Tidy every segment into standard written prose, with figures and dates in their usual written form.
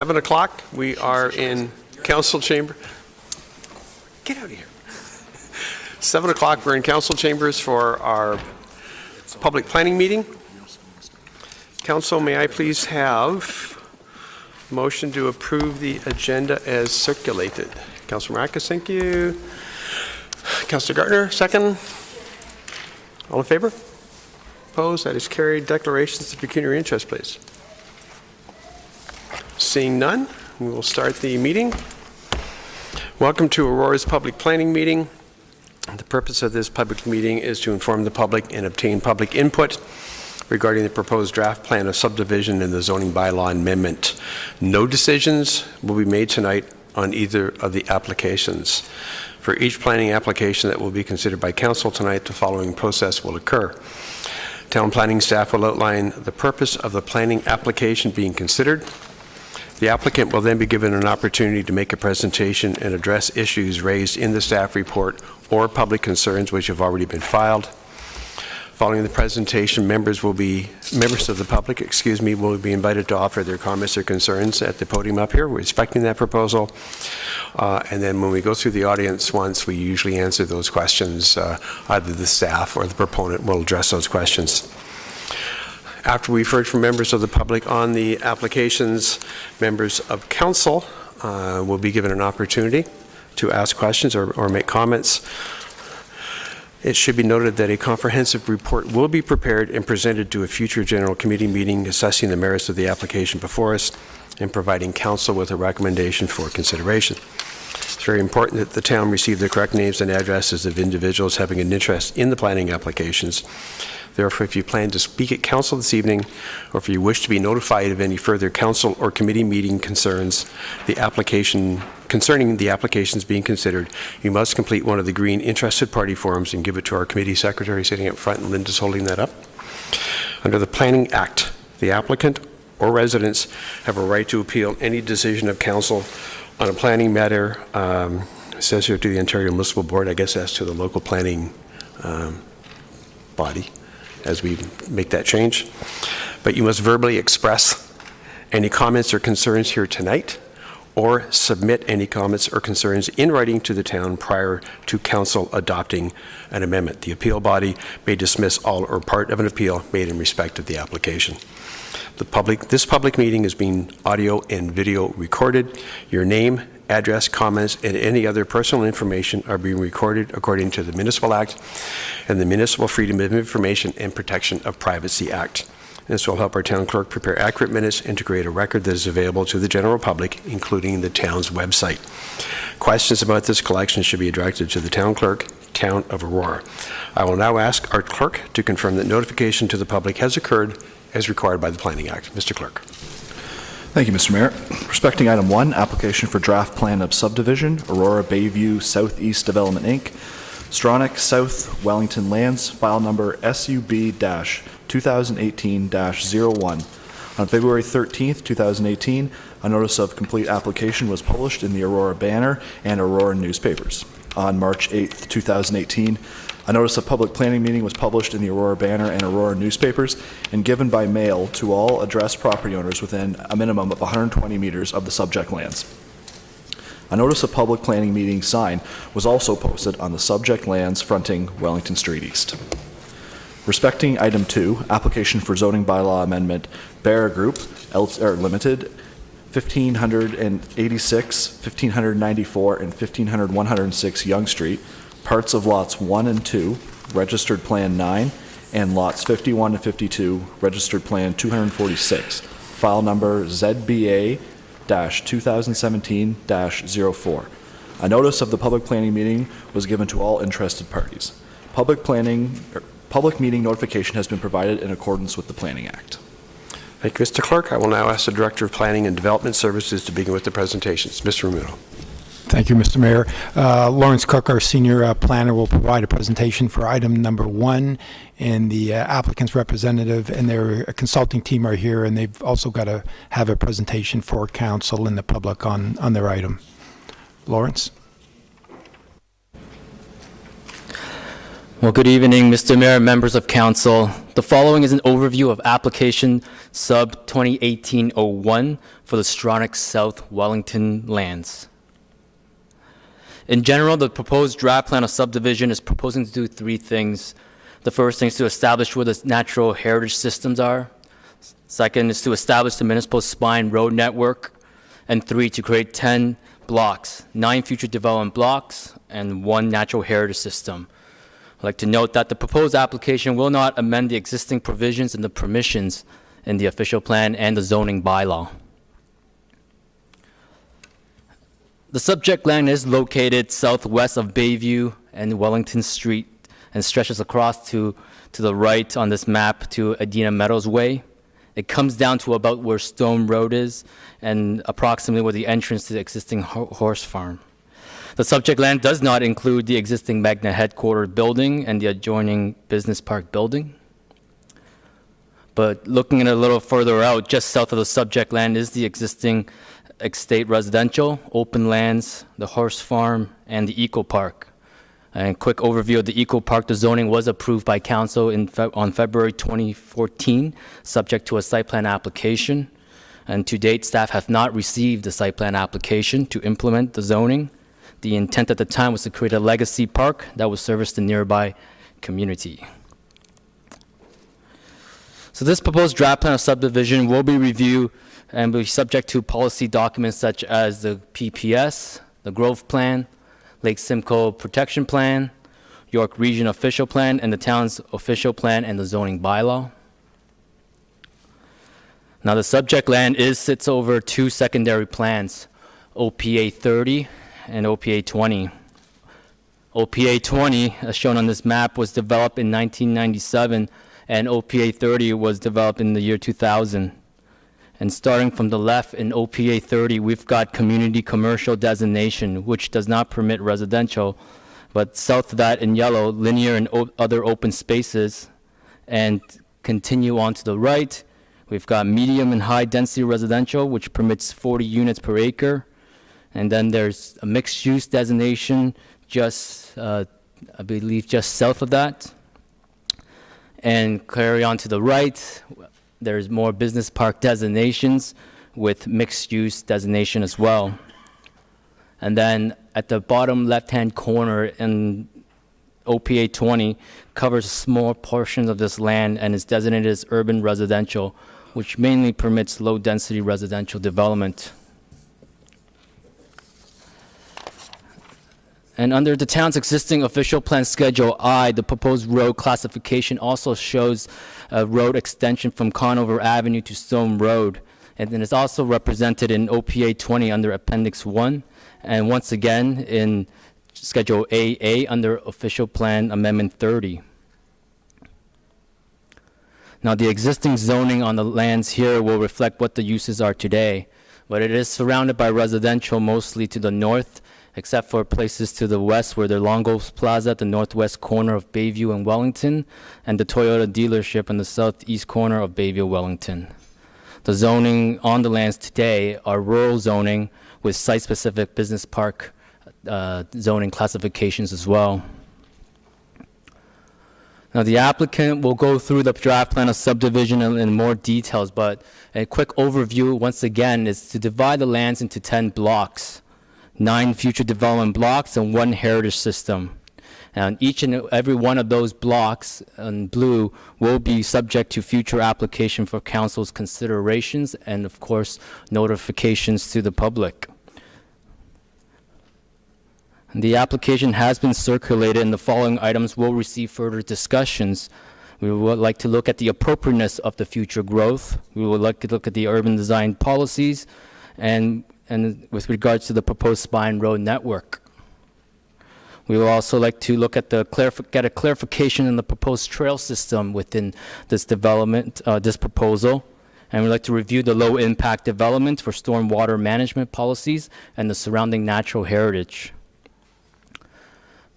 7 o'clock, we are in council chamber. Get out of here. 7 o'clock, we're in council chambers for our public planning meeting. Council, may I please have motion to approve the agenda as circulated? Councilor Marcus, thank you. Councilor Gardner, second. All in favor? Opposed? That is carried. Declarations of pecuniary interest, please. Seeing none, we will start the meeting. Welcome to Aurora's public planning meeting. The purpose of this public meeting is to inform the public and obtain public input regarding the proposed draft plan of subdivision and the zoning bylaw amendment. No decisions will be made tonight on either of the applications. For each planning application that will be considered by council tonight, the following process will occur. Town planning staff will outline the purpose of the planning application being considered. The applicant will then be given an opportunity to make a presentation and address issues raised in the staff report or public concerns which have already been filed. Following the presentation, members of the public, will be invited to offer their comments or concerns at the podium up here. We're respecting that proposal. And then when we go through the audience once, we usually answer those questions. Either the staff or the proponent will address those questions. After we've heard from members of the public on the applications, members of council will be given an opportunity to ask questions or make comments. It should be noted that a comprehensive report will be prepared and presented to a future general committee meeting assessing the merits of the application before us and providing council with a recommendation for consideration. It's very important that the town receive the correct names and addresses of individuals having an interest in the planning applications. Therefore, if you plan to speak at council this evening, or if you wish to be notified of any further council or committee meeting concerning the applications being considered, you must complete one of the green interested party forms and give it to our committee secretary sitting up front, and Linda's holding that up. Under the Planning Act, the applicant or residents have a right to appeal any decision of council on a planning matter. It says here to the Ontario Municipal Board, I guess that's to the local planning body, as we make that change. But you must verbally express any comments or concerns here tonight, or submit any comments or concerns in writing to the town prior to council adopting an amendment. The appeal body may dismiss all or part of an appeal made in respect of the application. This public meeting is being audio and video recorded. Your name, address, comments, and any other personal information are being recorded according to the Municipal Act and the Municipal Freedom of Information and Protection of Privacy Act. This will help our town clerk prepare accurate minutes and to create a record that is available to the general public, including the town's website. Questions about this collection should be directed to the town clerk, Town of Aurora. I will now ask our clerk to confirm that notification to the public has occurred as required by the Planning Act. Mr. Clerk. Thank you, Mr. Mayor. Respecting item 1, application for draft plan of subdivision, Aurora Bayview Southeast Development Inc., Stronach South Wellington Lands, file number SUB-2018-01. On February 13th, 2018, a notice of complete application was published in the Aurora Banner and Aurora newspapers. On March 8th, 2018, a notice of public planning meeting was published in the Aurora Banner and Aurora newspapers and given by mail to all addressed property owners within a minimum of 120 meters of the subject lands. A notice of public planning meeting sign was also posted on the subject lands fronting Wellington Street East. Respecting item 2, application for zoning bylaw amendment, Bear Group Limited, 1586, 1594, and 1,106 Yonge Street, parts of lots 1 and 2, registered plan 9, and lots 51 to 52, registered plan 246, file number ZBA-2017-04. A notice of the public planning meeting was given to all interested parties. Public meeting notification has been provided in accordance with the Planning Act. Thank you, Mr. Clerk. I will now ask the Director of Planning and Development Services to begin with the presentations. Mr. Ramuto. Thank you, Mr. Mayor. Lawrence Cook, our senior planner, will provide a presentation for item number 1, and the applicant's representative and their consulting team are here, and they've also got to have a presentation for council and the public on their item. Lawrence. Well, good evening, Mr. Mayor, members of council. The following is an overview of application sub 2018-01 for the Stronach South Wellington lands. In general, the proposed draft plan of subdivision is proposing to do three things. The first thing is to establish where the natural heritage systems are. Second is to establish the municipal spine road network. And three, to create 10 blocks, 9 future development blocks, and 1 natural heritage system. I'd like to note that the proposed application will not amend the existing provisions and the permissions in the official plan and the zoning bylaw. The subject land is located southwest of Bayview and Wellington Street and stretches across to the right on this map to Adena Meadows Way. It comes down to about where Stone Road is and approximately where the entrance to the existing horse farm. The subject land does not include the existing Magna headquarters building and the adjoining business park building. But looking at it a little further out, just south of the subject land is the existing estate residential, open lands, the horse farm, and the eco park. And quick overview of the eco park, the zoning was approved by council on February 2014, subject to a site plan application. And to date, staff have not received the site plan application to implement the zoning. The intent at the time was to create a legacy park that would service the nearby community. So this proposed draft plan of subdivision will be reviewed and be subject to policy documents such as the PPS, the Growth Plan, Lake Simcoe Protection Plan, York Region Official Plan, and the town's official plan and the zoning bylaw. Now the subject land sits over 2 secondary plans, OPA 30 and OPA 20. OPA 20, as shown on this map, was developed in 1997, and OPA 30 was developed in the year 2000. And starting from the left in OPA 30, we've got community commercial designation, which does not permit residential, but south of that in yellow, linear and other open spaces. And continue on to the right, we've got medium and high density residential, which permits 40 units per acre. And then there's a mixed use designation just, I believe, just south of that. And carry on to the right, there's more business park designations with mixed use designation as well. And then at the bottom left-hand corner in OPA 20 covers a small portion of this land and is designated as urban residential, which mainly permits low-density residential development. And under the town's existing official plan Schedule I, the proposed road classification also shows a road extension from Conover Avenue to Stone Road. And then it's also represented in OPA 20 under Appendix 1, and once again in Schedule AA under Official Plan Amendment 30. Now the existing zoning on the lands here will reflect what the uses are today, but it is surrounded by residential mostly to the north, except for places to the west where the Longos Plaza at the northwest corner of Bayview and Wellington, and the Toyota dealership in the southeast corner of Bayview, Wellington. The zoning on the lands today are rural zoning with site-specific business park zoning classifications as well. Now the applicant will go through the draft plan of subdivision in more details, but a quick overview once again is to divide the lands into 10 blocks. 9 future development blocks and 1 heritage system. And each and every one of those blocks in blue will be subject to future application for council's considerations and of course notifications to the public. And the application has been circulated and the following items will receive further discussions. We would like to look at the appropriateness of the future growth. We would like to look at the urban design policies and with regards to the proposed spine road network. We will also like to look at get a clarification in the proposed trail system within this development, this proposal. And we'd like to review the low impact development for stormwater management policies and the surrounding natural heritage.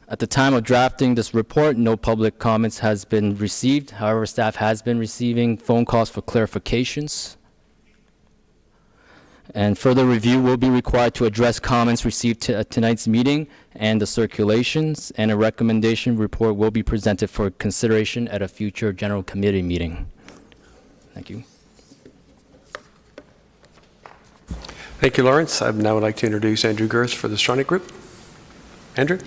At the time of drafting this report, no public comments has been received. However, staff has been receiving phone calls for clarifications. And further review will be required to address comments received at tonight's meeting and the circulations, and a recommendation report will be presented for consideration at a future general committee meeting. Thank you. Thank you, Lawrence. I now would like to introduce Andrew Girth for the Stronach Group. Andrew?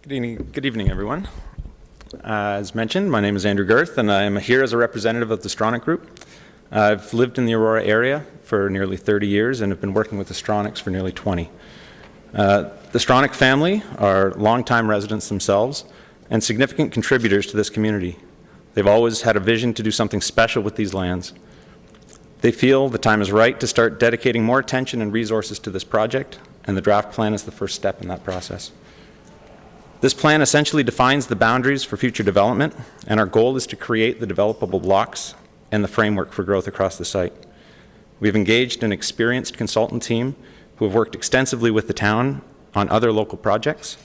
Good evening, everyone. As mentioned, my name is Andrew Girth, and I am here as a representative of the Stronach Group. I've lived in the Aurora area for nearly 30 years and have been working with the Stronachs for nearly 20. The Stronach family are longtime residents themselves and significant contributors to this community. They've always had a vision to do something special with these lands. They feel the time is right to start dedicating more attention and resources to this project, and the draft plan is the first step in that process. This plan essentially defines the boundaries for future development, and our goal is to create the developable blocks and the framework for growth across the site. We've engaged an experienced consultant team who have worked extensively with the town on other local projects,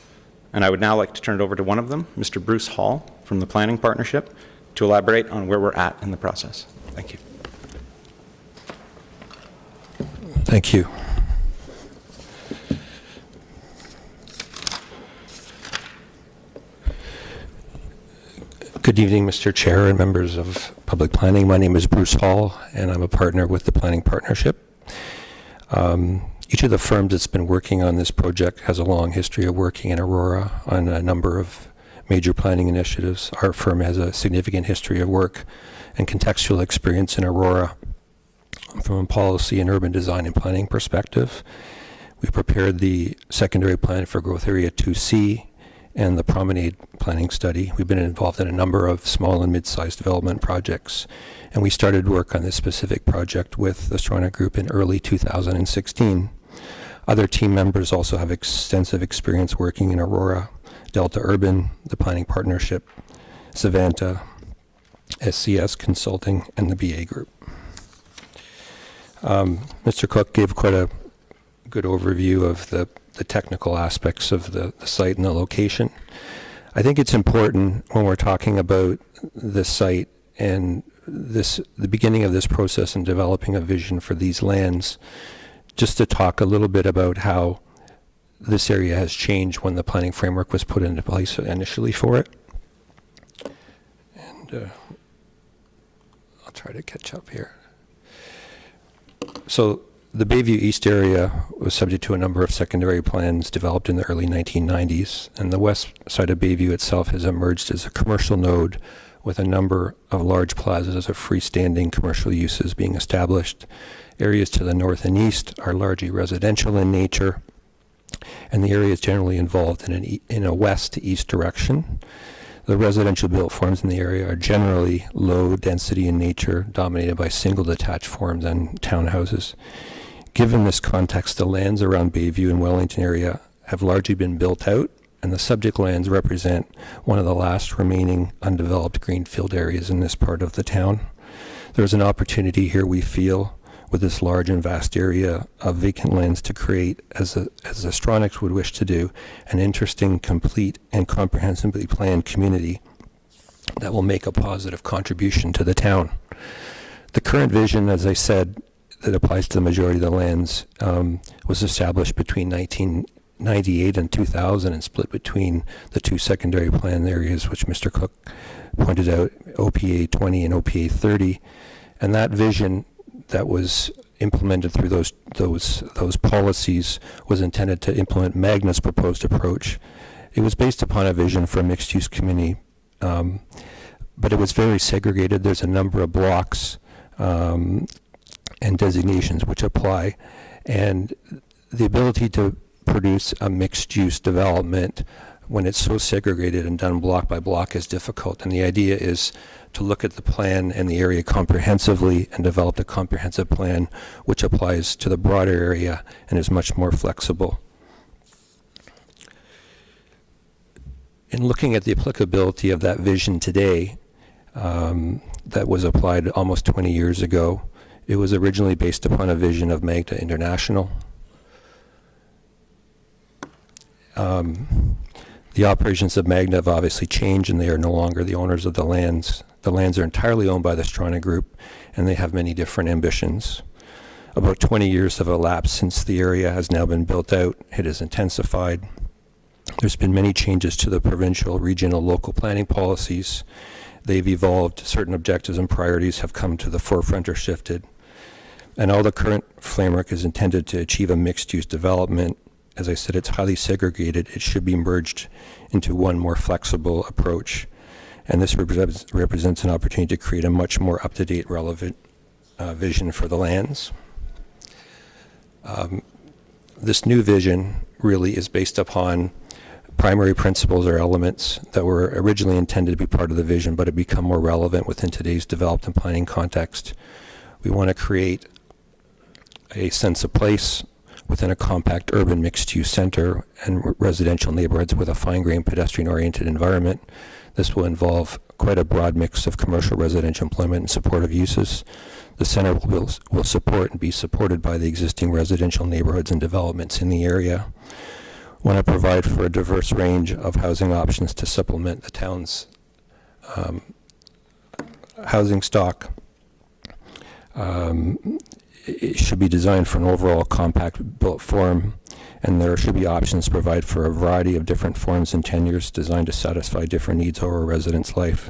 and I would now like to turn it over to one of them, Mr. Bruce Hall from the Planning Partnership, to elaborate on where we're at in the process. Thank you. Thank you. Good evening, Mr. Chair and members of Public Planning. My name is Bruce Hall, and I'm a partner with the Planning Partnership. Each of the firms that's been working on this project has a long history of working in Aurora on a number of major planning initiatives. Our firm has a significant history of work and contextual experience in Aurora from a policy and urban design and planning perspective. We prepared the secondary plan for Growth Area 2C and the Promenade planning study. We've been involved in a number of small and mid-sized development projects, and we started work on this specific project with the Stronach Group in early 2016. Other team members also have extensive experience working in Aurora, Delta Urban, the Planning Partnership, Savanta, SCS Consulting, and the BA Group. Mr. Cook gave quite a good overview of the technical aspects of the site and the location. I think it's important when we're talking about this site and the beginning of this process and developing a vision for these lands, just to talk a little bit about how this area has changed when the planning framework was put into place initially for it. And I'll try to catch up here. So the Bayview East area was subject to a number of secondary plans developed in the early 1990s, and the west side of Bayview itself has emerged as a commercial node with a number of large plazas of freestanding commercial uses being established. Areas to the north and east are largely residential in nature, and the area is generally involved in a west to east direction. The residential built forms in the area are generally low density in nature, dominated by single detached forms and townhouses. Given this context, the lands around Bayview and Wellington area have largely been built out, and the subject lands represent one of the last remaining undeveloped greenfield areas in this part of the town. There's an opportunity here, we feel, with this large and vast area of vacant lands to create, as the Stronachs would wish to do, an interesting, complete, and comprehensively planned community that will make a positive contribution to the town. The current vision, as I said, that applies to the majority of the lands was established between 1998 and 2000 and split between the two secondary plan areas, which Mr. Cook pointed out, OPA 20 and OPA 30. And that vision that was implemented through those policies was intended to implement Magna's proposed approach. It was based upon a vision for a mixed-use community, but it was very segregated. There's a number of blocks and designations which apply, and the ability to produce a mixed-use development when it's so segregated and done block by block is difficult. And the idea is to look at the plan and the area comprehensively and develop a comprehensive plan which applies to the broader area and is much more flexible. In looking at the applicability of that vision today, that was applied almost 20 years ago, it was originally based upon a vision of Magna International. The operations of Magna have obviously changed, and they are no longer the owners of the lands. The lands are entirely owned by the Stronach Group, and they have many different ambitions. About 20 years have elapsed since the area has now been built out. It has intensified. There's been many changes to the provincial, regional, local planning policies. They've evolved. Certain objectives and priorities have come to the forefront or shifted. And all the current framework is intended to achieve a mixed-use development. As I said, it's highly segregated. It should be merged into one more flexible approach. And this represents an opportunity to create a much more up-to-date, relevant vision for the lands. This new vision really is based upon primary principles or elements that were originally intended to be part of the vision, but have become more relevant within today's developed and planning context. We want to create a sense of place within a compact urban mixed-use center and residential neighborhoods with a fine-grained pedestrian-oriented environment. This will involve quite a broad mix of commercial, residential employment, and supportive uses. The center will support and be supported by the existing residential neighborhoods and developments in the area. We want to provide for a diverse range of housing options to supplement the town's housing stock. It should be designed for an overall compact built form, and there should be options to provide for a variety of different forms and tenures designed to satisfy different needs over a resident's life.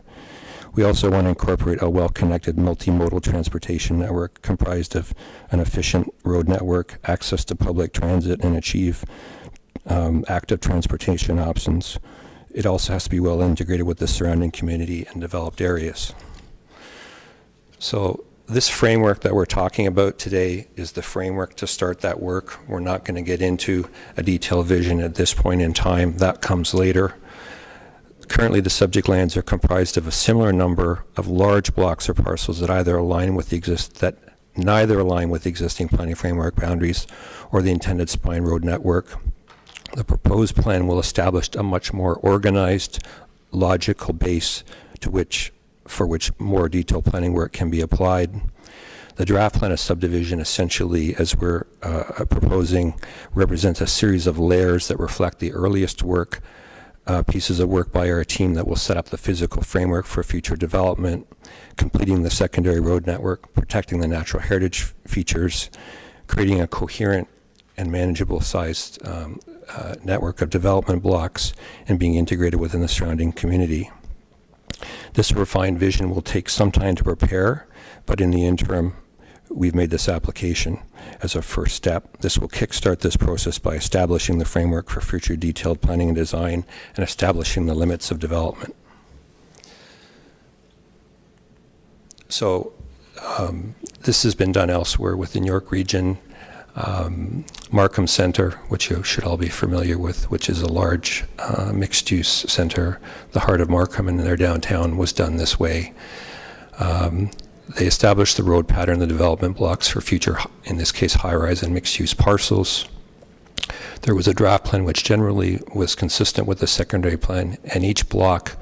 We also want to incorporate a well-connected multimodal transportation network comprised of an efficient road network, access to public transit, and achieve active transportation options. It also has to be well integrated with the surrounding community and developed areas. So this framework that we're talking about today is the framework to start that work. We're not going to get into a detailed vision at this point in time. That comes later. Currently, the subject lands are comprised of a similar number of large blocks or parcels that either align with neither align with existing planning framework boundaries or the intended spine road network. The proposed plan will establish a much more organized, logical base for which more detailed planning work can be applied. The draft plan of subdivision essentially, as we're proposing, represents a series of layers that reflect the earliest work, pieces of work by our team that will set up the physical framework for future development, completing the secondary road network, protecting the natural heritage features, creating a coherent and manageable sized network of development blocks, and being integrated within the surrounding community. This refined vision will take some time to prepare, but in the interim, we've made this application as a first step. This will kickstart this process by establishing the framework for future detailed planning and design and establishing the limits of development. So this has been done elsewhere within York Region. Markham Center, which you should all be familiar with, which is a large mixed-use center. The heart of Markham and their downtown was done this way. They established the road pattern, the development blocks for future, in this case, high-rise and mixed-use parcels. There was a draft plan which generally was consistent with the secondary plan, and each block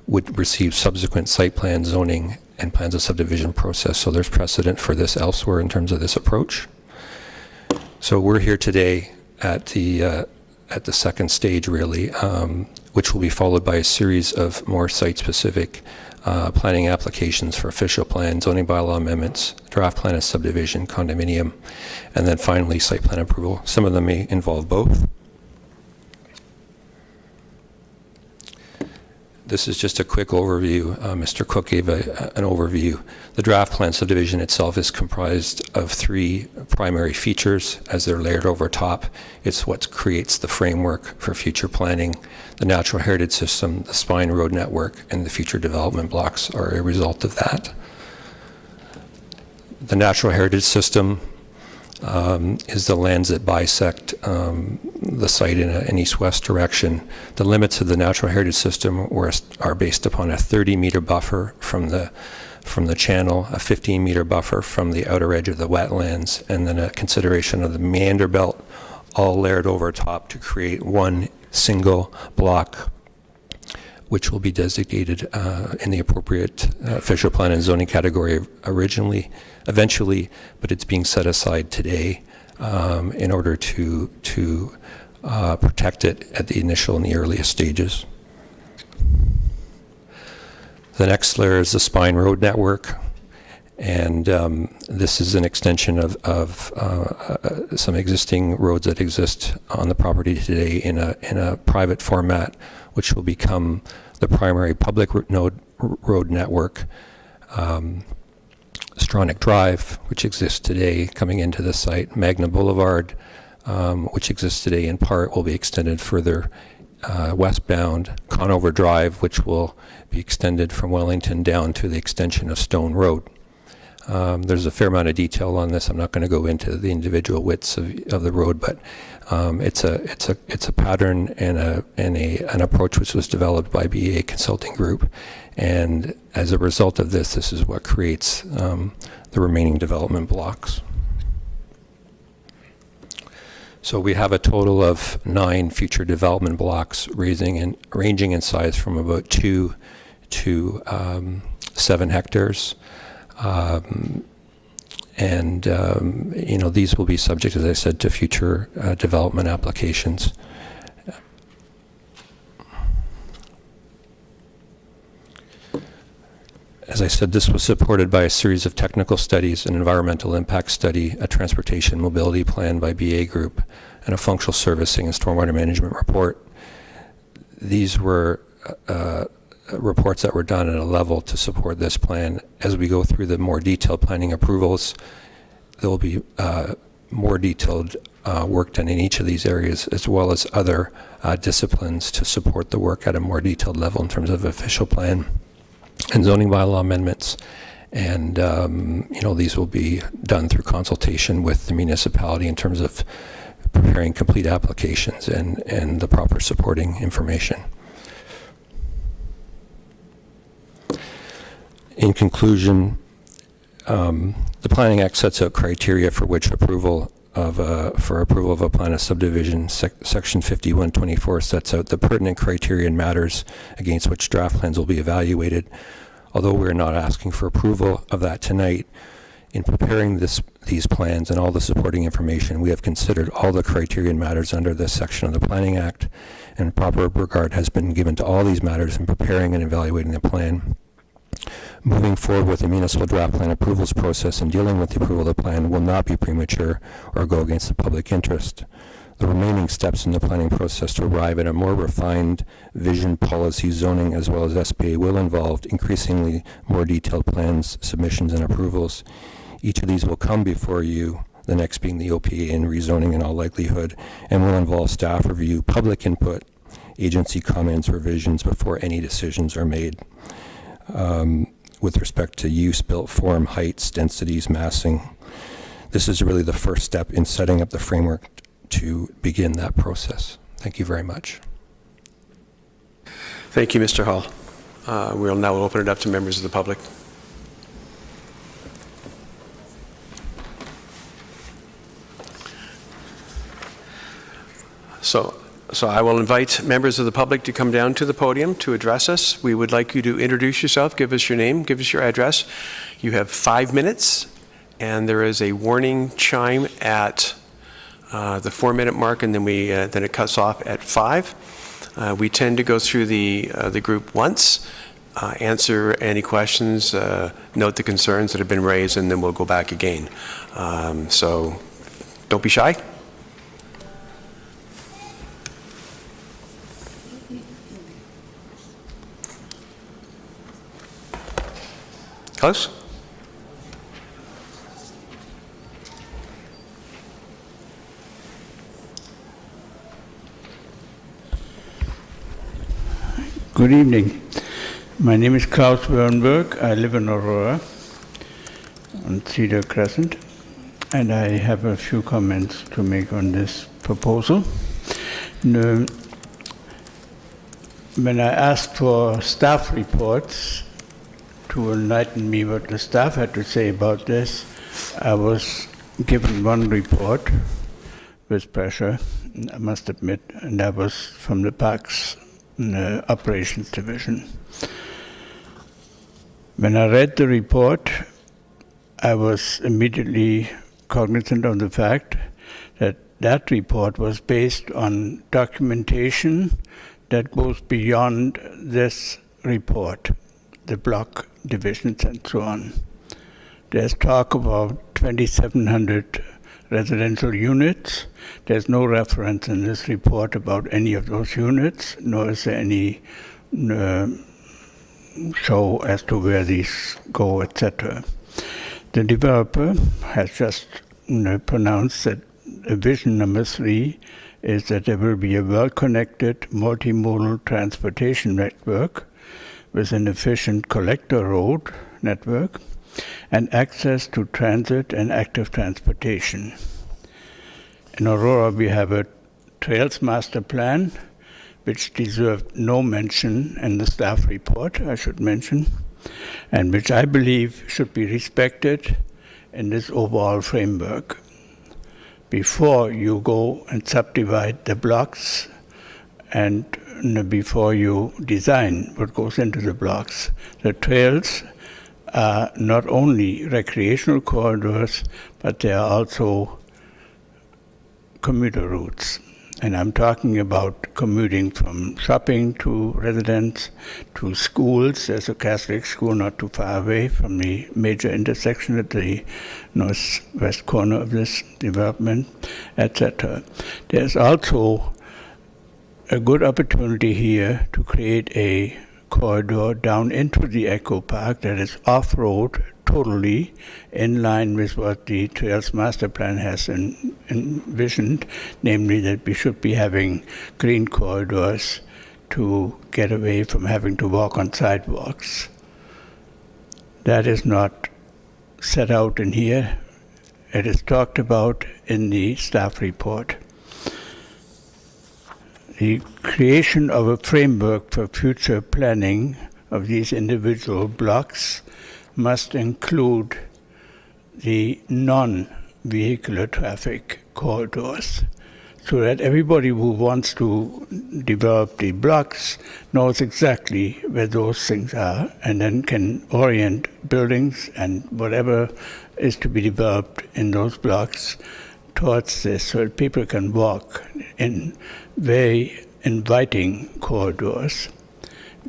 would receive subsequent site plan, zoning, and plans of subdivision process. So there's precedent for this elsewhere in terms of this approach. So we're here today at the second stage, really, which will be followed by a series of more site-specific planning applications for official plan, zoning bylaw amendments, draft plan of subdivision, condominium, and then finally site plan approval. Some of them may involve both. This is just a quick overview. Mr. Cook gave an overview. The draft plan subdivision itself is comprised of three primary features as they're layered over top. It's what creates the framework for future planning. The natural heritage system, the spine road network, and the future development blocks are a result of that. The natural heritage system is the lands that bisect the site in an east-west direction. The limits of the natural heritage system are based upon a 30-meter buffer from the channel, a 15-meter buffer from the outer edge of the wetlands, and then a consideration of the meander belt, all layered over top to create one single block, which will be designated in the appropriate official plan and zoning category eventually, but it's being set aside today in order to protect it at the initial and the earliest stages. The next layer is the spine road network, And this is an extension of some existing roads that exist on the property today in a private format, which will become the primary public road network. Stronach Drive, which exists today coming into the site, Magna Boulevard, which exists today in part, will be extended further westbound. Conover Drive, which will be extended from Wellington down to the extension of Stone Road. There's a fair amount of detail on this. I'm not going to go into the individual widths of the road, but it's a pattern and an approach which was developed by BEA Consulting Group, and as a result of this is what creates the remaining development blocks. So we have a total of 9 future development blocks ranging in size from about 2 to 7 hectares. These will be subject, as I said, to future development applications. As I said, this was supported by a series of technical studies, an environmental impact study, a transportation mobility plan by BA Group, and a functional servicing and stormwater management report. These were reports that were done at a level to support this plan. As we go through the more detailed planning approvals, there will be more detailed work done in each of these areas, as well as other disciplines to support the work at a more detailed level in terms of official plan and zoning bylaw amendments. And these will be done through consultation with the municipality in terms of preparing complete applications and the proper supporting information. In conclusion, the Planning Act sets out criteria for which approval of a plan of subdivision. Section 5124 sets out the pertinent criteria and matters against which draft plans will be evaluated. Although we're not asking for approval of that tonight, in preparing these plans and all the supporting information, we have considered all the criteria and matters under this section of the Planning Act, and proper regard has been given to all these matters in preparing and evaluating the plan. Moving forward with the municipal draft plan approvals process and dealing with the approval of the plan will not be premature or go against the public interest. The remaining steps in the planning process to arrive at a more refined vision, policy, zoning, as well as SPA will involve increasingly more detailed plans, submissions, and approvals. Each of these will come before you, the next being the OPA and rezoning in all likelihood, and will involve staff review, public input, agency comments, revisions before any decisions are made. With respect to use, built form, heights, densities, massing. This is really the first step in setting up the framework to begin that process. Thank you very much. Thank you, Mr. Hall. We'll now open it up to members of the public. So I will invite members of the public to come down to the podium to address us. We would like you to introduce yourself, give us your name, give us your address. You have 5 minutes, and there is a warning chime at the 4-minute mark, and then then it cuts off at 5. We tend to go through the group once, answer any questions, note the concerns that have been raised, and then we'll go back again. So don't be shy. Close? Good evening. My name is Klaus Wernberg. I live in Aurora on Cedar Crescent, and I have a few comments to make on this proposal. When I asked for staff reports to enlighten me what the staff had to say about this, I was given one report with pressure, I must admit, and that was from the Parks Operations Division. When I read the report, I was immediately cognizant of the fact that that report was based on documentation that goes beyond this report, the block divisions and so on. There's talk about 2,700 residential units. There's no reference in this report about any of those units, nor is there any show as to where these go, etc. The developer has just pronounced that vision number 3 is that there will be a well-connected multimodal transportation network with an efficient collector road network and access to transit and active transportation. In Aurora, we have a Trails Master Plan, which deserved no mention in the staff report, I should mention, and which I believe should be respected in this overall framework. Before you go and subdivide the blocks and before you design what goes into the blocks, the trails are not only recreational corridors, but they are also commuter routes. And I'm talking about commuting from shopping to residence, to schools. There's a Catholic school not too far away from the major intersection at the northwest corner of this development, etc. There's also a good opportunity here to create a corridor down into the Echo Park that is off-road, totally in line with what the Trails Master Plan has envisioned, namely that we should be having green corridors to get away from having to walk on sidewalks. That is not set out in here. It is talked about in the staff report. The creation of a framework for future planning of these individual blocks must include the non-vehicular traffic corridors, so that everybody who wants to develop the blocks knows exactly where those things are and then can orient buildings and whatever is to be developed in those blocks towards this, so that people can walk in very inviting corridors.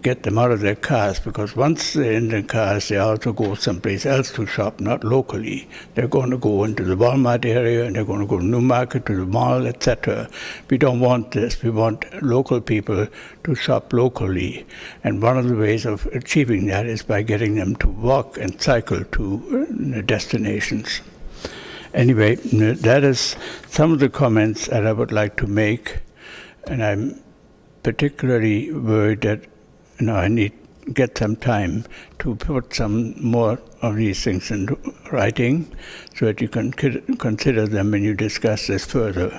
Get them out of their cars, because once they're in their cars, they also go someplace else to shop, not locally. They're going to go into the Walmart area, and they're going to go to Newmarket, to the mall, etc. We don't want this. We want local people to shop locally. And one of the ways of achieving that is by getting them to walk and cycle to destinations. Anyway, that is some of the comments that I would like to make, and I'm particularly worried that I need to get some time to put some more of these things into writing so that you can consider them when you discuss this further.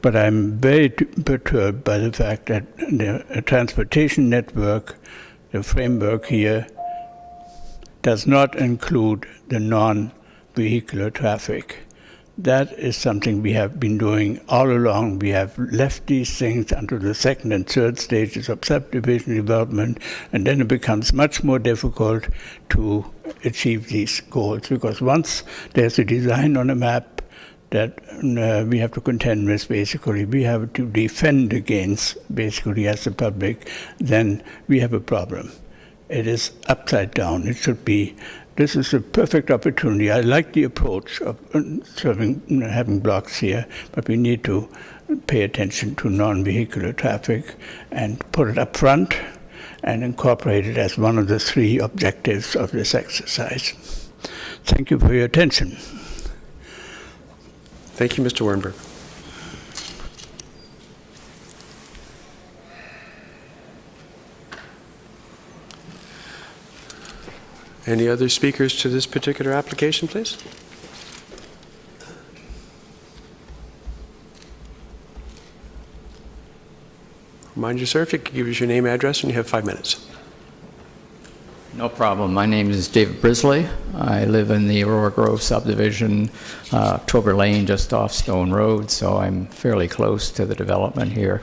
But I'm very perturbed by the fact that the transportation network, the framework here, does not include the non-vehicular traffic. That is something we have been doing all along. We have left these things until the second and third stages of subdivision development, and then it becomes much more difficult to achieve these goals, because once there's a design on a map that we have to contend with, basically, we have to defend against, basically, as the public, then we have a problem. It is upside down. It should be. This is a perfect opportunity. I like the approach of having blocks here, but we need to pay attention to non-vehicular traffic and put it up front and incorporate it as one of the 3 objectives of this exercise. Thank you for your attention. Thank you, Mr. Wernberg. Any other speakers to this particular application, please? Remind you, sir, if you could give us your name, address, and you have 5 minutes. No problem. My name is David Brisley. I live in the Aurora Grove subdivision, October Lane, just off Stone Road, so I'm fairly close to the development here.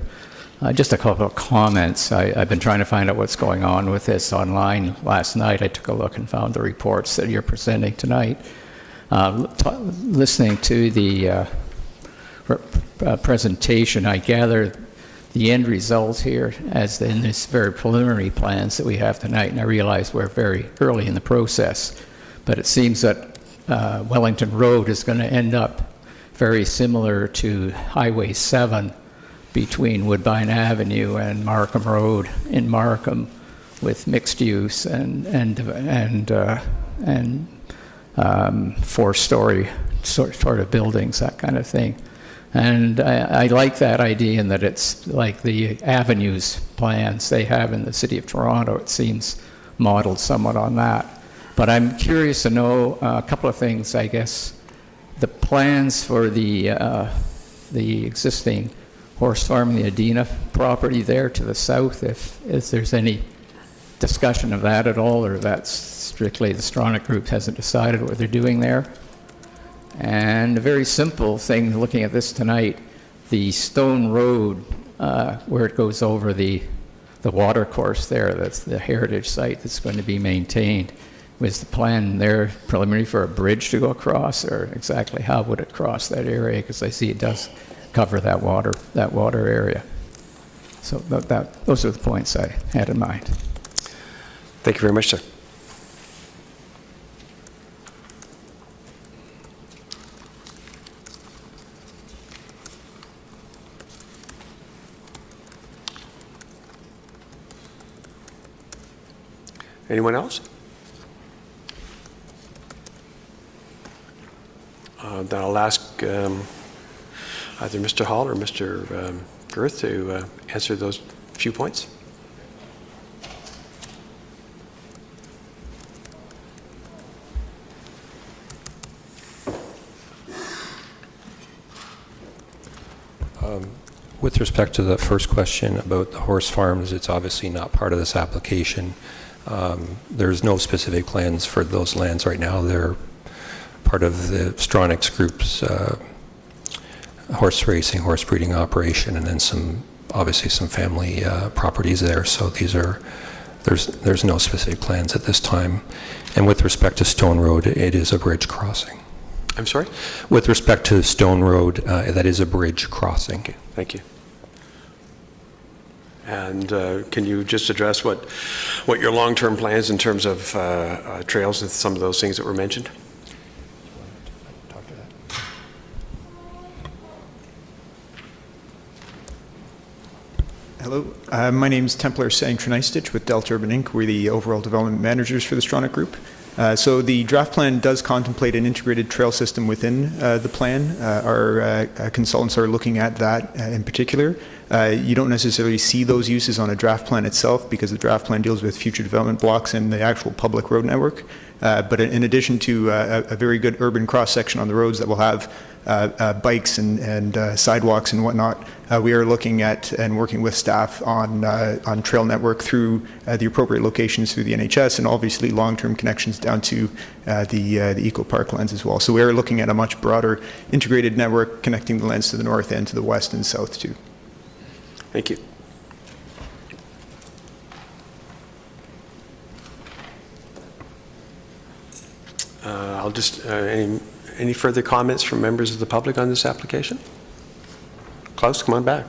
Just a couple of comments. I've been trying to find out what's going on with this online. Last night I took a look and found the reports that you're presenting tonight. Listening to the presentation, I gather the end result here as in this very preliminary plans that we have tonight, and I realize we're very early in the process, but it seems that Wellington Road is going to end up very similar to Highway 7 between Woodbine Avenue and Markham Road in Markham, with mixed use and four-story sort of buildings, that kind of thing. And I like that idea in that it's like the avenues plans they have in the city of Toronto. It seems modeled somewhat on that. But I'm curious to know a couple of things, I guess. The plans for the existing horse farm, the Adena property there to the south, if there's any discussion of that at all, or that's strictly the Stronach Group hasn't decided what they're doing there. And a very simple thing, looking at this tonight, the Stone Road, where it goes over the water course there, that's the heritage site that's going to be maintained. Was the plan there preliminary for a bridge to go across, or exactly how would it cross that area? Because I see it does cover that water area. So those are the points I had in mind. Thank you very much, sir. Anyone else? Then I'll ask either Mr. Hall or Mr. Girth to answer those few points. With respect to the first question about the horse farms, it's obviously not part of this application. There's no specific plans for those lands right now. They're part of the Stronach Group's horse racing, horse breeding operation, and then obviously some family properties there. So there's no specific plans at this time. And with respect to Stone Road, it is a bridge crossing. I'm sorry? With respect to Stone Road, that is a bridge crossing. Okay, thank you. And can you just address what your long-term plans in terms of trails and some of those things that were mentioned? Hello, my name is Templar Sang-Trinistich with Delta Urban Inc. We're the overall development managers for the Stronach Group. So the draft plan does contemplate an integrated trail system within the plan. Our consultants are looking at that in particular. You don't necessarily see those uses on a draft plan itself because the draft plan deals with future development blocks and the actual public road network. But in addition to a very good urban cross-section on the roads that will have bikes and sidewalks and whatnot, we are looking at and working with staff on trail network through the appropriate locations through the NHS, and obviously long-term connections down to the eco parklands as well. So we are looking at a much broader integrated network connecting the lands to the north and to the west and south too. Thank you. I'll just, any further comments from members of the public on this application? Klaus, come on back.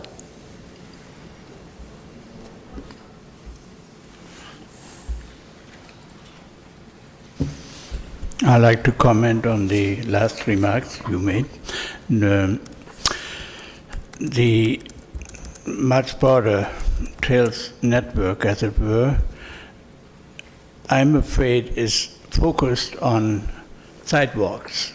I'd like to comment on the last remarks you made. The much broader trails network, as it were, I'm afraid is focused on sidewalks.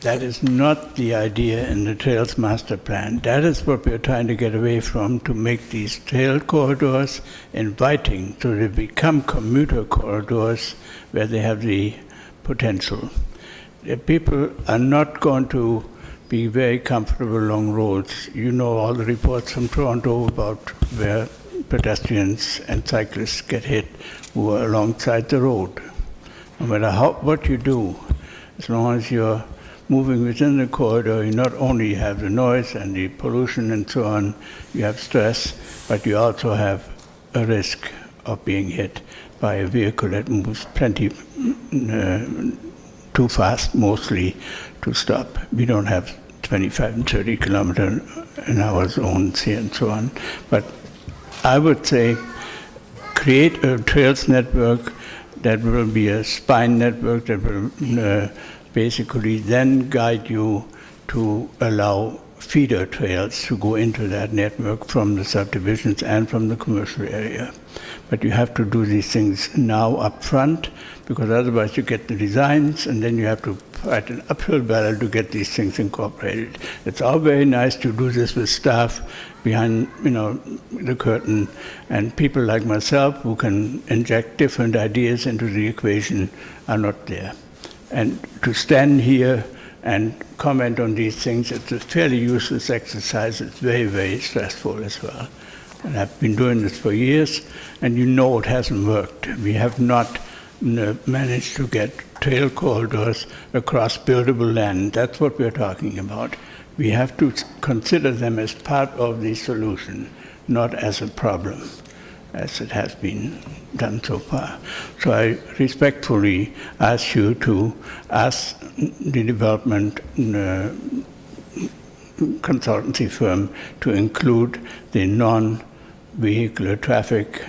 That is not the idea in the Trails Master Plan. That is what we're trying to get away from, to make these trail corridors inviting so they become commuter corridors where they have the potential. The people are not going to be very comfortable along roads. You know all the reports from Toronto about where pedestrians and cyclists get hit who are alongside the road. No matter what you do, as long as you're moving within the corridor, you not only have the noise and the pollution and so on, you have stress, but you also have a risk of being hit by a vehicle that moves plenty too fast, mostly, to stop. We don't have 25 and 30 kilometer an hour zones here and so on. But I would say create a trails network that will be a spine network that will basically then guide you to allow feeder trails to go into that network from the subdivisions and from the commercial area. But you have to do these things now up front, because otherwise you get the designs and then you have to fight an uphill battle to get these things incorporated. It's all very nice to do this with staff behind, the curtain, and people like myself who can inject different ideas into the equation are not there. And to stand here and comment on these things, it's a fairly useless exercise. It's very, very stressful as well. And I've been doing this for years, and it hasn't worked. We have not managed to get trail corridors across buildable land. That's what we're talking about. We have to consider them as part of the solution, not as a problem, as it has been done so far. So I respectfully ask you to ask the development consultancy firm to include the non-vehicular traffic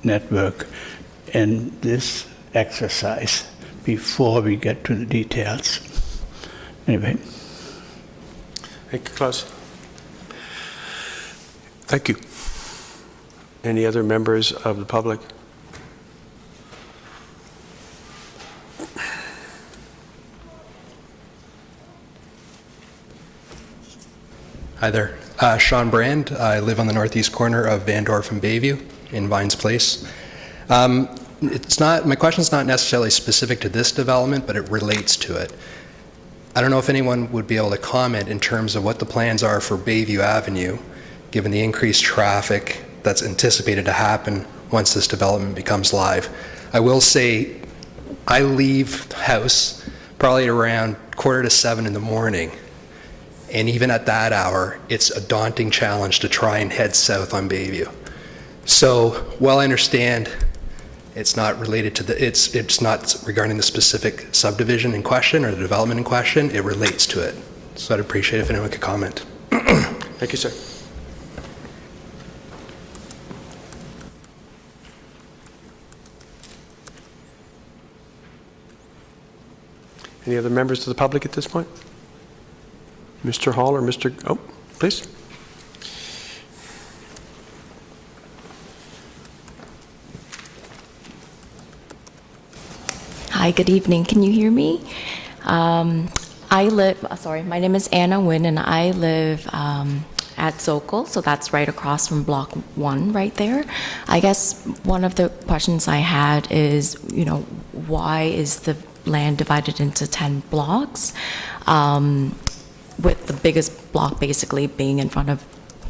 network in this exercise before we get to the details. Anyway. Thank you, Klaus. Thank you. Any other members of the public? Hi there. Sean Brand. I live on the northeast corner of Van Dorf and Bayview in Vines Place. My question's not necessarily specific to this development, but it relates to it. I don't know if anyone would be able to comment in terms of what the plans are for Bayview Avenue, given the increased traffic that's anticipated to happen once this development becomes live. I will say I leave the house probably around 6:45 in the morning, and even at that hour, it's a daunting challenge to try and head south on Bayview. So while I understand it's not related to it's not regarding the specific subdivision in question or the development in question, it relates to it. So I'd appreciate if anyone could comment. Thank you, sir. Any other members of the public at this point? Mr. Hall or Mr. Oh, please. Hi, good evening. Can you hear me? My name is Anna Nguyen, and I live at Zokol, so that's right across from Block 1 right there. I guess one of the questions I had is, why is the land divided into 10 blocks, with the biggest block basically being in front of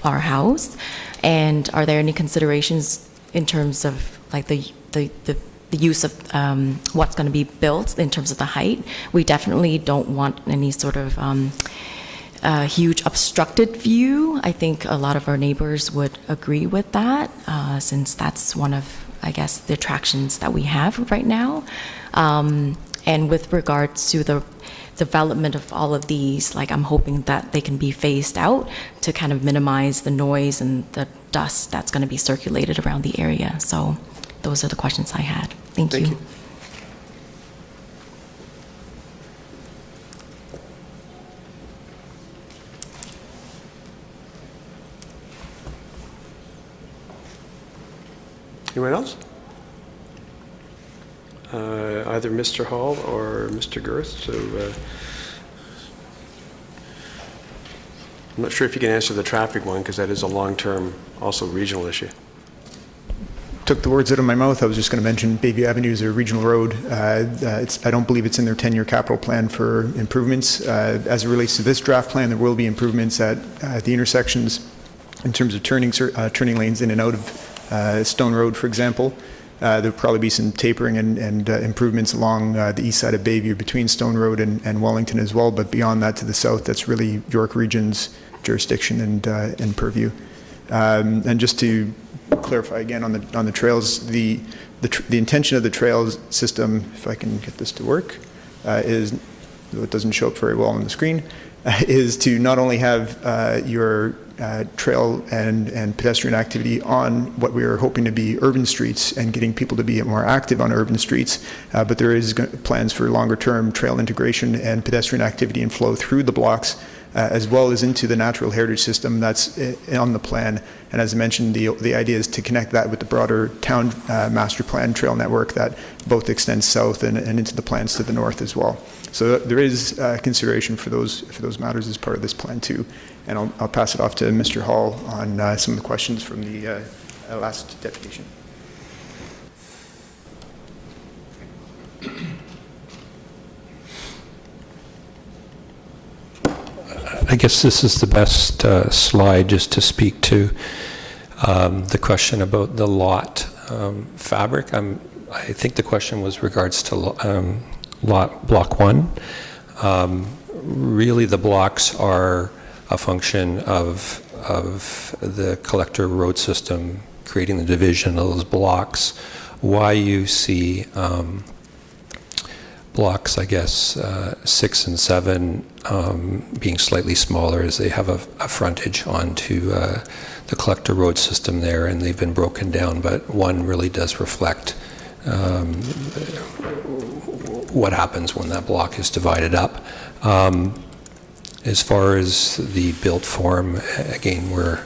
our house? And are there any considerations in terms of like the use of what's going to be built in terms of the height? We definitely don't want any sort of huge obstructed view. I think a lot of our neighbors would agree with that, since that's one of, I guess, the attractions that we have right now. And with regards to the development of all of these, I'm hoping that they can be phased out to kind of minimize the noise and the dust that's going to be circulated around the area. So those are the questions I had. Thank you. Anyone else? Either Mr. Hall or Mr. Girth. So I'm not sure if you can answer the traffic one, because that is a long-term, also regional issue. Took the words out of my mouth. I was just going to mention Bayview Avenue is a regional road. I don't believe it's in their 10-year capital plan for improvements. As it relates to this draft plan, there will be improvements at the intersections in terms of turning lanes in and out of Stone Road, for example. There'll probably be some tapering and improvements along the east side of Bayview between Stone Road and Wellington as well. But beyond that, to the south, that's really York Region's jurisdiction and purview. And just to clarify again on the trails, the intention of the trails system, if I can get this to work, is though it doesn't show up very well on the screen, is to not only have your trail and pedestrian activity on what we are hoping to be urban streets and getting people to be more active on urban streets, but there is plans for longer term trail integration and pedestrian activity and flow through the blocks, as well as into the natural heritage system that's on the plan. And as I mentioned, the idea is to connect that with the broader town master plan trail network that both extends south and into the plans to the north as well. So there is consideration for those matters as part of this plan too. And I'll pass it off to Mr. Hall on some of the questions from the last deputation. I guess this is the best slide just to speak to the question about the lot fabric. I think the question was regards to lot block 1. Really, the blocks are a function of the collector road system creating the division of those blocks. Why you see blocks, I guess, 6 and 7 being slightly smaller as they have a frontage onto the collector road system there, and they've been broken down, but 1 really does reflect what happens when that block is divided up. As far as the built form, again, we're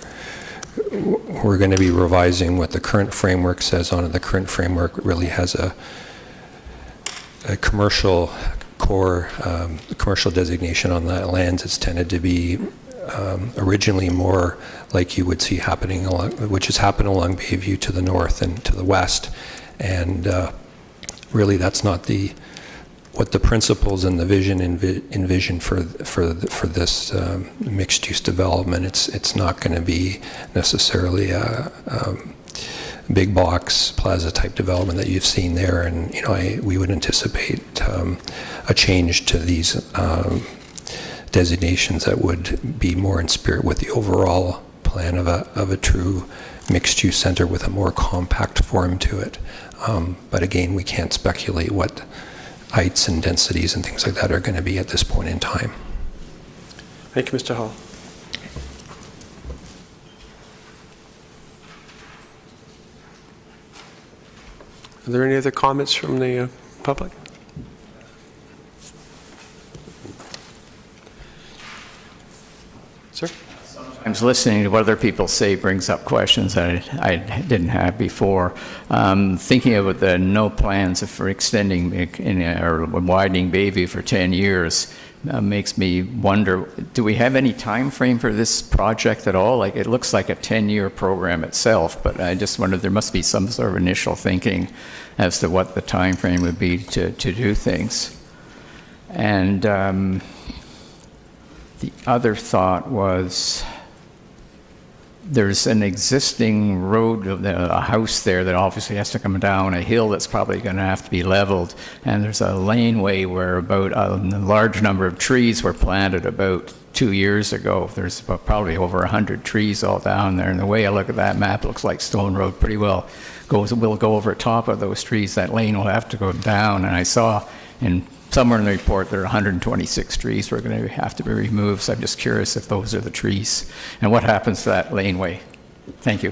going to be revising what the current framework says on it. The current framework really has a commercial core, commercial designation on that land. It's tended to be originally more like you would see happening along, which has happened along Bayview to the north and to the west. And really, that's not what the principles and the vision envision for this mixed-use development. It's not going to be necessarily a big box plaza type development that you've seen there, and we would anticipate a change to these designations that would be more in spirit with the overall plan of a true mixed-use center with a more compact form to it. But again, we can't speculate what heights and densities and things like that are going to be at this point in time. Thank you, Mr. Hall. Are there any other comments from the public? Sir? Sometimes listening to what other people say brings up questions that I didn't have before. Thinking about the no plans for extending or widening Bayview for 10 years makes me wonder, do we have any time frame for this project at all? Like, it looks like a 10-year program itself, but I just wondered, there must be some sort of initial thinking as to what the time frame would be to do things. And the other thought was, there's an existing road, a house there that obviously has to come down a hill that's probably going to have to be leveled, and there's a laneway where about a large number of trees were planted about 2 years ago. There's probably over 100 trees all down there, and the way I look at that map, it looks like Stone Road pretty well will go over top of those trees. That lane will have to go down, and I saw somewhere in the report there are 126 trees were going to have to be removed, so I'm just curious if those are the trees and what happens to that laneway. Thank you.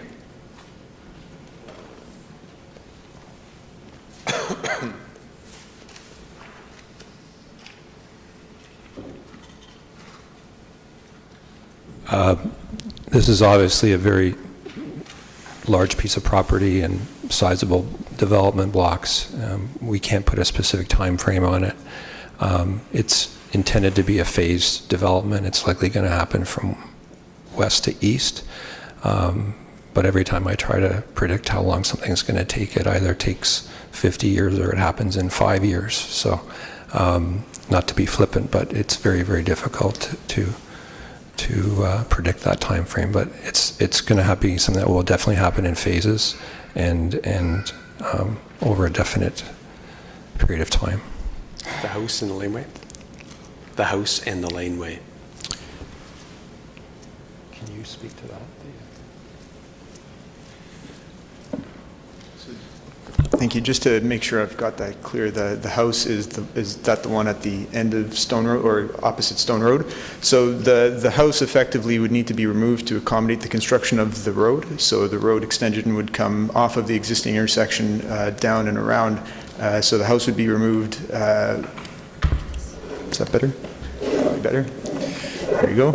This is obviously a very large piece of property and sizable development blocks. We can't put a specific time frame on it. It's intended to be a phased development. It's likely going to happen from west to east. But every time I try to predict how long something's going to take, it either takes 50 years or it happens in 5 years. So not to be flippant, but it's very, very difficult to predict that time frame. But it's going to be something that will definitely happen in phases and over a definite period of time. The house and the laneway? The house and the laneway. Can you speak to that? Thank you. Just to make sure I've got that clear, the house is that the one at the end of Stone Road or opposite Stone Road? So the house effectively would need to be removed to accommodate the construction of the road. So the road extension would come off of the existing intersection down and around. So the house would be removed. Is that better? Probably better. There you go.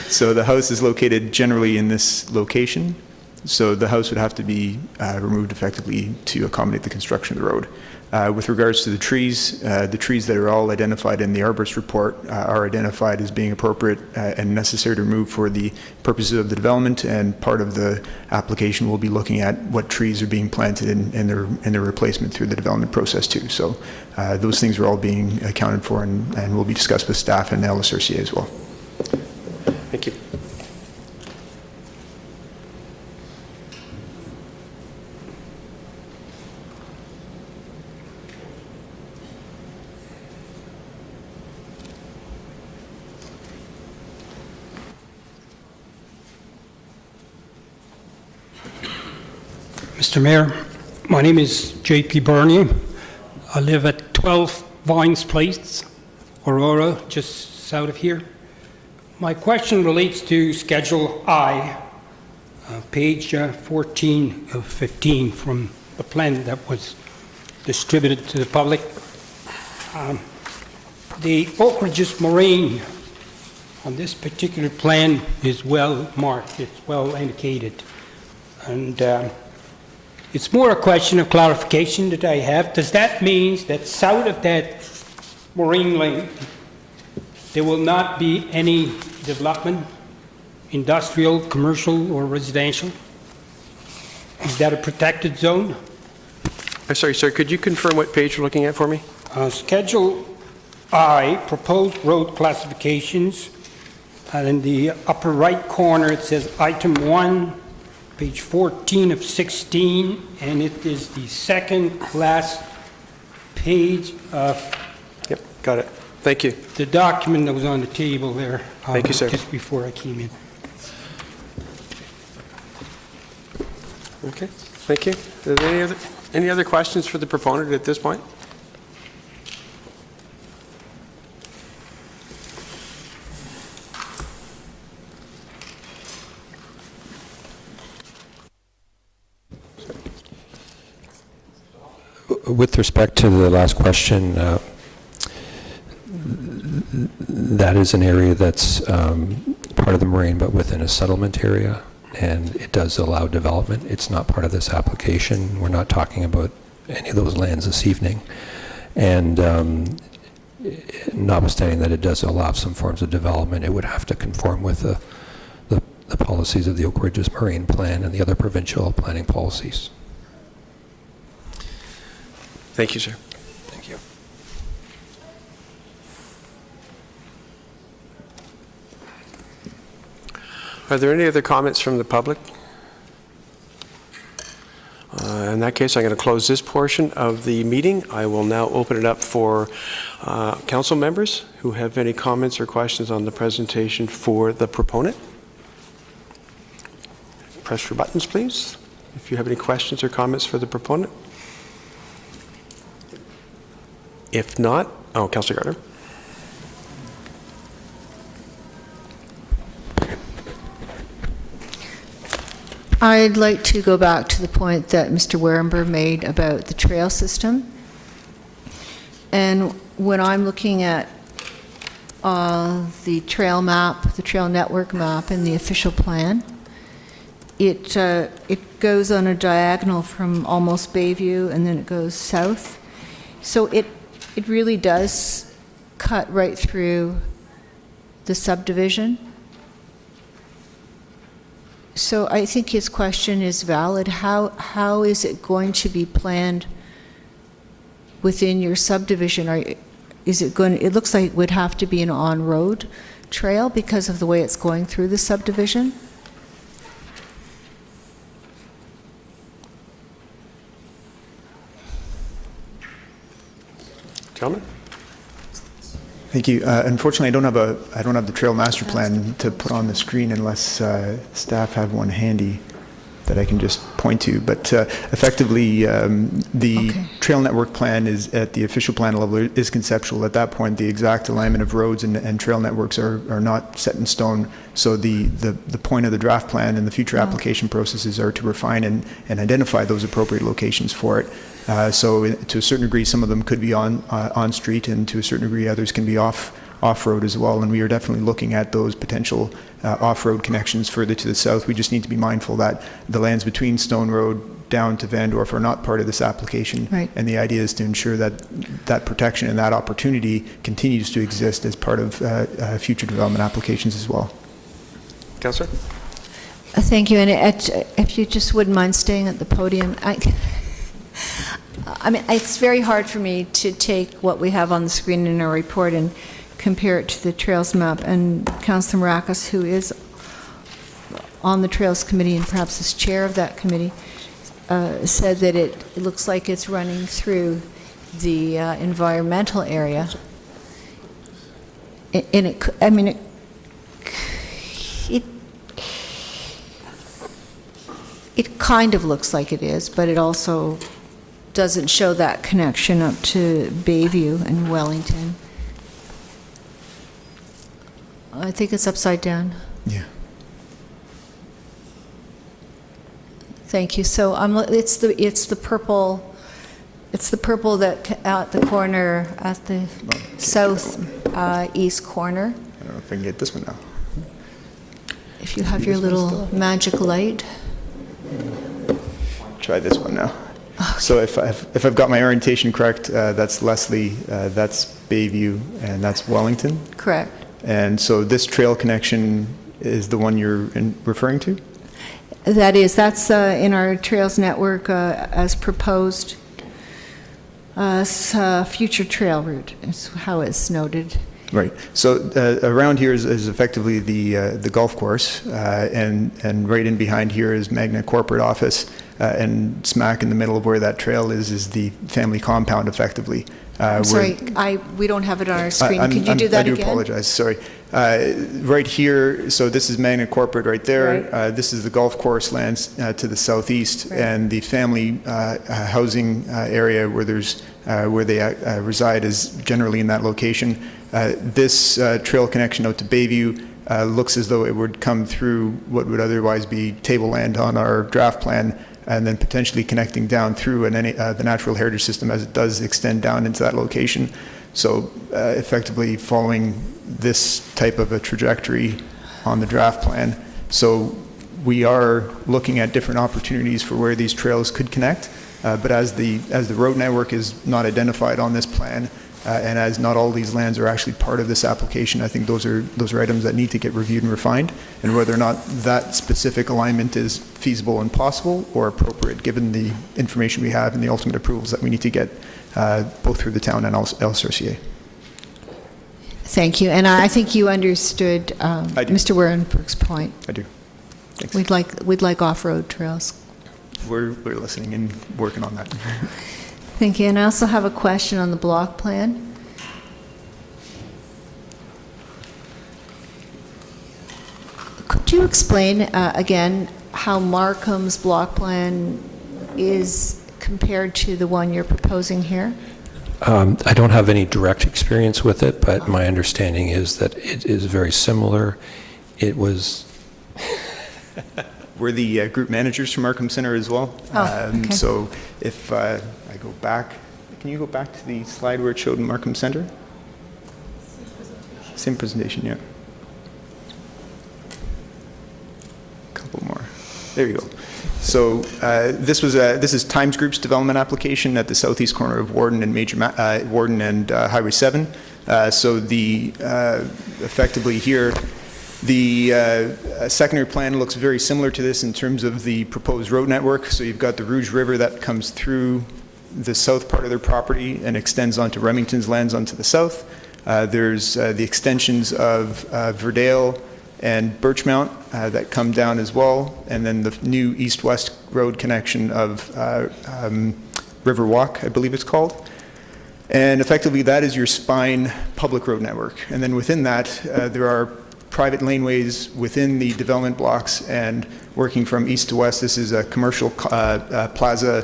So the house is located generally in this location. So the house would have to be removed effectively to accommodate the construction of the road. With regards to the trees that are all identified in the arborist report are identified as being appropriate and necessary to remove for the purposes of the development, and part of the application will be looking at what trees are being planted and their replacement through the development process too. So those things are all being accounted for and will be discussed with staff and LSRCA as well. Thank you. Mr. Mayor, my name is J.P. Bernier. I live at 12 Vines Place, Aurora, just south of here. My question relates to Schedule I, page 14 of 15 from the plan that was distributed to the public. The Oak Ridges moraine on this particular plan is well marked, it's well indicated. And it's more a question of clarification that I have. Does that mean that south of that moraine lane, there will not be any development, industrial, commercial, or residential? Is that a protected zone? I'm sorry, sir, could you confirm what page you're looking at for me? Schedule I, proposed road classifications, and in the upper right corner it says item 1, page 14 of 16, and it is the second last page of Yep, got it. Thank you. the document that was on the table there. Thank you, sir. Just before I came in. Okay, thank you. Are there any other questions for the proponent at this point? With respect to the last question, that is an area that's part of the moraine, but within a settlement area, and it does allow development. It's not part of this application. We're not talking about any of those lands this evening. And notwithstanding that it does allow some forms of development, it would have to conform with the policies of the Oak Ridges Moraine Plan and the other provincial planning policies. Thank you, sir. Thank you. Are there any other comments from the public? In that case, I'm going to close this portion of the meeting. I will now open it up for council members who have any comments or questions on the presentation for the proponent. Press your buttons, please, if you have any questions or comments for the proponent. If not, Councillor Gardner. I'd like to go back to the point that Mr. Warrenberg made about the trail system. And when I'm looking at the trail map, the trail network map in the official plan, it goes on a diagonal from almost Bayview, and then it goes south. So it really does cut right through the subdivision. So I think his question is valid. How is it going to be planned within your subdivision? Is it going? It looks like it would have to be an on-road trail because of the way it's going through the subdivision. Gentlemen? Thank you. Unfortunately, I don't have the trail master plan to put on the screen unless staff have one handy. that I can just point to. But effectively, the trail network plan is at the official plan level is conceptual. At that point, the exact alignment of roads and trail networks are not set in stone. So the point of the draft plan and the future application processes are to refine and identify those appropriate locations for it. So to a certain degree, some of them could be on street, and to a certain degree, others can be off-road as well. And we are definitely looking at those potential off-road connections further to the south. We just need to be mindful that the lands between Stone Road down to Vandorf are not part of this application. Right. And the idea is to ensure that that protection and that opportunity continues to exist as part of future development applications as well. Councillor? Thank you. And if you just wouldn't mind staying at the podium. I mean, it's very hard for me to take what we have on the screen in our report and compare it to the Trails map. And Councillor Marakis, who is on the Trails Committee and perhaps is chair of that committee, said that it looks like it's running through the environmental area. And it kind of looks like it is, but it also doesn't show that connection up to Bayview and Wellington. I think it's upside down. Yeah. Thank you. So it's the purple that at the corner at the east corner. I don't know if I can get this one now. If you have your little magic light. Try this one now. Okay. So if I've got my orientation correct, that's Leslie, that's Bayview, and that's Wellington. Correct. And so this trail connection is the one you're referring to? That's in our Trails Network as proposed future trail route, is how it's noted. Right. So around here is effectively the golf course, and right in behind here is Magna corporate office, and smack in the middle of where that trail is the family compound, effectively. I'm sorry, we don't have it on our screen. Could you do that again? I do apologize. Sorry. Right here, so this is Magna corporate right there. Right. This is the golf course lands to the southeast, right. And the family housing area where they reside is generally in that location. This trail connection out to Bayview looks as though it would come through what would otherwise be tableland on our draft plan, and then potentially connecting down through the natural heritage system as it does extend down into that location. So effectively following this type of a trajectory on the draft plan. So we are looking at different opportunities for where these trails could connect, but as the road network is not identified on this plan, and as not all these lands are actually part of this application, I think those are items that need to get reviewed and refined, and whether or not that specific alignment is feasible and possible or appropriate given the information we have and the ultimate approvals that we need to get both through the town and LSRCA. Thank you, and I think you understood Mr. Werenberg's point. I do. Thanks. We'd like off-road trails. We're listening and working on that. Thank you. And I also have a question on the block plan. Could you explain again how Markham's block plan is compared to the one you're proposing here? I don't have any direct experience with it, but my understanding is that it is very similar. It was... We're the group managers from Markham Center as well. Okay. So if I go back, can you go back to the slide where it showed Markham Center? Same presentation, yeah. A couple more. There you go. So this is Times Group's development application at the southeast corner of Warden and Warden and Highway 7. So effectively here, the secondary plan looks very similar to this in terms of the proposed road network. So you've got the Rouge River that comes through the south part of their property and extends onto Remington's lands onto the south. There's the extensions of Verdale and Birchmount that come down as well, and then the new east-west road connection of River Walk, I believe it's called. And effectively that is your spine public road network. And then within that there are private laneways within the development blocks and working from east to west. This is a commercial plaza,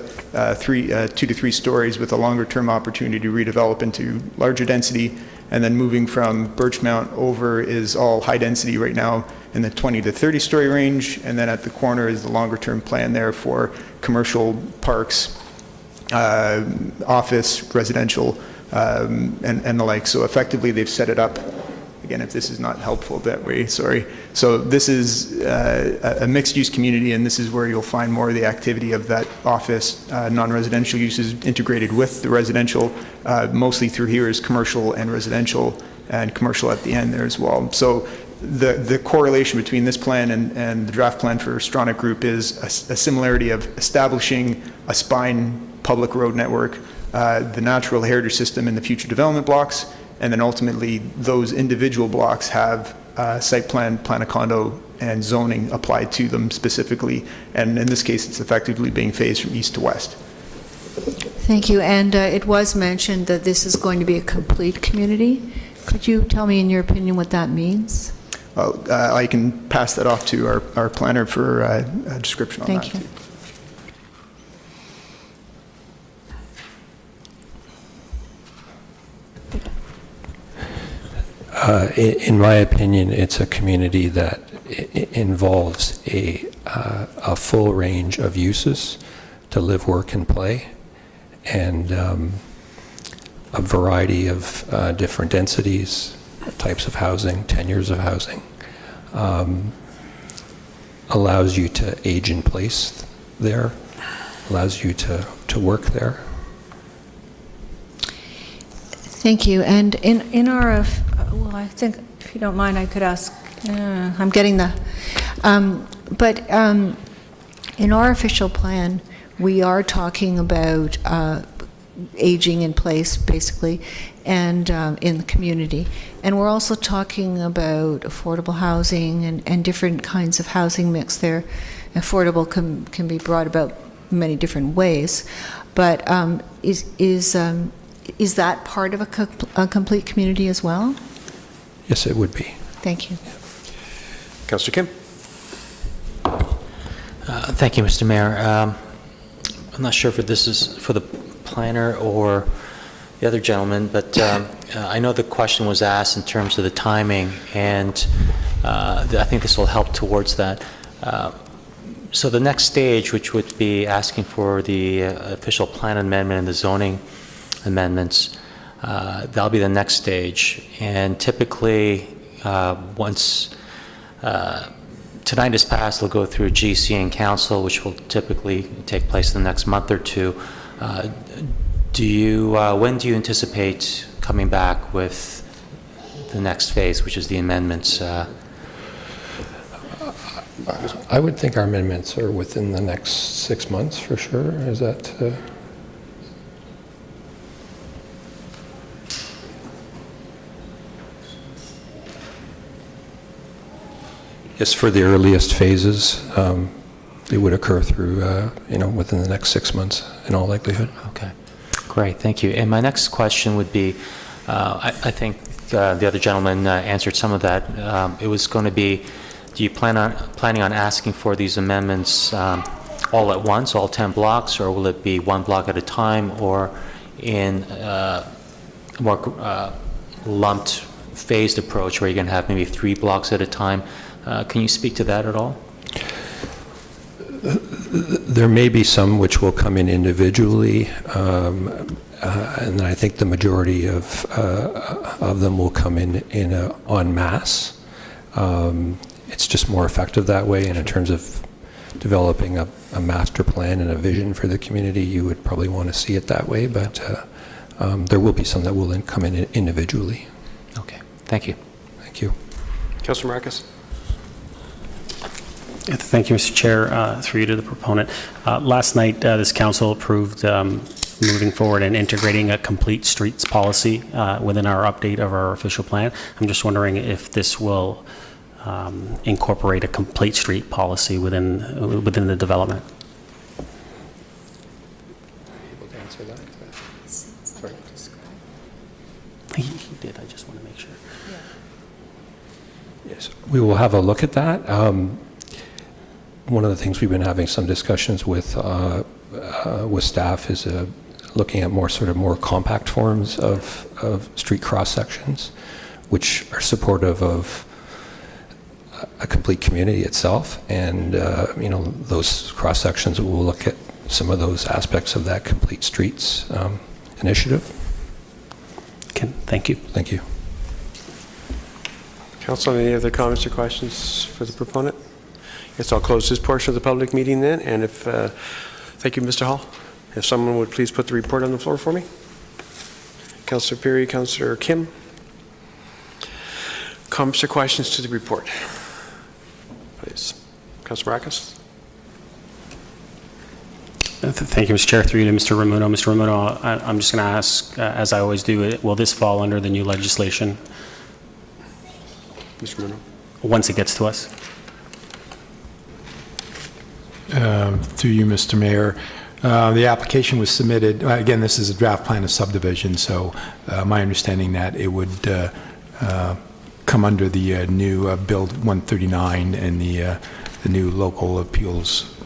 2 to 3 stories with a longer-term opportunity to redevelop into larger density. And then moving from Birchmount over is all high density right now in the 20 to 30 story range. And then at the corner is the longer-term plan there for commercial parks, office, residential, and the like. So effectively, they've set it up. Again, if this is not helpful that way, sorry. So this is a mixed-use community, and this is where you'll find more of the activity of that office, non-residential uses integrated with the residential. Mostly through here is commercial and residential, and commercial at the end there as well. So the correlation between this plan and the draft plan for Stronach Group is a similarity of establishing a spine public road network, the natural heritage system in the future development blocks, and then ultimately those individual blocks have site plan, plan of condo, and zoning applied to them specifically. And in this case, it's effectively being phased from east to west. Thank you. And it was mentioned that this is going to be a complete community. Could you tell me, in your opinion, what that means? Well, I can pass that off to our planner for a description on that. Thank you. In my opinion, it's a community that involves a full range of uses to live, work, and play, and a variety of different densities, types of housing, tenures of housing. Allows you to age in place there, allows you to work there. Thank you. And in our, well, I think, if you don't mind, I could ask, I'm getting the, but in our official plan, we are talking about aging in place, basically, and in the community. And we're also talking about affordable housing and different kinds of housing mix there. Affordable can be brought about many different ways. But is that part of a complete community as well? Yes, it would be. Thank you. Councillor Kim. Thank you, Mr. Mayor. I'm not sure if this is for the planner or the other gentleman, but I know the question was asked in terms of the timing, and I think this will help towards that. So the next stage, which would be asking for the official plan amendment and the zoning amendments, that'll be the next stage. And typically, once tonight is passed, they'll go through GC and council, which will typically take place in the next month or two. When do you anticipate coming back with the next phase, which is the amendments? I would think our amendments are within the next 6 months for sure. Is that? Yes, for the earliest phases, it would occur through, within the next 6 months in all likelihood. Okay, great, thank you. And my next question would be, I think the other gentleman answered some of that. It was going to be, do you planning on asking for these amendments all at once, all 10 blocks, or will it be one block at a time, or in a more lumped, phased approach where you're going to have maybe 3 blocks at a time? Can you speak to that at all? There may be some which will come in individually, and I think the majority of them will come in en masse. It's just more effective that way, and in terms of developing a master plan and a vision for the community, you would probably want to see it that way, but there will be some that will come in individually. Okay, thank you. Thank you. Councillor Marcus. Thank you, Mr. Chair. Through you to the proponent. Last night, this council approved moving forward and integrating a complete streets policy within our update of our official plan. I'm just wondering if this will incorporate a complete street policy within the development. Able to answer that? Sorry. He did. I just want to make sure. Yes. We will have a look at that. One of the things we've been having some discussions with staff is looking at more compact forms of street cross sections, which are supportive of a complete community itself. And those cross sections, will look at some of those aspects of that complete streets initiative. Okay, thank you. Thank you. Council, any other comments or questions for the proponent? Yes, I'll close this portion of the public meeting then, and thank you, Mr. Hall. If someone would please put the report on the floor for me. Councillor Perry, Councillor Kim. Comments or questions to the report? Please. Councillor Marcus. Thank you, Mr. Chair. Through you to Mr. Ramuno. Mr. Ramuno, I'm just going to ask, as I always do, will this fall under the new legislation? Mr. Ramuno. Once it gets to us? Through you, Mr. Mayor. The application was submitted, again, this is a draft plan of subdivision, so my understanding that it would come under the new Bill 139 and the new local appeals,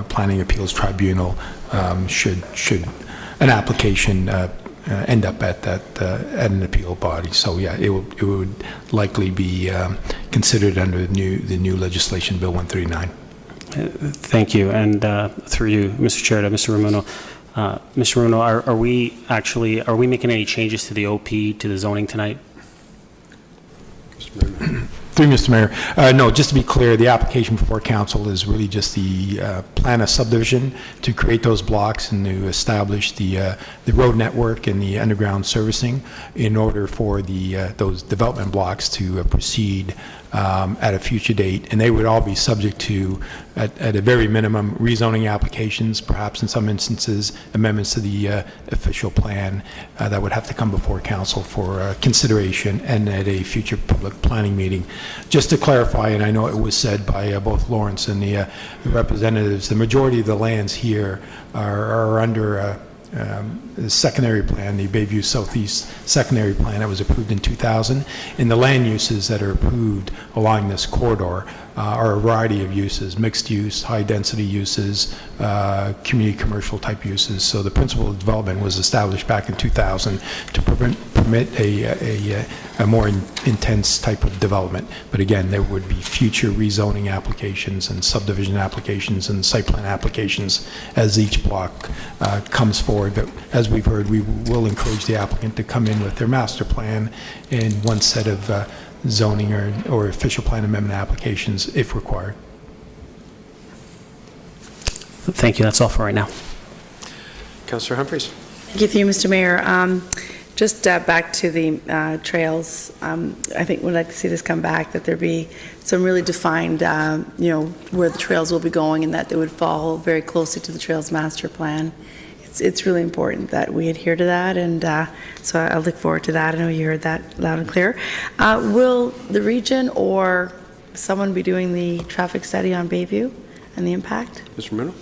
planning appeals tribunal, should an application end up at an appeal body. So yeah, it would likely be considered under the new legislation, Bill 139. Thank you. And through you, Mr. Chair, to Mr. Ramuno. Mr. Ramuno, are we making any changes to the OP, to the zoning tonight? Through Mr. Mayor. No, just to be clear, the application before council is really just the plan of subdivision to create those blocks and to establish the road network and the underground servicing in order for those development blocks to proceed at a future date. And they would all be subject to, at a very minimum, rezoning applications, perhaps in some instances, amendments to the official plan that would have to come before council for consideration and at a future public planning meeting. Just to clarify, and I know it was said by both Lawrence and the representatives, the majority of the lands here are under the secondary plan, the Bayview Southeast secondary plan that was approved in 2000, and the land uses that are approved along this corridor are a variety of uses, mixed use, high density uses, community commercial type uses. So the principle of development was established back in 2000 to permit a more intense type of development. But again, there would be future rezoning applications and subdivision applications and site plan applications as each block comes forward. But as we've heard, we will encourage the applicant to come in with their master plan and one set of zoning or official plan amendment applications if required. Thank you. That's all for right now. Councillor Humphreys. Thank you, through Mr. Mayor. Just back to the trails, I think we'd like to see this come back, that there be some really defined, where the trails will be going and that they would fall very closely to the trails master plan. It's really important that we adhere to that, and so I look forward to that. I know you heard that loud and clear. Will the region or someone be doing the traffic study on Bayview and the impact? Mr. Ramuno.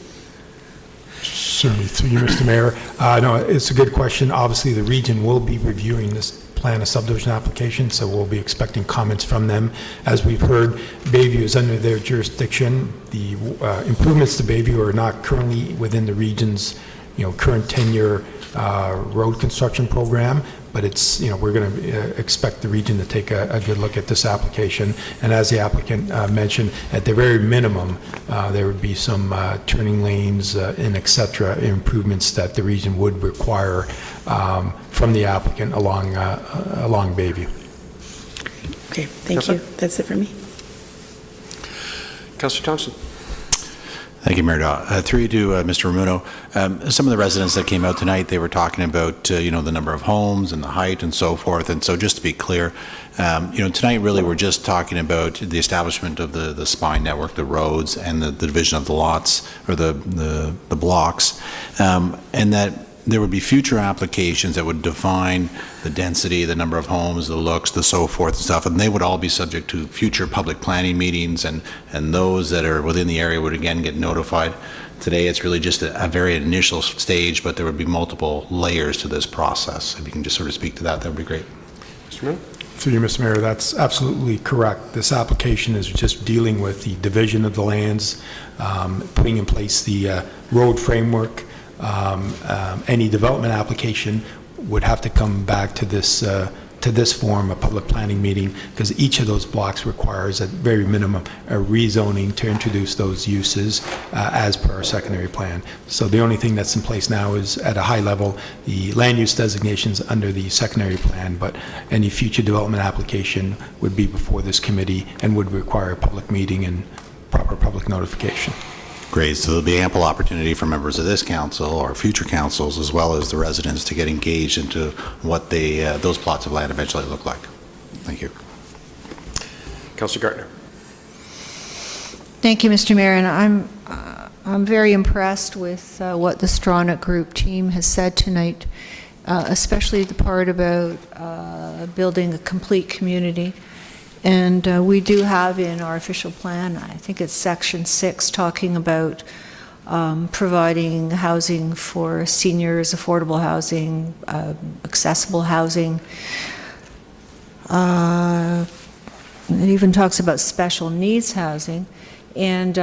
Certainly, through you, Mr. Mayor. No, it's a good question. Obviously, the region will be reviewing this plan of subdivision application, so we'll be expecting comments from them. As we've heard, Bayview is under their jurisdiction. The improvements to Bayview are not currently within the region's current 10-year road construction program, but it's, we're going to expect the region to take a good look at this application. And as the applicant mentioned, at the very minimum, there would be some turning lanes and et cetera improvements that the region would require from the applicant along Bayview. Okay, thank you. That's it for me. Councillor Thompson. Thank you, Mayor Daw. Through you to Mr. Ramuno. Some of the residents that came out tonight, they were talking about, the number of homes and the height and so forth. And so just to be clear, tonight really we're just talking about the establishment of the spine network, the roads, and the division of the lots or the blocks, and that there would be future applications that would define the density, the number of homes, the looks, the so forth and stuff, and they would all be subject to future public planning meetings, and those that are within the area would again get notified. Today it's really just a very initial stage, but there would be multiple layers to this process. If you can just sort of speak to that, that would be great. Mr. Mayor. Through you, Mr. Mayor, that's absolutely correct. This application is just dealing with the division of the lands, putting in place the road framework. Any development application would have to come back to this form, a public planning meeting, because each of those blocks requires at very minimum a rezoning to introduce those uses as per our secondary plan. So the only thing that's in place now is at a high level the land use designations under the secondary plan, but any future development application would be before this committee and would require a public meeting and proper public notification. Great. So there'll be ample opportunity for members of this council or future councils, as well as the residents, to get engaged into what those plots of land eventually look like. Thank you. Councillor Gartner. Thank you, Mr. Mayor, and I'm very impressed with what the Stronach Group team has said tonight, especially the part about building a complete community. And we do have in our official plan, I think it's section 6, talking about providing housing for seniors, affordable housing, accessible housing. It even talks about special needs housing. And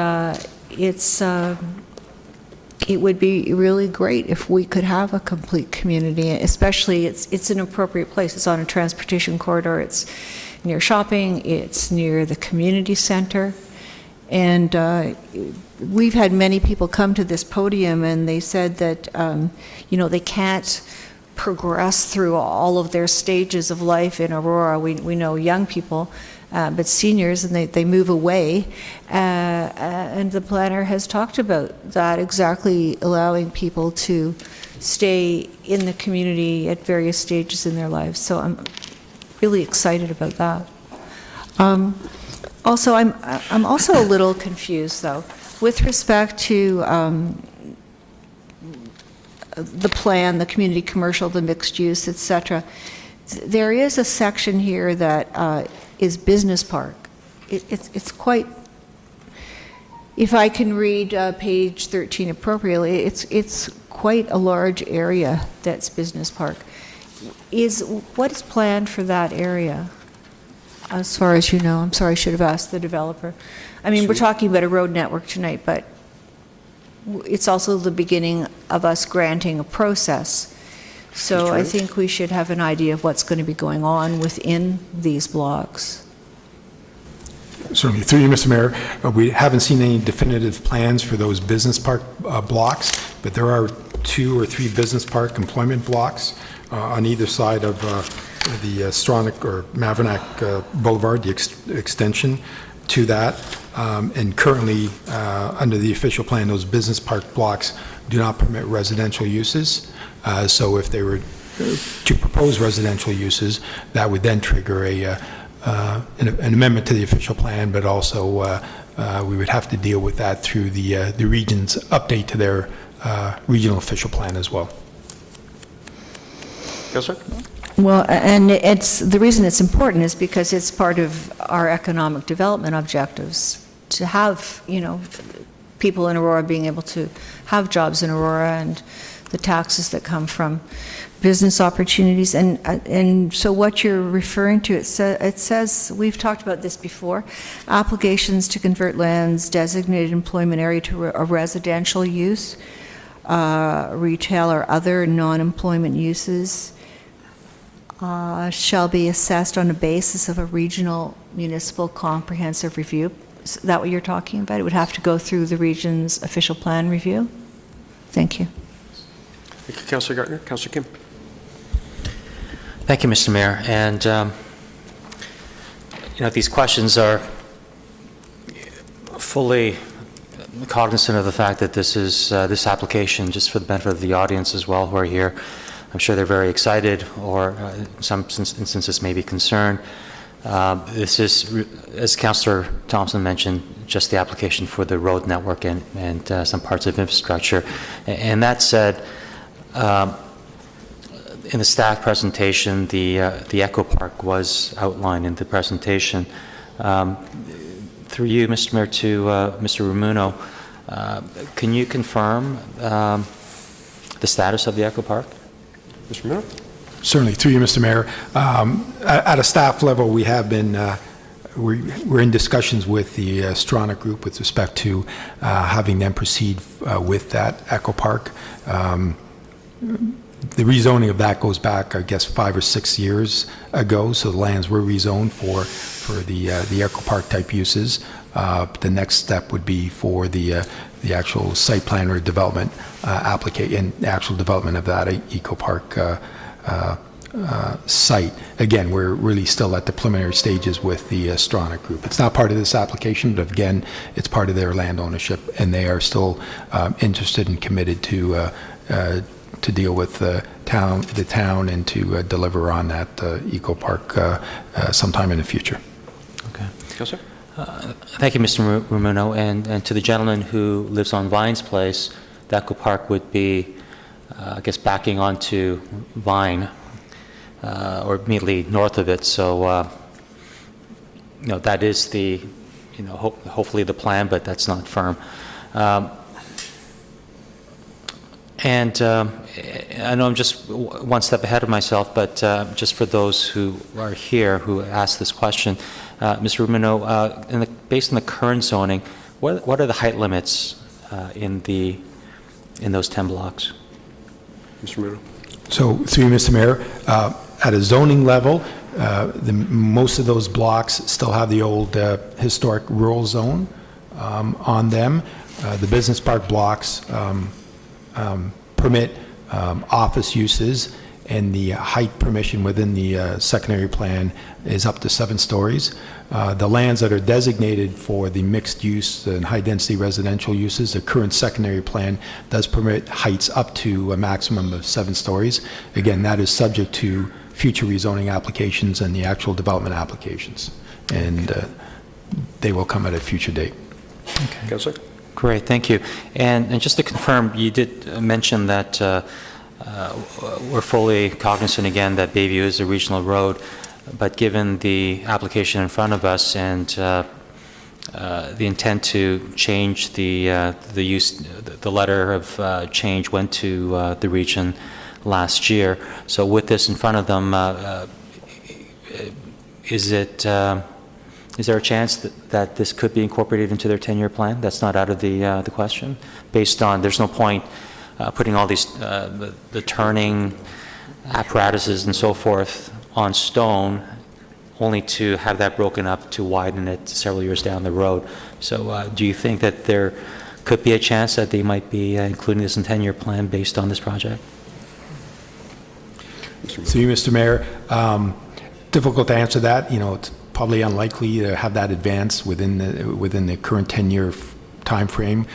it would be really great if we could have a complete community, especially it's an appropriate place. It's on a transportation corridor. It's near shopping, it's near the community center, and we've had many people come to this podium and they said that they can't progress through all of their stages of life in Aurora. We know young people, but seniors, and they move away, and the planner has talked about that, exactly allowing people to stay in the community at various stages in their lives. So I'm really excited about that. Also, I'm also a little confused, though, with respect to the plan, the community commercial, the mixed use, etc. There is a section here that is business park. It's quite, if I can read page 13 appropriately, it's quite a large area that's business park. What is planned for that area, as far as you know? I'm sorry, I should have asked the developer. I mean, we're talking about a road network tonight, but it's also the beginning of us granting a process. So I think we should have an idea of what's going to be going on within these blocks. Certainly. Through you, Mr. Mayor, we haven't seen any definitive plans for those business park blocks, but there are 2 or 3 business park employment blocks on either side of the Stronach or Mavanac Boulevard, the extension to that. And currently, under the official plan, those business park blocks do not permit residential uses. So if they were to propose residential uses, that would then trigger an amendment to the official plan, but also we would have to deal with that through the region's update to their regional official plan as well. Councillor? Well, and the reason it's important is because it's part of our economic development objectives to have, people in Aurora being able to have jobs in Aurora and the taxes that come from business opportunities. And so what you're referring to, it says, we've talked about this before, applications to convert lands designated employment area to a residential use, retail or other non-employment uses shall be assessed on the basis of a regional municipal comprehensive review. Is that what you're talking about? It would have to go through the region's official plan review? Thank you. Thank you, Councillor Gartner. Councillor Kim. Thank you, Mr. Mayor. And, these questions are fully cognizant of the fact that this is this application, just for the benefit of the audience as well who are here, I'm sure they're very excited, or in some instances maybe concerned. This is, as Councillor Thompson mentioned, just the application for the road network and some parts of infrastructure. And that said, in the staff presentation, the Echo Park was outlined in the presentation. Through you, Mr. Mayor, to Mr. Ramuno, can you confirm the status of the Echo Park? Mr. Ramuno? Certainly, through you, Mr. Mayor. At a staff level, we have been, we're in discussions with the Stronach Group with respect to having them proceed with that Echo Park. The rezoning of that goes back, I guess, 5 or 6 years ago, so the lands were rezoned for the Echo Park type uses. The next step would be for the actual site plan or development application, actual development of that Eco Park site. Again, we're really still at the preliminary stages with the Stronach Group. It's not part of this application, but again, it's part of their land ownership, and they are still interested and committed to deal with the town and to deliver on that Eco Park sometime in the future. Okay. Councilor? Thank you, Mr. Rumuno. And to the gentleman who lives on Vines Place, the Echo Park would be, I guess, backing onto Vine, or immediately north of it. So, that is the, hopefully the plan, but that's not firm. And I know I'm just one step ahead of myself, but just for those who are here who asked this question, Mr. Rumuno, based on the current zoning, what are the height limits in those 10 blocks? Mr. Rumuno. So, through you, Mr. Mayor, at a zoning level, most of those blocks still have the old historic rural zone on them. The business park blocks permit office uses, and the height permission within the secondary plan is up to 7 stories. The lands that are designated for the mixed use and high density residential uses, the current secondary plan does permit heights up to a maximum of 7 stories. Again, that is subject to future rezoning applications and the actual development applications, and they will come at a future date. Okay. Councilor? Great, thank you. And just to confirm, you did mention that we're fully cognizant again that Bayview is a regional road, but given the application in front of us and the intent to change the use, the letter of change went to the region last year. So with this in front of them, is there a chance that this could be incorporated into their 10-year plan? That's not out of the question? Based on, there's no point putting all these, the turning apparatuses and so forth on stone, only to have that broken up to widen it several years down the road. So do you think that there could be a chance that they might be including this in 10-year plan based on this project? Through you, Mr. Mayor, difficult to answer that. It's probably unlikely to have that advance within the current 10-year time frame.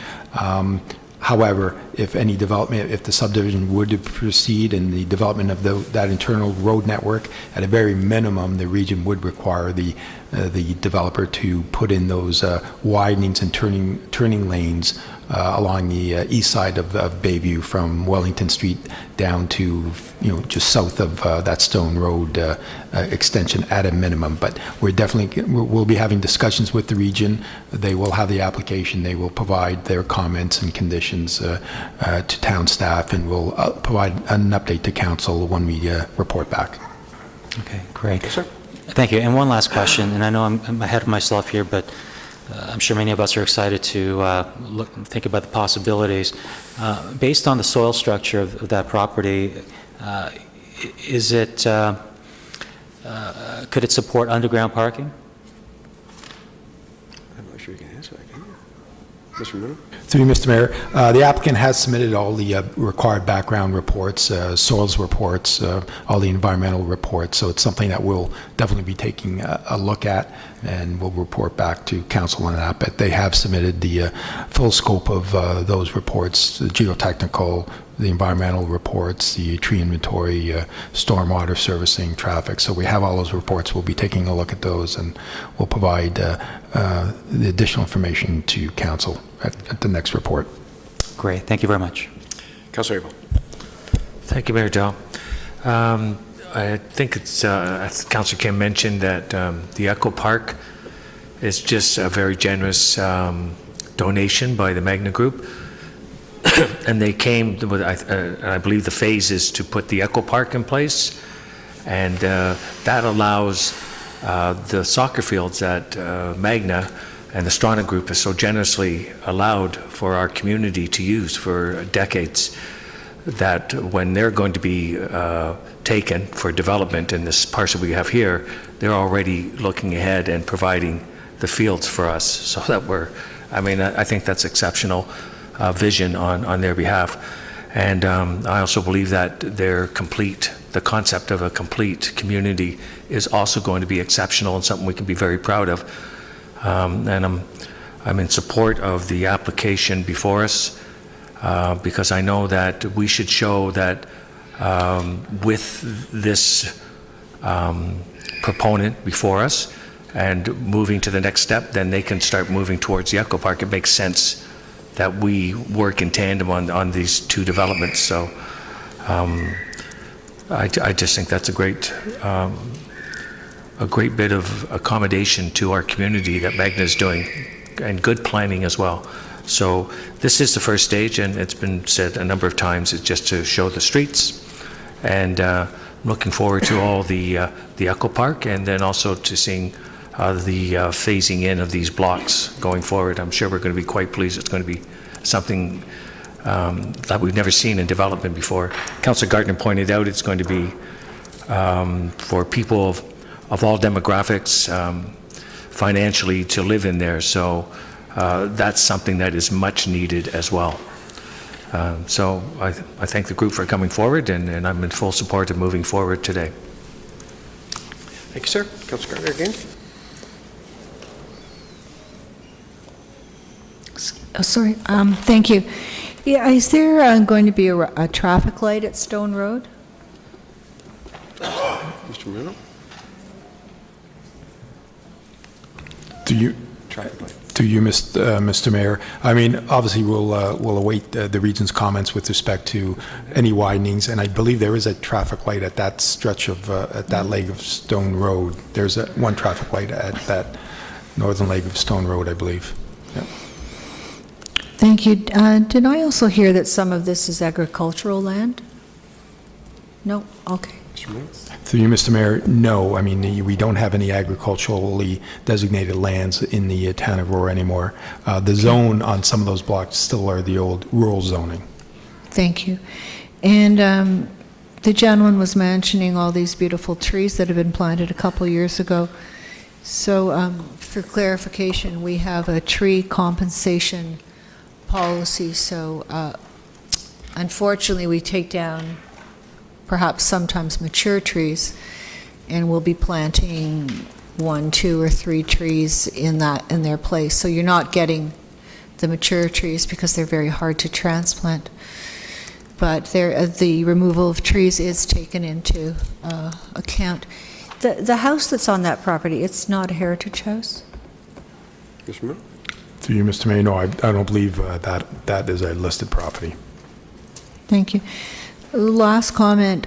However, if any development, if the subdivision would to proceed in the development of that internal road network, at a very minimum, the region would require the developer to put in those widenings and turning lanes along the east side of Bayview from Wellington Street down to just south of that Stone Road extension at a minimum. But we'll be having discussions with the region. They will have the application. They will provide their comments and conditions to town staff, and we'll provide an update to council when we report back. Okay, great. Yes, sir. Thank you. And one last question, and I know I'm ahead of myself here, but I'm sure many of us are excited to think about the possibilities. Based on the soil structure of that property, is it could it support underground parking? I'm not sure you can answer that, can you? Mr. Rumuno? Through you, Mr. Mayor, the applicant has submitted all the required background reports, soils reports, all the environmental reports, so it's something that we'll definitely be taking a look at, and we'll report back to council on that. But they have submitted the full scope of those reports, the geotechnical, the environmental reports, the tree inventory, stormwater servicing, traffic. So we have all those reports. We'll be taking a look at those, and we'll provide the additional information to council at the next report. Great. Thank you very much. Councilor Abel. Thank you, Mayor Dow. I think it's, as Councilor Kim mentioned, that the Echo Park is just a very generous donation by the Magna Group. And they came with, I believe the phase is to put the Echo Park in place. And that allows the soccer fields that Magna and the Stronach Group has so generously allowed for our community to use for decades, that when they're going to be taken for development in this parcel we have here, they're already looking ahead and providing the fields for us, so that I think that's exceptional vision on their behalf. And I also believe that the concept of a complete community is also going to be exceptional and something we can be very proud of. And I'm in support of the application before us, because I know that we should show that with this proponent before us and moving to the next step, then they can start moving towards the Echo Park. It makes sense that we work in tandem on these two developments. So I just think that's a great bit of accommodation to our community that Magna is doing, and good planning as well. So this is the first stage, and it's been said a number of times, it's just to show the streets. And I'm looking forward to all the Echo Park, and then also to seeing the phasing in of these blocks going forward. I'm sure we're going to be quite pleased. It's going to be something that we've never seen in development before. Councillor Gartner pointed out it's going to be for people of all demographics, financially, to live in there. So that's something that is much needed as well. So I thank the group for coming forward, and I'm in full support of moving forward today. Thank you, sir. Councillor Gartner again. Oh, sorry. Thank you. Yeah, is there going to be a traffic light at Stone Road? Mr. Bruno? To you, Mr. Mayor. I mean, obviously, we'll await the region's comments with respect to any widenings, and I believe there is a traffic light at that stretch of at that leg of Stone Road. There's one traffic light at that northern leg of Stone Road, I believe. Yeah. Thank you. Did I also hear that some of this is agricultural land? No? Okay. Through you, Mr. Mayor, no. I mean, we don't have any agriculturally designated lands in the town of Aurora anymore. The zone on some of those blocks still are the old rural zoning. Thank you. And the gentleman was mentioning all these beautiful trees that have been planted a couple years ago. So for clarification, we have a tree compensation policy. So unfortunately, we take down perhaps sometimes mature trees, and we'll be planting 1, 2, or 3 trees in their place. So you're not getting the mature trees because they're very hard to transplant. But the removal of trees is taken into account. The house that's on that property, it's not a heritage house? Mr. Mayor? Through you, Mr. Mayor, no, I don't believe that is a listed property. Thank you. Last comment.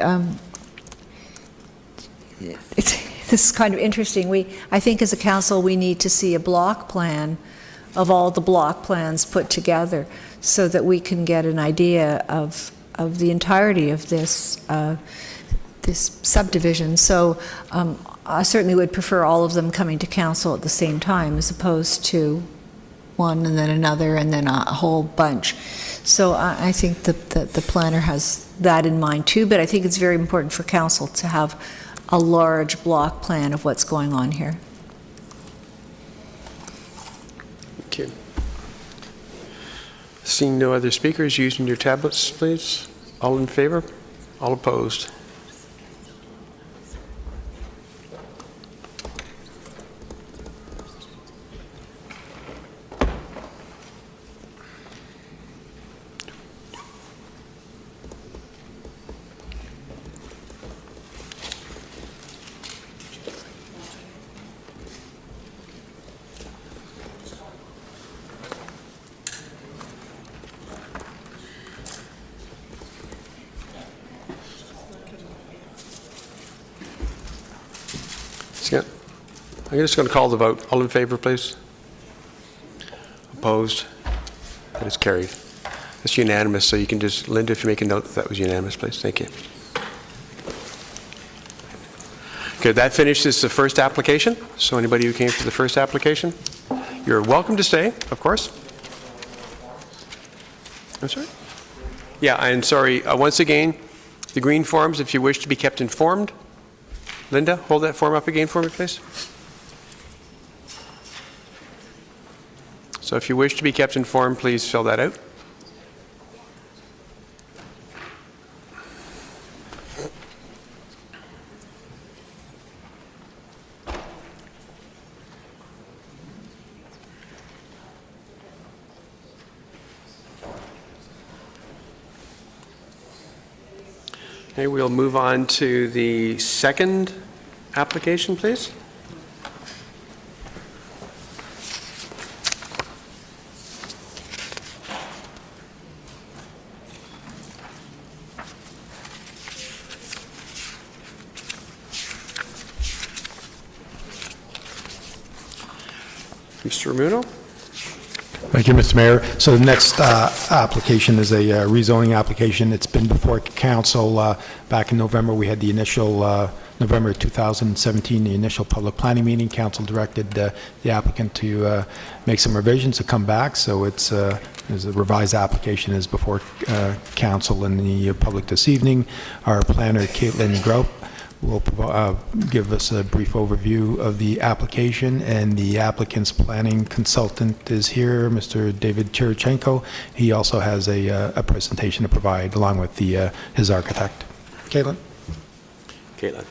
This is kind of interesting. I think as a council, we need to see a block plan of all the block plans put together so that we can get an idea of the entirety of this subdivision. So I certainly would prefer all of them coming to council at the same time as opposed to one and then another and then a whole bunch. So I think that the planner has that in mind too, but I think it's very important for council to have a large block plan of what's going on here. Thank you. Seeing no other speakers, using your tablets, please. All in favor? All opposed? I'm just going to call the vote. All in favor, please? Opposed? That is carried. It's unanimous, so you can just, Linda, if you make a note that was unanimous, please. Thank you. Okay, that finishes the first application. So anybody who came for the first application, you're welcome to stay, of course. I'm sorry? Yeah, I'm sorry. Once again, the green forms, if you wish to be kept informed. Linda, hold that form up again for me, please. So if you wish to be kept informed, please fill that out. Okay, we'll move on to the second application, please. Mr. Ramuno? Thank you, Mr. Mayor. So the next application is a rezoning application. It's been before council back in November. We had the initial, November 2017, the initial public planning meeting. Council directed the applicant to make some revisions to come back. So it's a revised application is before council and the public this evening. Our planner, Caitlin Grope, will give us a brief overview of the application, and the applicant's planning consultant is here, Mr. David Chirichenko. He also has a presentation to provide along with his architect. Caitlin? Caitlin.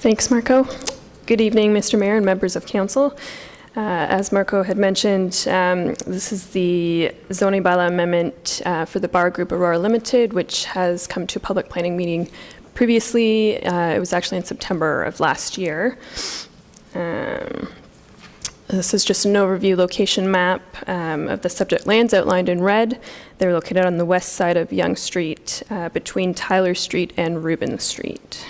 Thanks, Marco. Good evening, Mr. Mayor and members of council. As Marco had mentioned, this is the zoning bylaw amendment for the Bar Group Aurora Limited, which has come to a public planning meeting previously. It was actually in September of last year. This is just an overview location map of the subject lands outlined in red. They're located on the west side of Yonge Street, between Tyler Street and Rubin Street.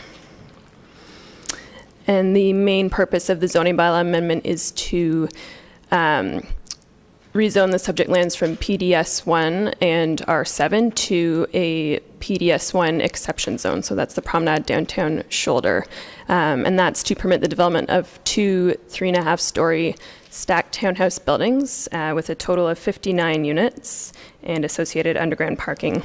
And the main purpose of the zoning bylaw amendment is to rezone the subject lands from PDS1 and R7 to a PDS1 exception zone. So that's the Promenade Downtown Shoulder. And that's to permit the development of 2 3.5-story stacked townhouse buildings with a total of 59 units and associated underground parking.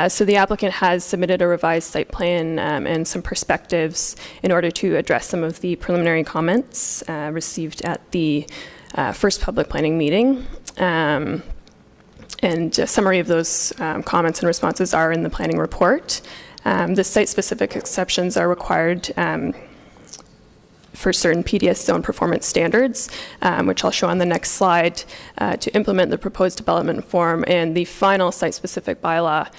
So the applicant has submitted a revised site plan and some perspectives in order to address some of the preliminary comments received at the first public planning meeting. And a summary of those comments and responses are in the planning report. The site-specific exceptions are required for certain PDS zone performance standards, which I'll show on the next slide, to implement the proposed development form, and the final site-specific bylaw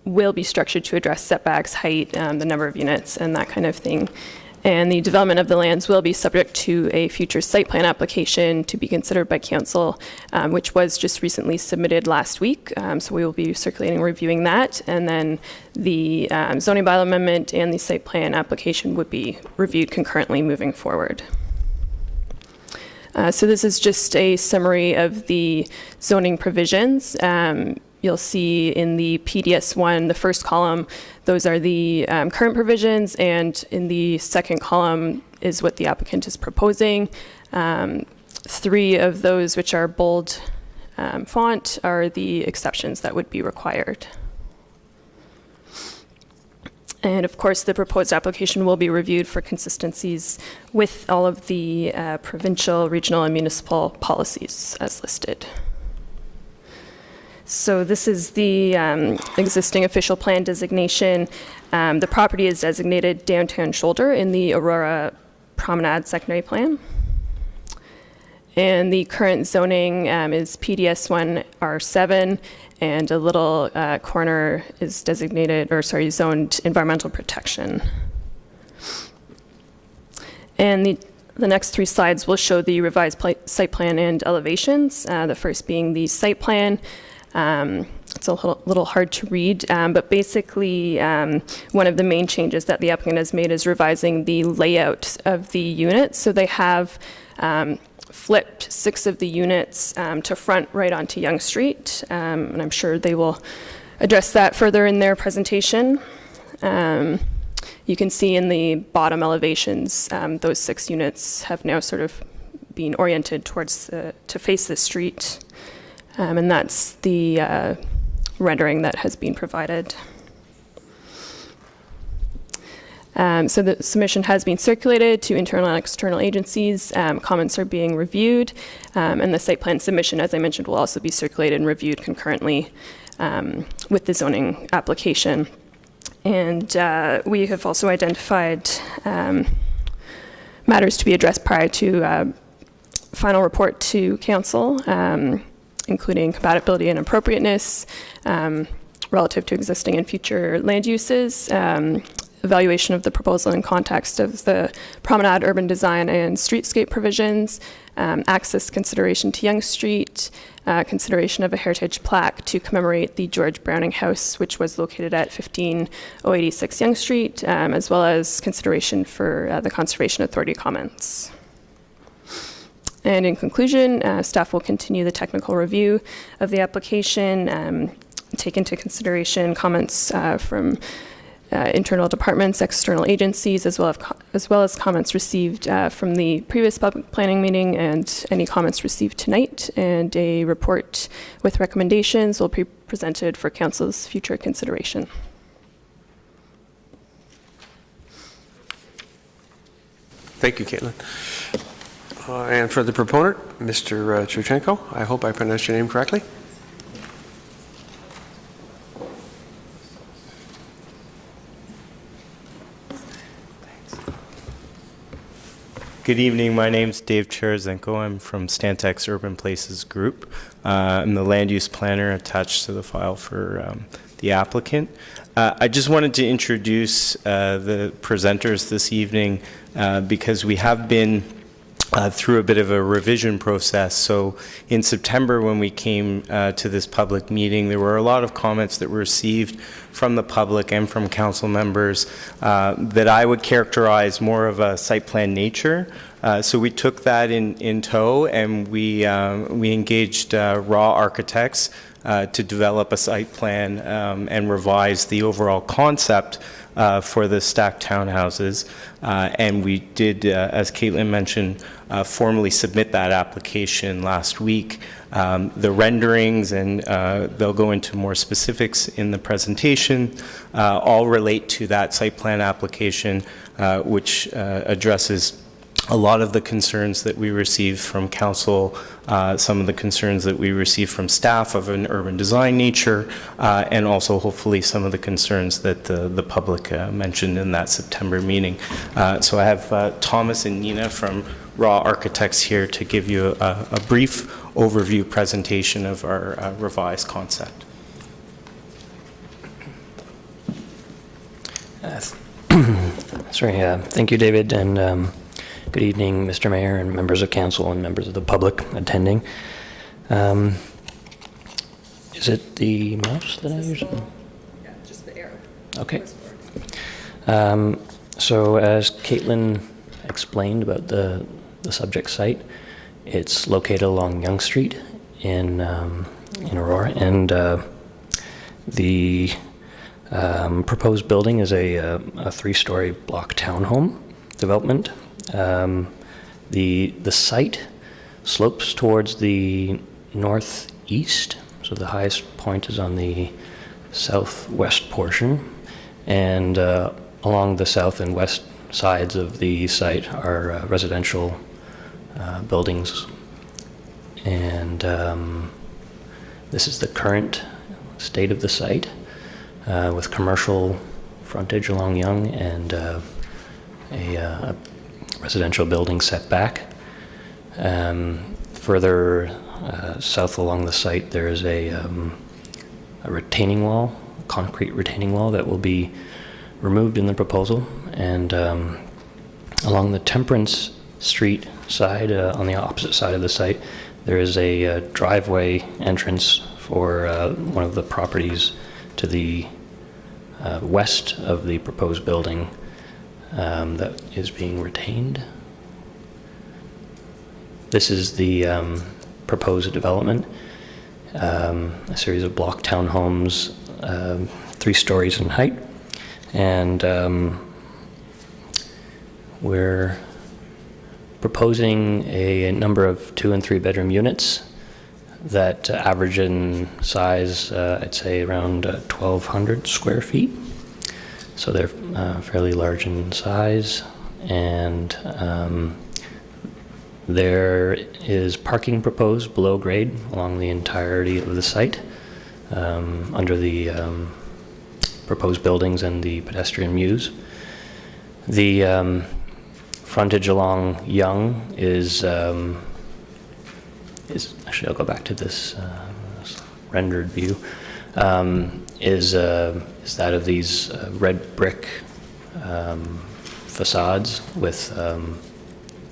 will be structured to address setbacks, height, the number of units, and that kind of thing. And the development of the lands will be subject to a future site plan application to be considered by council, which was just recently submitted last week. So we will be circulating and reviewing that. And then the zoning bylaw amendment and the site plan application would be reviewed concurrently moving forward. So this is just a summary of the zoning provisions. You'll see in the PDS1, the first column, those are the current provisions, and in the second column is what the applicant is proposing. 3 of those, which are bold font, are the exceptions that would be required. And of course, the proposed application will be reviewed for consistencies with all of the provincial, regional, and municipal policies as listed. So this is the existing official plan designation. The property is designated Downtown Shoulder in the Aurora Promenade secondary plan. And the current zoning is PDS1 R7, and a little corner is designated, or sorry, zoned environmental protection. And the next 3 slides will show the revised site plan and elevations, the first being the site plan. It's a little hard to read, but basically one of the main changes that the applicant has made is revising the layout of the units. So they have flipped 6 of the units to front right onto Yonge Street, and I'm sure they will addressed that further in their presentation. You can see in the bottom elevations, those 6 units have now sort of been oriented towards to face the street. And that's the rendering that has been provided. So the submission has been circulated to internal and external agencies. Comments are being reviewed. And the site plan submission, as I mentioned, will also be circulated and reviewed concurrently with the zoning application. And we have also identified matters to be addressed prior to final report to council, including compatibility and appropriateness relative to existing and future land uses, evaluation of the proposal in context of the promenade, urban design, and streetscape provisions, access consideration to Yonge Street, consideration of a heritage plaque to commemorate the George Browning House, which was located at 15086 Yonge Street, as well as consideration for the Conservation Authority comments. And in conclusion, staff will continue the technical review of the application, take into consideration comments from internal departments, external agencies, as well as comments received from the previous public planning meeting and any comments received tonight. And a report with recommendations will be presented for council's future consideration. Thank you, Caitlin. And for the proponent, Mr. Churchenko, I hope I pronounced your name correctly. Good evening. My name's Dave Cherizenko. I'm from Stantec's Urban Places Group. I'm the land use planner attached to the file for the applicant. I just wanted to introduce the presenters this evening because we have been through a bit of a revision process. So in September, when we came to this public meeting, there were a lot of comments that were received from the public and from council members that I would characterize more of a site plan nature. So we took that in tow, and we engaged Raw Architects to develop a site plan and revise the overall concept for the stacked townhouses. And we did, as Caitlin mentioned, formally submit that application last week. The renderings, and they'll go into more specifics in the presentation, all relate to that site plan application, which addresses a lot of the concerns that we received from council, some of the concerns that we received from staff of an urban design nature, and also hopefully some of the concerns that the public mentioned in that September meeting. So I have Thomas and Nina from Raw Architects here to give you a brief overview presentation of our revised concept. Thank you, David, and good evening, Mr. Mayor and members of council and members of the public attending. Is it the mouse that I use? Yeah, just the arrow. Okay. So as Caitlin explained about the subject site, it's located along Yonge Street in Aurora, and the proposed building is a 3-story block townhome development. The site slopes towards the northeast, so the highest point is on the southwest portion, and along the south and west sides of the site are residential buildings. And this is the current state of the site, with commercial frontage along Yonge and a residential building setback. Further south along the site, there is a retaining wall, a concrete retaining wall that will be removed in the proposal. And along the Temperance Street side, on the opposite side of the site, there is a driveway entrance for one of the properties to the west of the proposed building that is being retained. This is the proposed development, a series of block townhomes 3 stories in height. And we're proposing a number of 2- and 3-bedroom units that average in size, I'd say around 1,200 square feet. So they're fairly large in size, and there is parking proposed below grade along the entirety of the site, under the proposed buildings and the pedestrian mews. The frontage along Yonge is actually, I'll go back to this rendered view, is that of these red brick facades with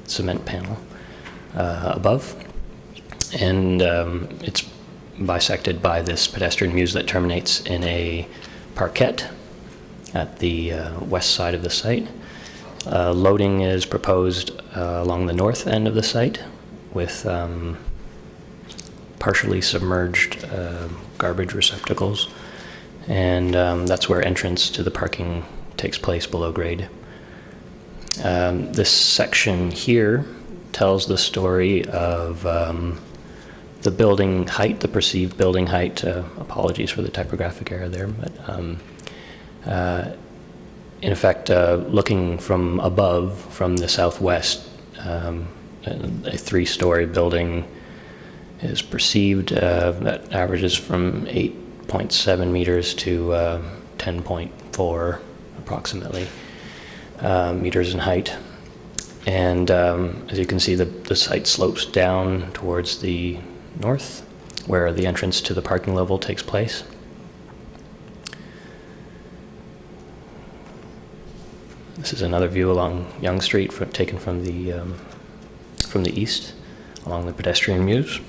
cement panel above, and it's bisected by this pedestrian mews that terminates in a parquet at the west side of the site. Loading is proposed along the north end of the site with partially submerged garbage receptacles, and that's where entrance to the parking takes place below grade. This section here tells the story of the building height, the perceived building height. Apologies for the typographic error there, but in effect, looking from above, from the southwest, a 3-story building is perceived that averages from 8.7 meters to 10.4 approximately meters in height. And as you can see, the site slopes down towards the north, where the entrance to the parking level takes place. This is another view along Yonge Street, taken from the east, along the pedestrian mews.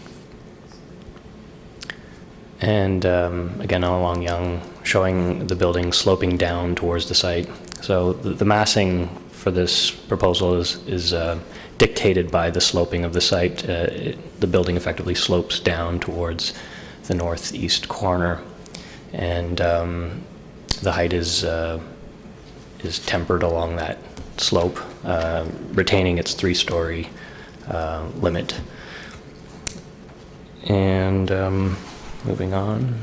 And again, along Yonge, showing the building sloping down towards the site. So the massing for this proposal is dictated by the sloping of the site. The building effectively slopes down towards the northeast corner, and the height is tempered along that slope, retaining its 3-story limit. And moving on,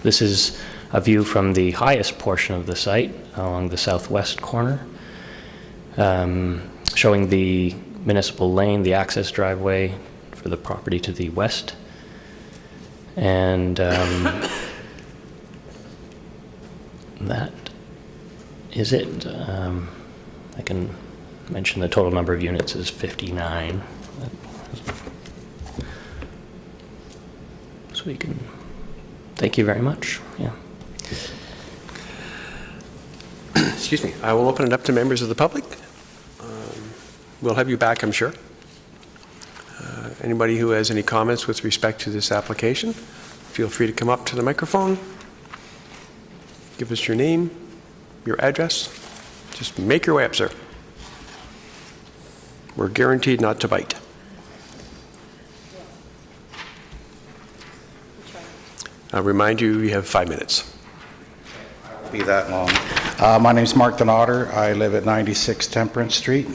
this is a view from the highest portion of the site along the southwest corner, showing the municipal lane, the access driveway for the property to the west. And that is it. I can mention the total number of units is 59. So we can, thank you very much. Yeah. Excuse me. I will open it up to members of the public. We'll have you back, I'm sure. Anybody who has any comments with respect to this application, feel free to come up to the microphone. Give us your name, your address. Just make your way up, sir. We're guaranteed not to bite. I'll remind you, you have 5 minutes. Be that long. My name's Mark Donater. I live at 96 Temperance Street.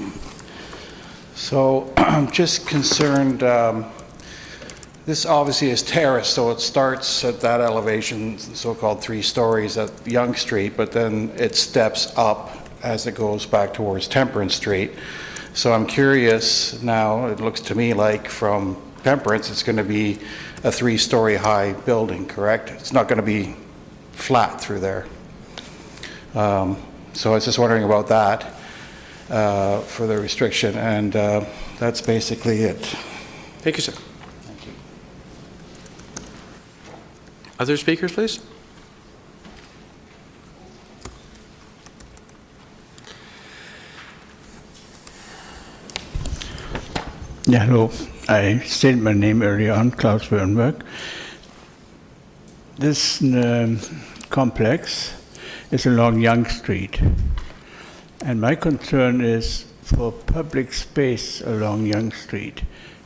So I'm just concerned, this obviously is terrace, so it starts at that elevation, so-called 3 stories at Yonge Street, but then it steps up as it goes back towards Temperance Street. So I'm curious now, it looks to me like from Temperance, it's going to be a 3-story high building, correct? It's not going to be flat through there. So I was just wondering about that for the restriction, and that's basically it. Thank you, sir. Thank you. Other speakers, please? Yeah, hello. I stated my name earlier on, Klaus Wernberg. This complex is along Yonge Street. And my concern is for public space along Yonge Street.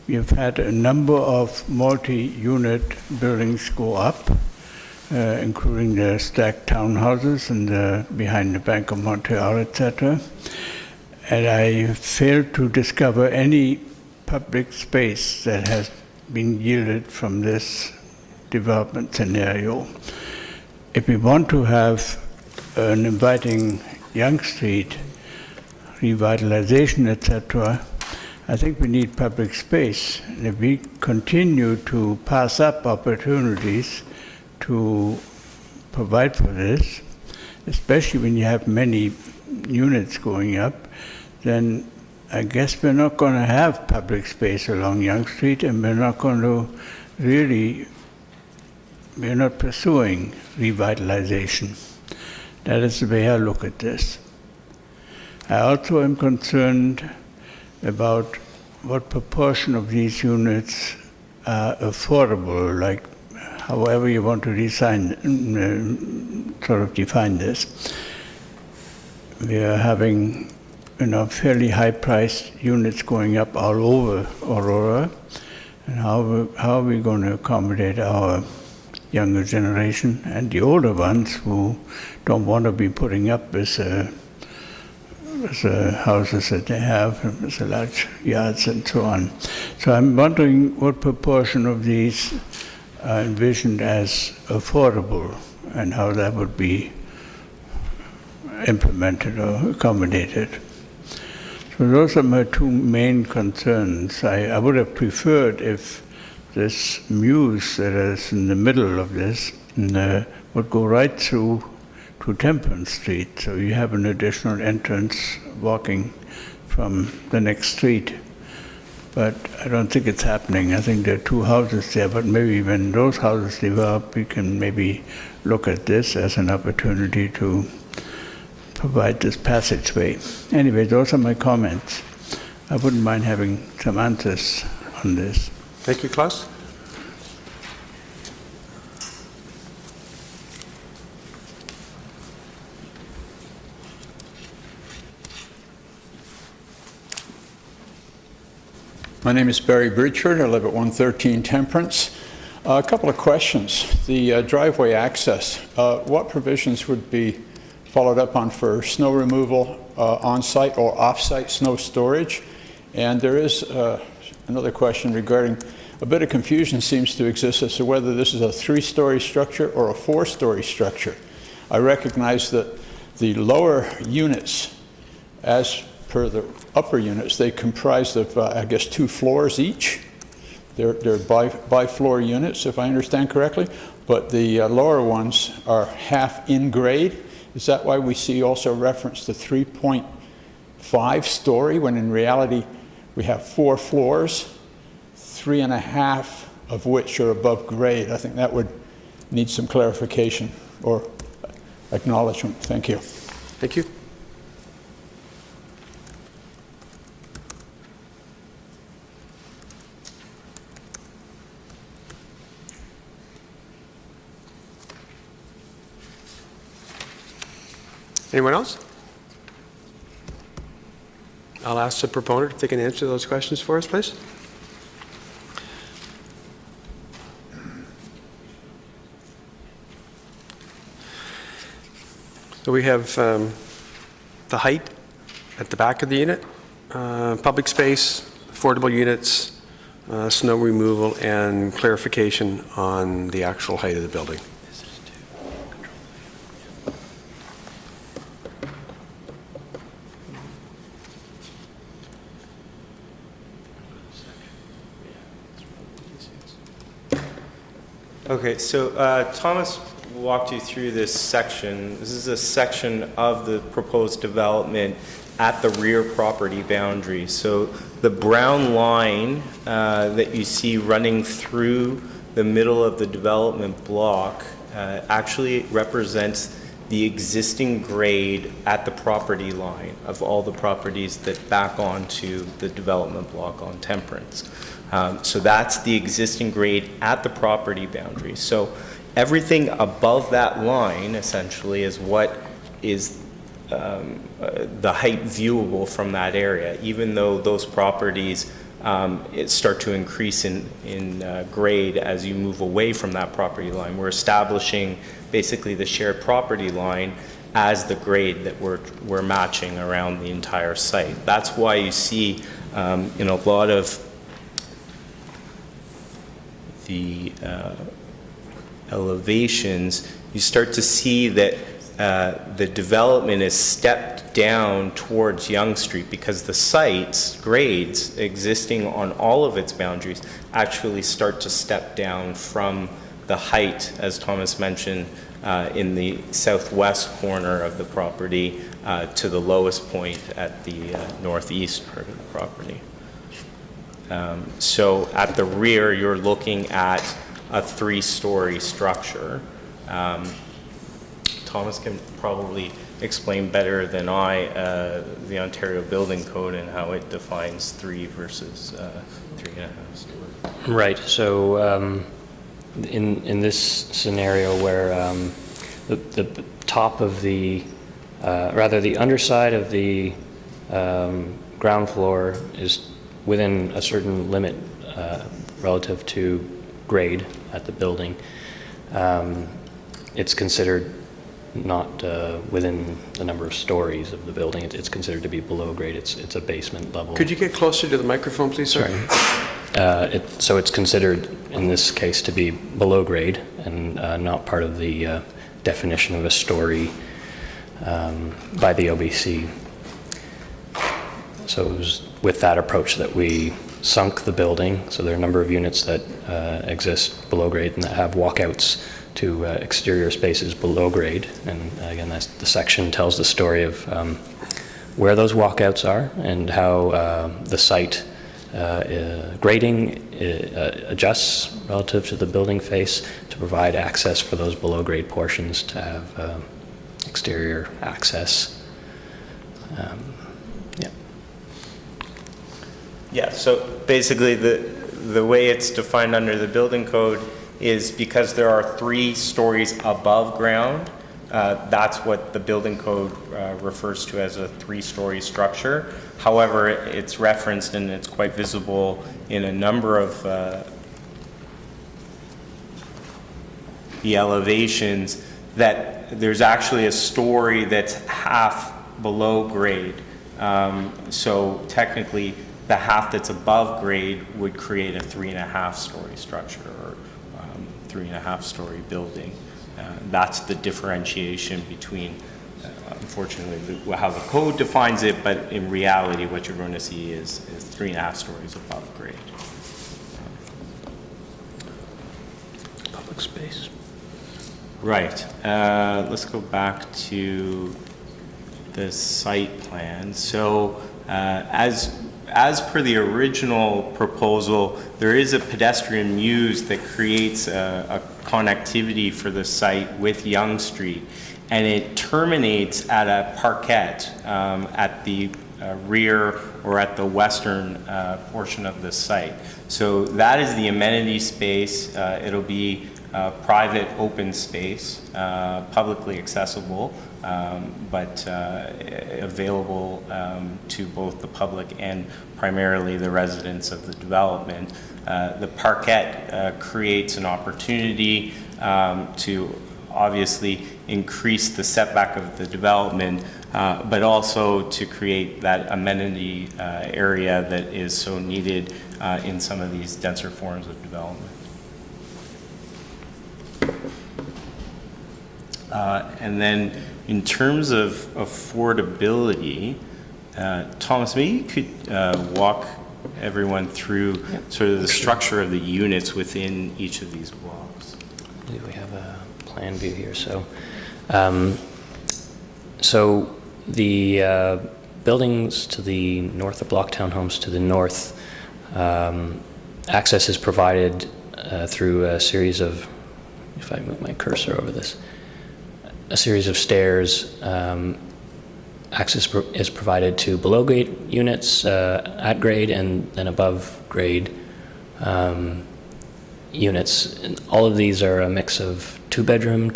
We have had a number of multi-unit buildings go up, including the stacked townhouses and behind the Bank of Montreal, etc. And I failed to discover any public space that has been yielded from this development scenario. If we want to have an inviting Yonge Street revitalization, etc., I think we need public space. And if we continue to pass up opportunities to provide for this, especially when you have many units going up, then I guess we're not going to have public space along Yonge Street, and we're not going to really, we're not pursuing revitalization. That is the way I look at this. I also am concerned about what proportion of these units are affordable, like however you want to sort of define this. We are having fairly high-priced units going up all over Aurora, and how are we going to accommodate our younger generation and the older ones who don't want to be putting up with houses that they have, with large yards and so on. So I'm wondering what proportion of these are envisioned as affordable and how that would be implemented or accommodated. So those are my two main concerns. I would have preferred if this mews that is in the middle of this would go right through to Temperance Street, so you have an additional entrance walking from the next street. But I don't think it's happening. I think there are two houses there, but maybe when those houses develop, we can maybe look at this as an opportunity to provide this passageway. Anyway, those are my comments. I wouldn't mind having some answers on this. Thank you, Klaus. My name is Barry Bridgeford. I live at 113 Temperance. A couple of questions. The driveway access, what provisions would be followed up on for snow removal on-site or off-site snow storage? And there is another question regarding, a bit of confusion seems to exist as to whether this is a 3-story structure or a 4-story structure. I recognize that the lower units, as per the upper units, they comprise of, I guess, 2 floors each. They're bi-floor units, if I understand correctly, but the lower ones are half in grade. Is that why we see also reference to 3.5 story, when in reality we have 4 floors, 3.5 of which are above grade? I think that would need some clarification or acknowledgement. Thank you. Thank you. Anyone else? I'll ask the proponent if they can answer those questions for us, please. So we have the height at the back of the unit, public space, affordable units, snow removal, and clarification on the actual height of the building. Okay, so Thomas walked you through this section. This is a section of the proposed development at the rear property boundary. So the brown line that you see running through the middle of the development block actually represents the existing grade at the property line of all the properties that back onto the development block on Temperance. So that's the existing grade at the property boundary. So everything above that line essentially is what is the height viewable from that area, even though those properties it start to increase in grade as you move away from that property line. We're establishing basically the shared property line as the grade that we're matching around the entire site. That's why you see in a lot of the elevations, you start to see that the development is stepped down towards Yonge Street because the site's grades existing on all of its boundaries actually start to step down from the height, as Thomas mentioned, in the southwest corner of the property to the lowest point at the northeast part of the property. So at the rear, you're looking at a 3-story structure. Thomas can probably explain better than I the Ontario Building Code and how it defines 3 versus 3.5 stories. Right. So in this scenario where the top of the, rather the underside of the ground floor is within a certain limit relative to grade at the building, it's considered not within the number of stories of the building. It's considered to be below grade. It's a basement level. Could you get closer to the microphone, please, sir? Sorry. So it's considered, in this case, to be below grade and not part of the definition of a story by the OBC. So it was with that approach that we sunk the building. So there are a number of units that exist below grade and that have walkouts to exterior spaces below grade. And again, the section tells the story of where those walkouts are and how the site grading adjusts relative to the building face to provide access for those below grade portions to have exterior access. Yeah, so basically the way it's defined under the building code is because there are 3 stories above ground, that's what the building code refers to as a 3-story structure. However, it's referenced and it's quite visible in a number of the elevations that there's actually a story that's half below grade. So technically, the half that's above grade would create a 3.5-story structure or 3.5-story building. That's the differentiation between, unfortunately, how the code defines it, but in reality, what you're going to see is 3.5 stories above grade. Public space. Right. Let's go back to the site plan. So as per the original proposal, there is a pedestrian muse that creates a connectivity for the site with Yonge Street, and it terminates at a parkette at the rear or at the western portion of the site. So that is the amenity space. It'll be private open space, publicly accessible, but available to both the public and primarily the residents of the development. The parkette creates an opportunity to obviously increase the setback of the development, but also to create that amenity area that is so needed in some of these denser forms of development. And then in terms of affordability, Thomas, maybe you could walk everyone through sort of the structure of the units within each of these blocks. I believe we have a plan view here. So the buildings to the north, the block townhomes to the north, access is provided through a series of, if I move my cursor over this, a series of stairs. Access is provided to below grade units, at grade, and then above grade units. And all of these are a mix of 2-bedroom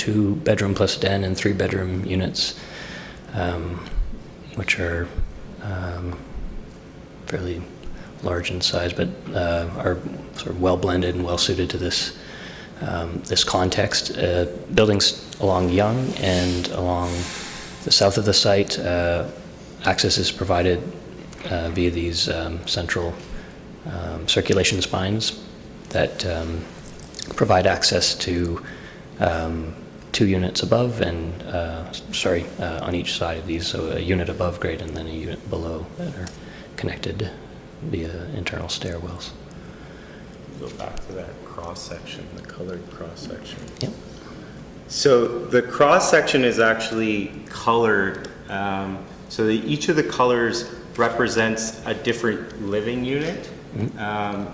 plus den, and 3-bedroom units, which are fairly large in size, but are sort of well blended and well suited to this this context. Buildings along Yonge and along the south of the site, access is provided via these central circulation spines that provide access to 2 units above and, on each side of these, so a unit above grade and then a unit below that are connected via internal stairwells. Go back to that cross-section, the colored cross-section. Yep. So the cross-section is actually colored, so that each of the colors represents a different living unit.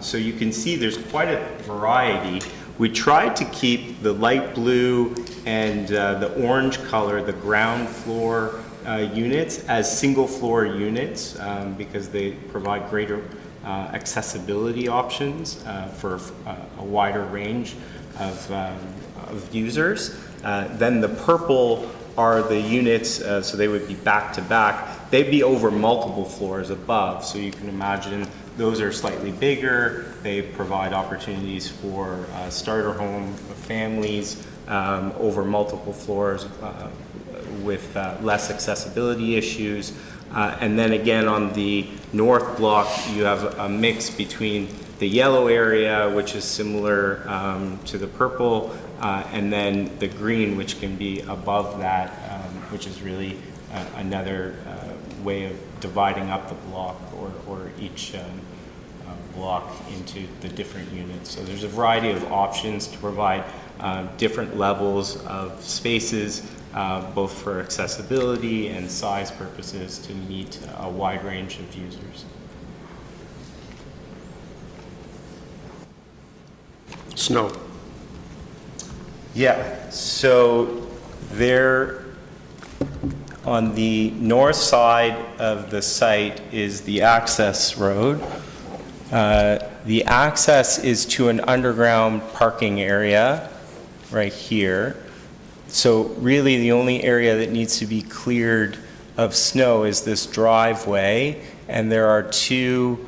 So you can see there's quite a variety. We tried to keep the light blue and the orange color, the ground floor units, as single floor units because they provide greater accessibility options for a wider range of users. Then the purple are the units, so they would be back to back. They'd be over multiple floors above, so you can imagine those are slightly bigger. They provide opportunities for starter home families over multiple floors with less accessibility issues. And then again on the north block, you have a mix between the yellow area, which is similar to the purple, and then the green, which can be above that, which is really another way of dividing up the block or each block into the different units. So there's a variety of options to provide different levels of spaces, both for accessibility and size purposes to meet a wide range of users. Snow. Yeah, so there on the north side of the site is the access road. The access is to an underground parking area right here. So really the only area that needs to be cleared of snow is this driveway, and there are 2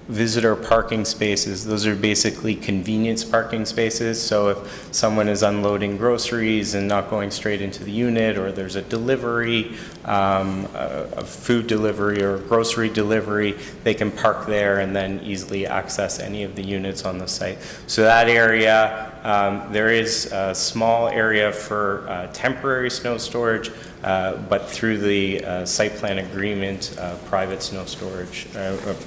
visitor parking spaces. Those are basically convenience parking spaces. So if someone is unloading groceries and not going straight into the unit, or there's a delivery, a food delivery or grocery delivery, they can park there and then easily access any of the units on the site. So that area, there is a small area for temporary snow storage, but through the site plan agreement, private snow storage,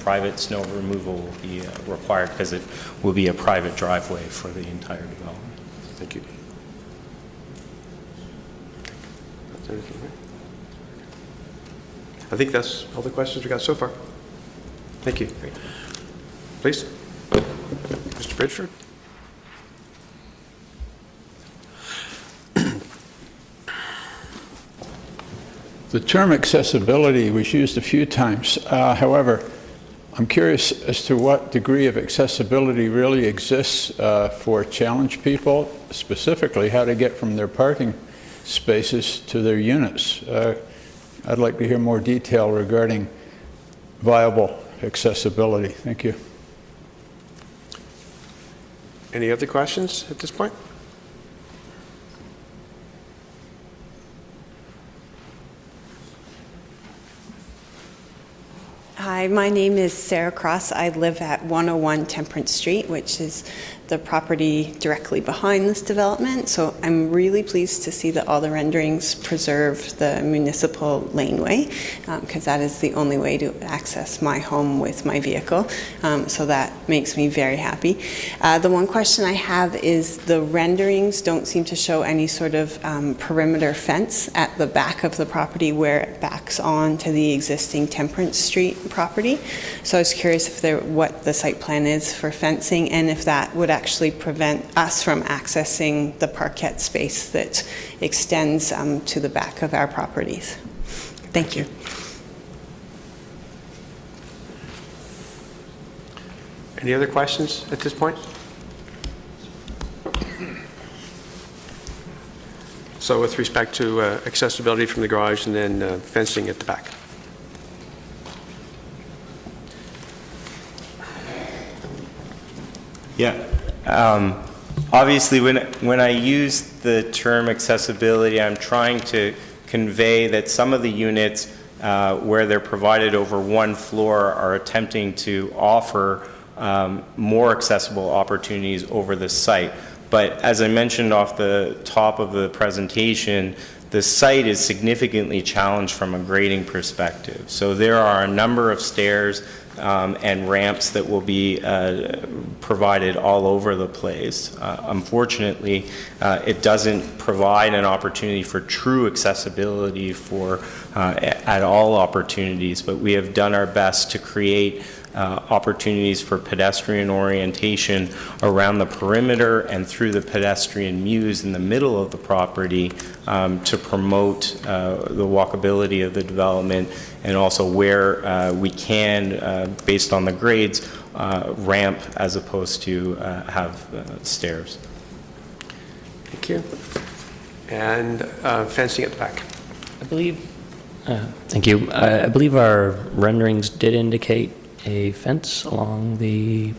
private snow removal will be required because it will be a private driveway for the entire development. Thank you. I think that's all the questions we got so far. Thank you. Please. Mr. Bridgeford. The term accessibility was used a few times. However, I'm curious as to what degree of accessibility really exists for challenged people, specifically how to get from their parking spaces to their units. I'd like to hear more detail regarding viable accessibility. Thank you. Any other questions at this point? Hi, my name is Sarah Cross. I live at 101 Temperance Street, which is the property directly behind this development. So I'm really pleased to see that all the renderings preserve the municipal laneway, because that is the only way to access my home with my vehicle. So that makes me very happy. The one question I have is the renderings don't seem to show any sort of perimeter fence at the back of the property where it backs on to the existing Temperance Street property. So I was curious if what the site plan is for fencing, and if that would actually prevent us from accessing the parquet space that extends to the back of our properties. Thank you. Any other questions at this point? So with respect to accessibility from the garage and then fencing at the back. Yeah. Obviously, when I use the term accessibility, I'm trying to convey that some of the units where they're provided over one floor are attempting to offer more accessible opportunities over the site. But as I mentioned off the top of the presentation, the site is significantly challenged from a grading perspective. So there are a number of stairs and ramps that will be provided all over the place. Unfortunately, it doesn't provide an opportunity for true accessibility for at all opportunities, but we have done our best to create opportunities for pedestrian orientation around the perimeter and through the pedestrian mews in the middle of the property to promote the walkability of the development, and also where we can, based on the grades, ramp as opposed to have stairs. Thank you. And fencing at the back. I believe, thank you. I believe our renderings did indicate a fence along the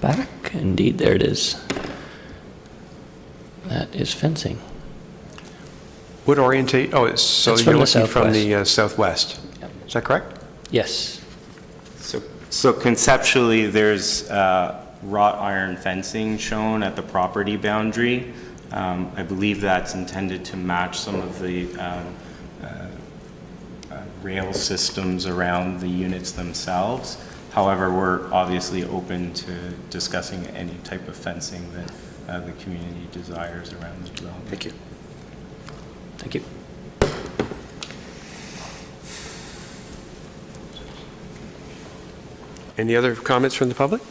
back. Indeed, there it is. That is fencing. Would orientate, oh, so It's you're from the looking from southwest. the southwest. Yep. Is that correct? Yes. So conceptually, there's wrought iron fencing shown at the property boundary. I believe that's intended to match some of the rail systems around the units themselves. However, we're obviously open to discussing any type of fencing that the community desires around the development. Thank you. Thank you. Any other comments from the public?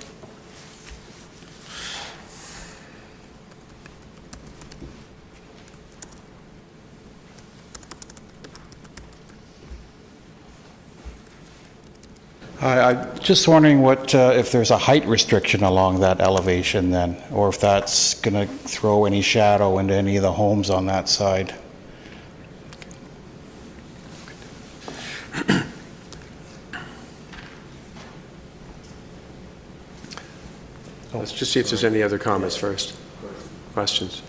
I'm just wondering what, if there's a height restriction along that elevation then, or if that's going to throw any shadow into any of the homes on that side. Let's just see if there's any other comments first. Questions?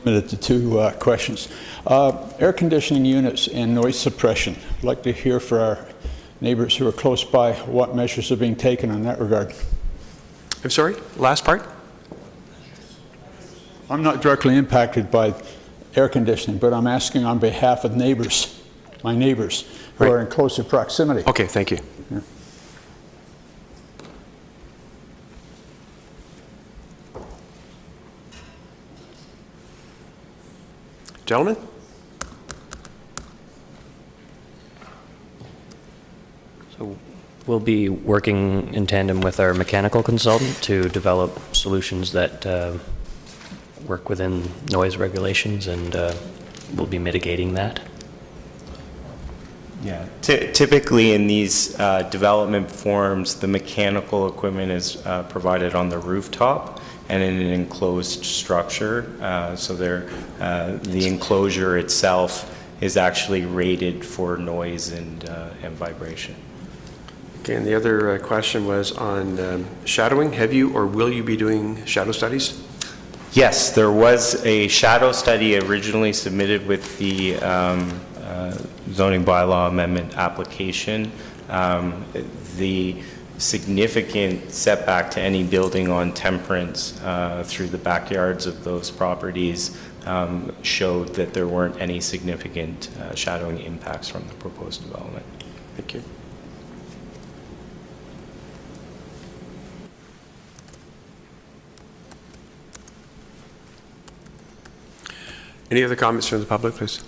Limited to two questions. Air conditioning units and noise suppression. I'd like to hear for our neighbors who are close by what measures are being taken in that regard. I'm sorry, last part? I'm not directly impacted by air conditioning, but I'm asking on behalf of neighbors, my neighbors, who are in closer proximity. Okay, thank you. Yeah. Gentlemen? So we'll be working in tandem with our mechanical consultant to develop solutions that work within noise regulations, and we'll be mitigating that. Yeah, typically in these development forms, the mechanical equipment is provided on the rooftop and in an enclosed structure. So the enclosure itself is actually rated for noise and vibration. Okay, and the other question was on shadowing. Have you or will you be doing shadow studies? Yes, there was a shadow study originally submitted with the zoning bylaw amendment application. The significant setback to any building on Temperance through the backyards of those properties showed that there weren't any significant shadowing impacts from the proposed development. Thank you. Any other comments from the public, please?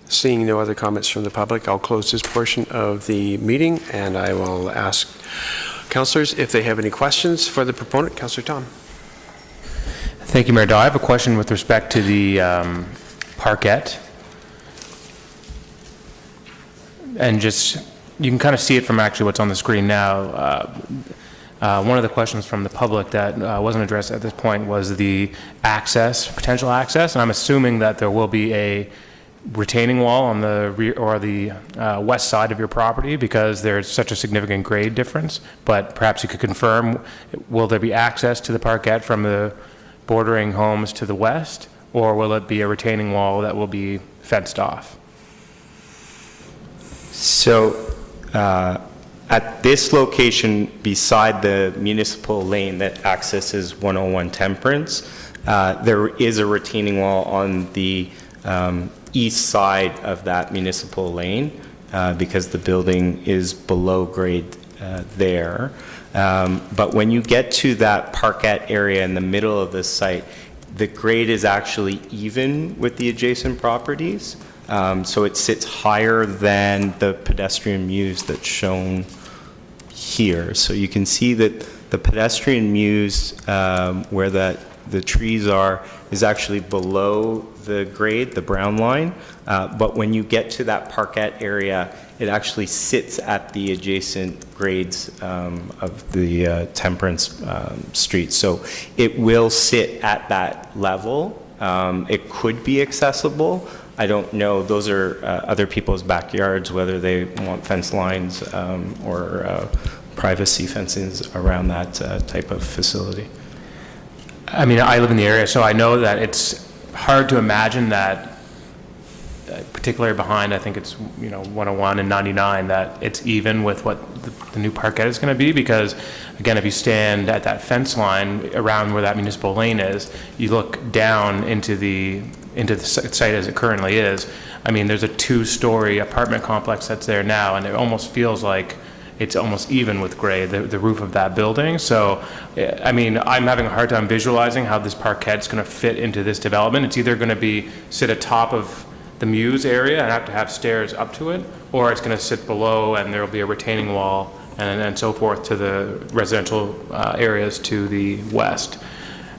Seeing no other comments from the public, I'll close this portion of the meeting, and I will ask councillors if they have any questions for the proponent. Councillor Tom. Thank you, Mayor Dahl. I have a question with respect to the parkette. And just you can kind of see it from actually what's on the screen now. One of the questions from the public that wasn't addressed at this point was the access, potential access, and I'm assuming that there will be a retaining wall on the rear or the west side of your property because there's such a significant grade difference. But perhaps you could confirm, will there be access to the parkette from the bordering homes to the west, or will it be a retaining wall that will be fenced off? So at this location beside the municipal lane that accesses 101 Temperance, there is a retaining wall on the east side of that municipal lane because the building is below grade there. But when you get to that parkette area in the middle of the site, the grade is actually even with the adjacent properties. So it sits higher than the pedestrian mews that's shown here. So you can see that the pedestrian mews where the trees are is actually below the grade, the brown line. But when you get to that parkette area, it actually sits at the adjacent grades of the Temperance Street. So it will sit at that level. It could be accessible. I don't know. Those are other people's backyards, whether they want fence lines or privacy fences around that type of facility. I mean, I live in the area, so I know that it's hard to imagine that, particularly behind, I think it's 101 and 99, that it's even with what the new parkette is going to be, because again, if you stand at that fence line around where that municipal lane is, you look down into the site as it currently is. I mean, there's a 2-story apartment complex that's there now, and it almost feels like it's almost even with grade, the roof of that building. So, I mean, I'm having a hard time visualizing how this parkette's going to fit into this development. It's either going to sit atop of the mews area and have to have stairs up to it, or it's going to sit below and there will be a retaining wall and so forth to the residential areas to the west.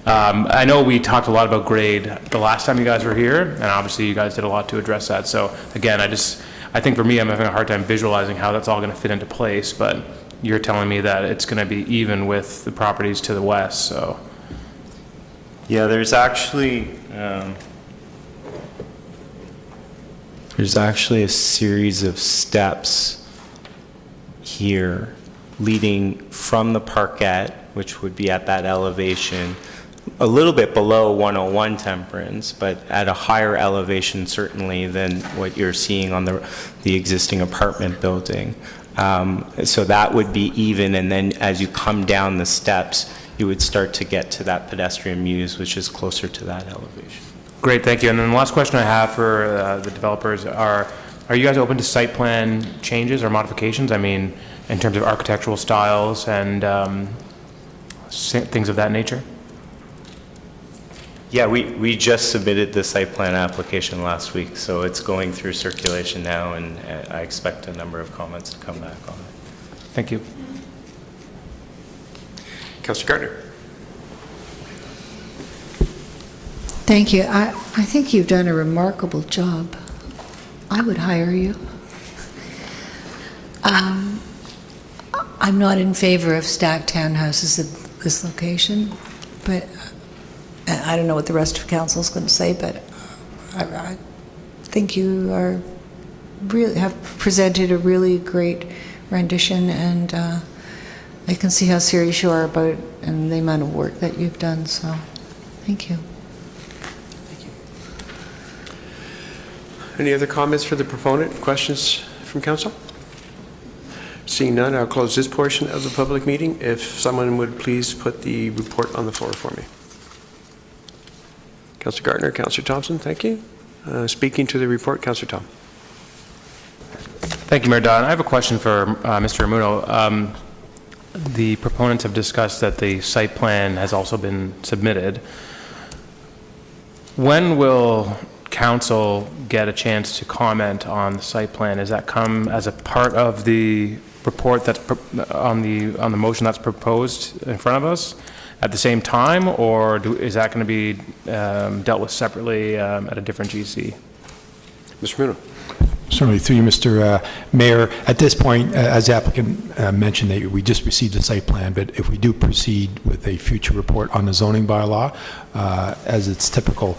I know we talked a lot about grade the last time you guys were here, and obviously you guys did a lot to address that. So again, I think for me, I'm having a hard time visualizing how that's all going to fit into place, but you're telling me that it's going to be even with the properties to the west, so. Yeah, there's actually a series of steps here leading from the parkette, which would be at that elevation, a little bit below 101 Temperance, but at a higher elevation certainly than what you're seeing on the existing apartment building. So that would be even, and then as you come down the steps, you would start to get to that pedestrian mews, which is closer to that elevation. Great, thank you. And then the last question I have for the developers are you guys open to site plan changes or modifications? I mean, in terms of architectural styles and things of that nature? Yeah, we just submitted the site plan application last week, so it's going through circulation now, and I expect a number of comments to come back on it. Thank you. Councillor Gardner. Thank you. I think you've done a remarkable job. I would hire you. I'm not in favor of stacked townhouses at this location, but I don't know what the rest of council is going to say, but I think you have presented a really great rendition, and I can see how serious you are about it and the amount of work that you've done, so thank you. Any other comments for the proponent? Questions from council? Seeing none, I'll close this portion of the public meeting. If someone would please put the report on the floor for me. Councillor Gardner, Councillor Thompson, thank you. Speaking to the report, Councillor Tom. Thank you, Mayor Dodd. I have a question for Mr. Ramuno. The proponents have discussed that the site plan has also been submitted. When will council get a chance to comment on the site plan? Does that come as a part of the report that's on the motion that's proposed in front of us at the same time, or is that going to be dealt with separately at a different GC? Mr. Ramuno. Certainly, through you, Mr. Mayor. At this point, as the applicant mentioned, that we just received the site plan, but if we do proceed with a future report on the zoning bylaw, as it's typical,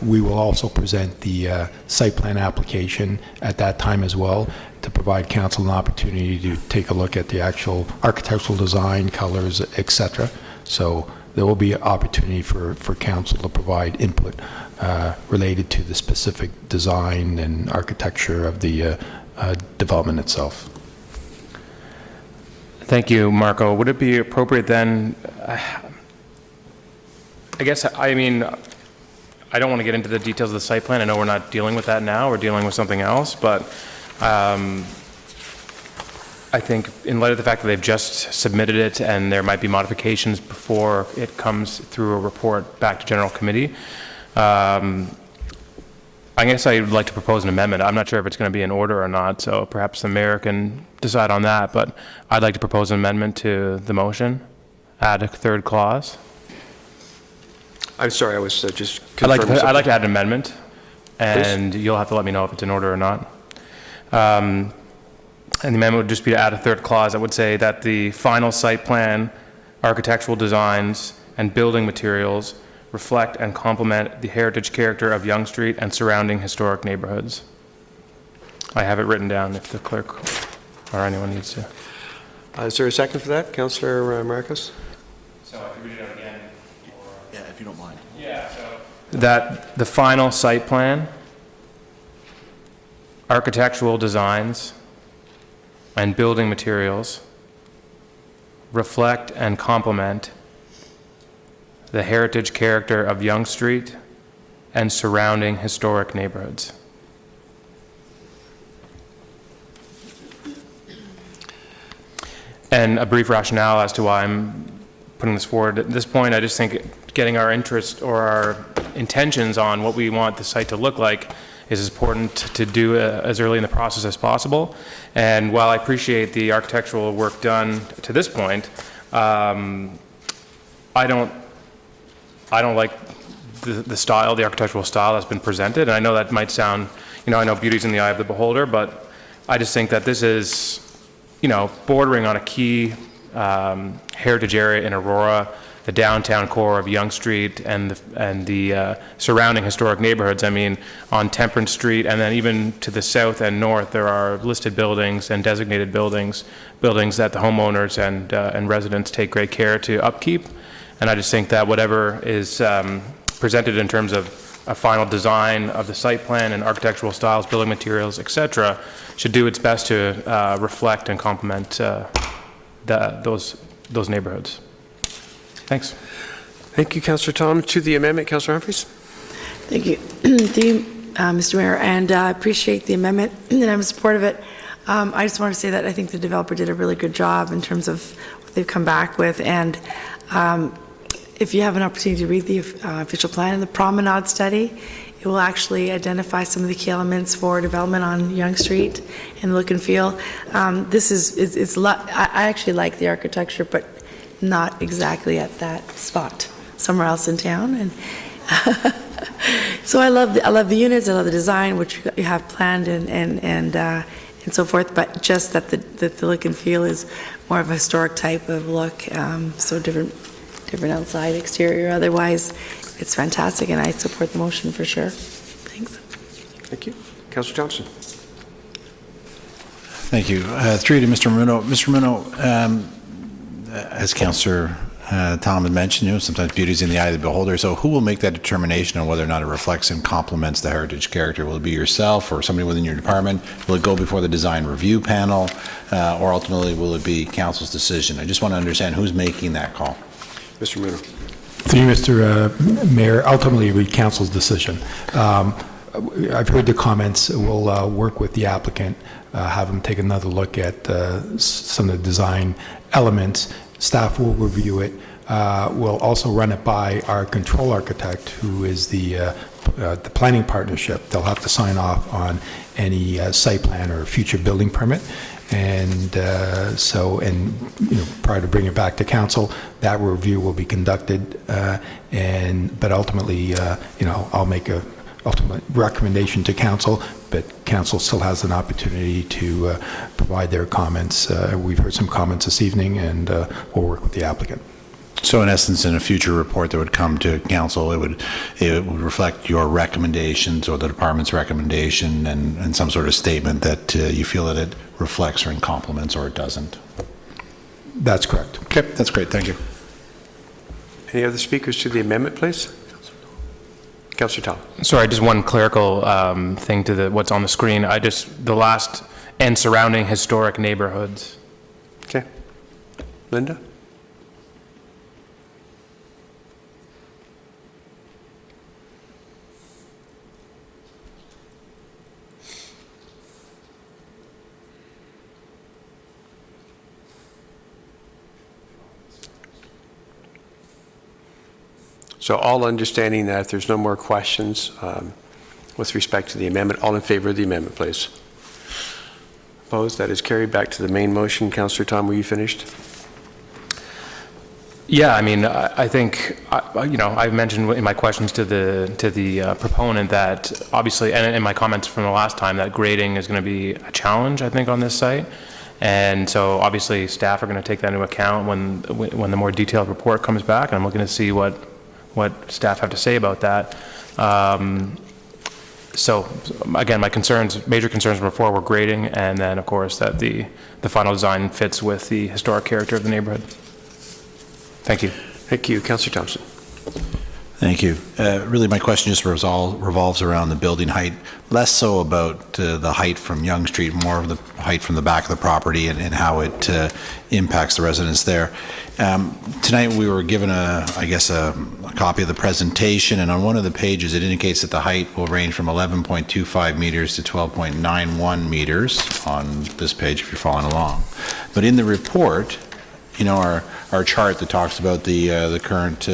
we will also present the site plan application at that time as well, to provide council an opportunity to take a look at the actual architectural design, colors, etc. So there will be an opportunity for council to provide input related to the specific design and architecture of the development itself. Thank you, Marco. Would it be appropriate then, I guess, I mean, I don't want to get into the details of the site plan. I know we're not dealing with that now. We're dealing with something else, but I think in light of the fact that they've just submitted it and there might be modifications before it comes through a report back to General Committee, I guess I would like to propose an amendment. I'm not sure if it's going to be in order or not, so perhaps the mayor can decide on that, but I'd like to propose an amendment to the motion, add a third clause. I'm sorry, I was just I'd like confirming to something. add an amendment, and you'll have to let me know if it's in order or not. And the amendment would just be to add a third clause that would say that the final site plan, architectural designs, and building materials reflect and complement the heritage character of Yonge Street and surrounding historic neighborhoods. I have it written down if the clerk or anyone needs to. Is there a second for that, Councillor Marcos? So I can read it out again. Yeah, if you don't mind. Yeah, so that the final site plan, architectural designs, and building materials reflect and complement the heritage character of Yonge Street and surrounding historic neighborhoods. And a brief rationale as to why I'm putting this forward. At this point, I just think getting our interest or our intentions on what we want the site to look like is important to do as early in the process as possible. And while I appreciate the architectural work done to this point, I don't like the style, the architectural style that's been presented. And I know that might sound, I know beauty's in the eye of the beholder, but I just think that this is, bordering on a key heritage area in Aurora, the downtown core of Yonge Street and the surrounding historic neighborhoods. I mean, on Temperance Street and then even to the south and north, there are listed buildings and designated buildings that the homeowners and residents take great care to upkeep. And I just think that whatever is presented in terms of a final design of the site plan and architectural styles, building materials, etc., should do its best to reflect and complement those neighborhoods. Thanks. Thank you, Councillor Tom. To the amendment, Councillor Humphries. Thank you, Mr. Mayor, and I appreciate the amendment, and I'm in support of it. I just want to say that I think the developer did a really good job in terms of what they've come back with, and if you have an opportunity to read the official plan and the promenade study, it will actually identify some of the key elements for development on Yonge Street and look and feel. I actually like the architecture, but not exactly at that spot, somewhere else in town. And so I love the units, I love the design, which you have planned and so forth, but just that the look and feel is more of a historic type of look, so different outside, exterior, otherwise it's fantastic, and I support the motion for sure. Thanks. Thank you. Councillor Johnson. Thank you. Through to Mr. Romano. Mr. Romano, as Councillor Tom had mentioned, sometimes beauty is in the eye of the beholder. So who will make that determination on whether or not it reflects and complements the heritage character? Will it be yourself or somebody within your department? Will it go before the design review panel? Or ultimately, will it be council's decision? I just want to understand who's making that call. Mr. Muno. Through you, Mr. Mayor, ultimately it will be council's decision. I've heard the comments. We'll work with the applicant, have them take another look at some of the design elements. Staff will review it. We'll also run it by our control architect, who is the planning partnership. They'll have to sign off on any site plan or future building permit. And prior to bringing it back to council, that review will be conducted. But ultimately, I'll make a ultimate recommendation to council but council still has an opportunity to provide their comments. We've heard some comments this evening, and we'll work with the applicant. So in essence, in a future report that would come to council, it would reflect your recommendations or the department's recommendation and some sort of statement that you feel that it reflects or in complements or it doesn't. That's correct. Okay, that's great. Thank you. Any other speakers to the amendment, please? Councillor Tom. Sorry, just one clerical thing to what's on the screen. The last and surrounding historic neighborhoods. Okay. Linda? So all understanding that if there's no more questions with respect to the amendment, all in favor of the amendment, please. Opposed? That is carried. Back to the main motion. Councillor Tom, were you finished? Yeah, I mean, I think, I mentioned in my questions to the proponent that obviously, and in my comments from the last time, that grading is going to be a challenge, I think, on this site. And so obviously staff are going to take that into account when the more detailed report comes back. And I'm looking to see what staff have to say about that. So again, my major concerns before were grading, and then of course that the final design fits with the historic character of the neighborhood. Thank you. Thank you. Councillor Thompson. Thank you. Really, my question just revolves around the building height, less so about the height from Yonge Street, more of the height from the back of the property and how it impacts the residents there. Tonight we were given a copy of the presentation, and on one of the pages it indicates that the height will range from 11.25 meters to 12.91 meters on this page if you're following along. But in the report, our chart that talks about the current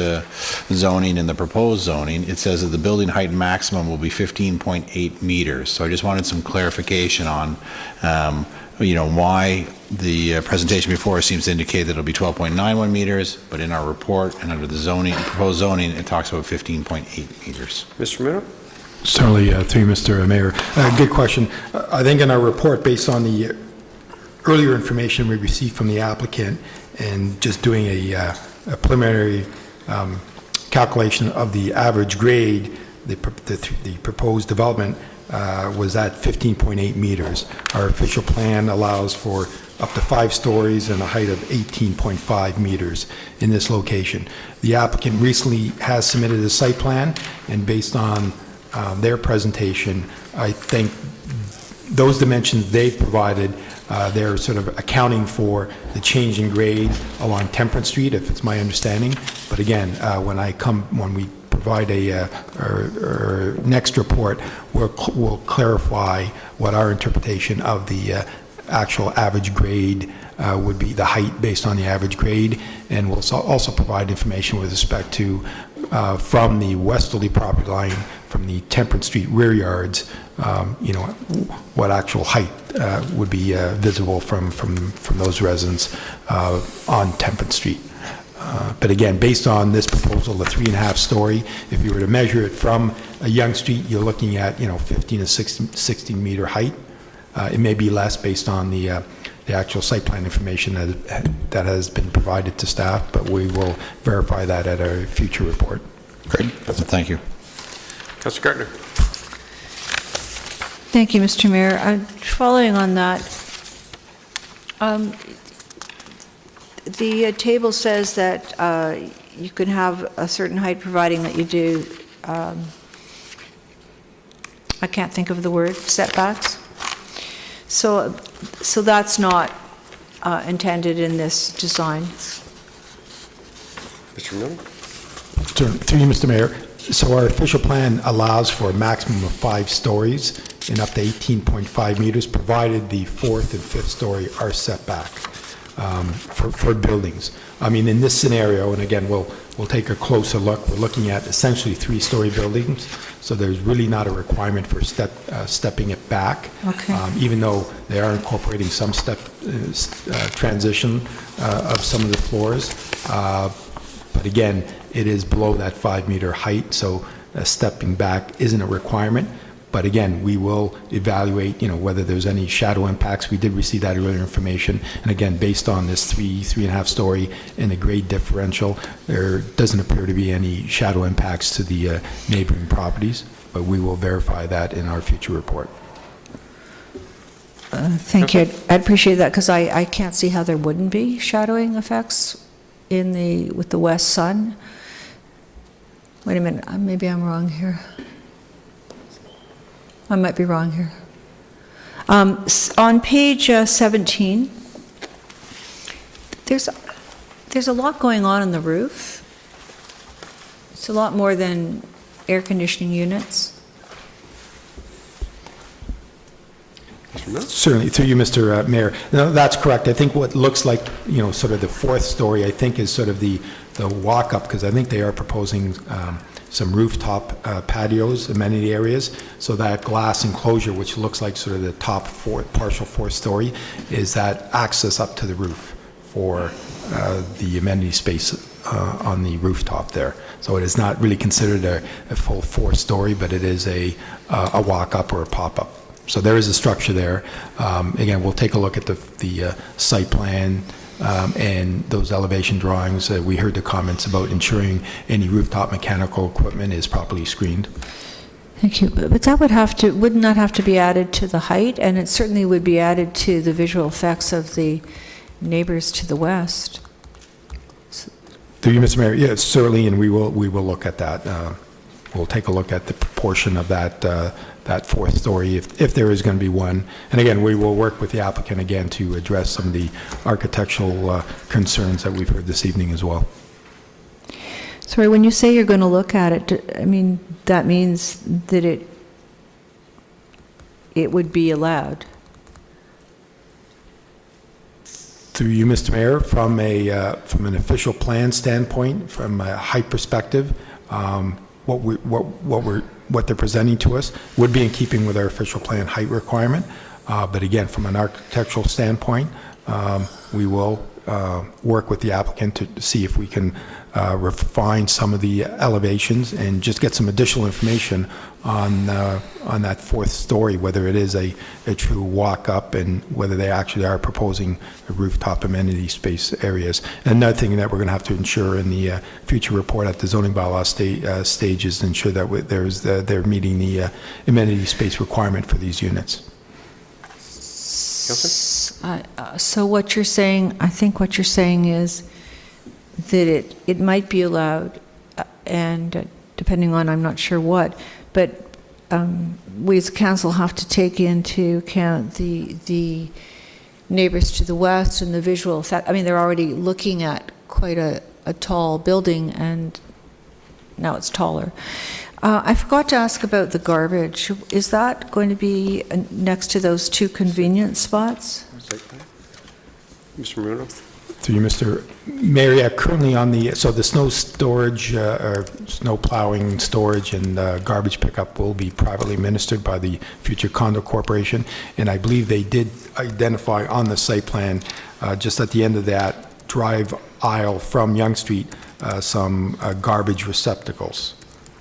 zoning and the proposed zoning, it says that the building height maximum will be 15.8 meters. So I just wanted some clarification on, why the presentation before seems to indicate that it'll be 12.91 meters, but in our report and under the proposed zoning, it talks about 15.8 meters. Mr. Miller? Certainly, through Mr. Mayor. Good question. I think in our report, based on the earlier information we received from the applicant, and just doing a preliminary calculation of the average grade, the proposed development was at 15.8 meters. Our official plan allows for up to 5 stories and a height of 18.5 meters in this location. The applicant recently has submitted a site plan, and based on their presentation, I think those dimensions they've provided, they're sort of accounting for the change in grade along Temperance Street, if it's my understanding. But again, when we provide our next report, we'll clarify what our interpretation of the actual average grade would be, the height based on the average grade, and we'll also provide information with respect to from the westerly property line, from the Temperance Street rear yards, what actual height would be visible from those residents on Temperance Street. But again, based on this proposal, the 3.5 story, if you were to measure it from a Yonge Street, you're looking at 15 to 16 meter height. It may be less based on the actual site plan information that has been provided to staff, but we will verify that at a future report. Great. Thank you. Councillor Gardner. Thank you, Mr. Mayor. Following on that, the table says that you can have a certain height providing that you do, I can't think of the word, setbacks. So that's not intended in this design. Mr. Miller? Through you, Mr. Mayor. So our official plan allows for a maximum of 5 stories and up to 18.5 meters, provided the 4th and 5th story are set back for buildings. I mean, in this scenario, and again, we'll take a closer look, we're looking at essentially 3-story buildings, so there's really not a requirement for stepping it back. Okay. Even though they are incorporating some step transition of some of the floors. But again, it is below that 5-meter height, so stepping back isn't a requirement. But again, we will evaluate, whether there's any shadow impacts. We did receive that earlier information. And again, based on this 3.5 story and the grade differential, there doesn't appear to be any shadow impacts to the neighboring properties, but we will verify that in our future report. Thank you. I'd appreciate that because I can't see how there wouldn't be shadowing effects with the west sun. Wait a minute, maybe I'm wrong here. I might be wrong here. On page 17, there's a lot going on the roof. It's a lot more than air conditioning units. Certainly, through you, Mr. Mayor. No, that's correct. I think what looks like, sort of the fourth story, I think is sort of the walk-up, because I think they are proposing some rooftop patios, amenity areas. So that glass enclosure, which looks like sort of the top partial fourth story, is that access up to the roof for the amenity space on the rooftop there. So it is not really considered a full fourth story, but it is a walk-up or a pop-up. So there is a structure there. Again, we'll take a look at the site plan and those elevation drawings. We heard the comments about ensuring any rooftop mechanical equipment is properly screened. Thank you. But that would not have to be added to the height, and it certainly would be added to the visual effects of the neighbors to the west. Through you, Mr. Mayor, yes, certainly, and we will look at that. We'll take a look at the proportion of that fourth story, if there is going to be one. And again, we will work with the applicant again to address some of the architectural concerns that we've heard this evening as well. Sorry, when you say you're going to look at it, I mean, that means that it would be allowed. Through you, Mr. Mayor, from an official plan standpoint, from a height perspective, what they're presenting to us would be in keeping with our official plan height requirement. But again, from an architectural standpoint, we will work with the applicant to see if we can refine some of the elevations and just get some additional information on that fourth story, whether it is a true walk-up and whether they actually are proposing rooftop amenity space areas. And another thing that we're going to have to ensure in the future report at the zoning bylaw stage is to ensure that they're meeting the amenity space requirement for these units. So what you're saying, I think what you're saying is that it might be allowed, and depending on I'm not sure what, but we as a council have to take into account the neighbors to the west and the visual effect. I mean, they're already looking at quite a tall building, and now it's taller. I forgot to ask about the garbage. Is that going to be next to those two convenience spots? Mr. Bruno? Through you, Mr. Mayor, yeah, currently so the snow storage, or snow plowing storage and garbage pickup will be privately administered by the Future Condo Corporation. And I believe they did identify on the site plan, just at the end of that drive aisle from Yonge Street, some garbage receptacles.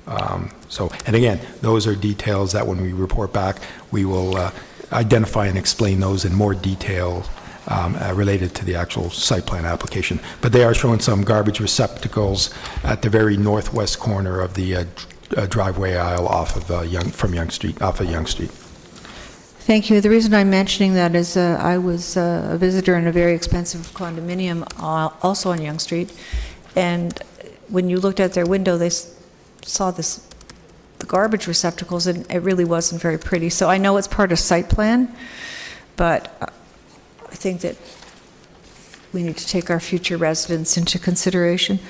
And again, those are details that when we report back, we will identify and explain those in more detail related to the actual site plan application. But they are showing some garbage receptacles at the very northwest corner of the driveway aisle off of Yonge Street. Thank you. The reason I'm mentioning that is I was a visitor in a very expensive condominium also on Yonge Street, and when you looked out their window, they saw the garbage receptacles, and it really wasn't very pretty. So I know it's part of site plan, but I think that we need to take our future residents into consideration.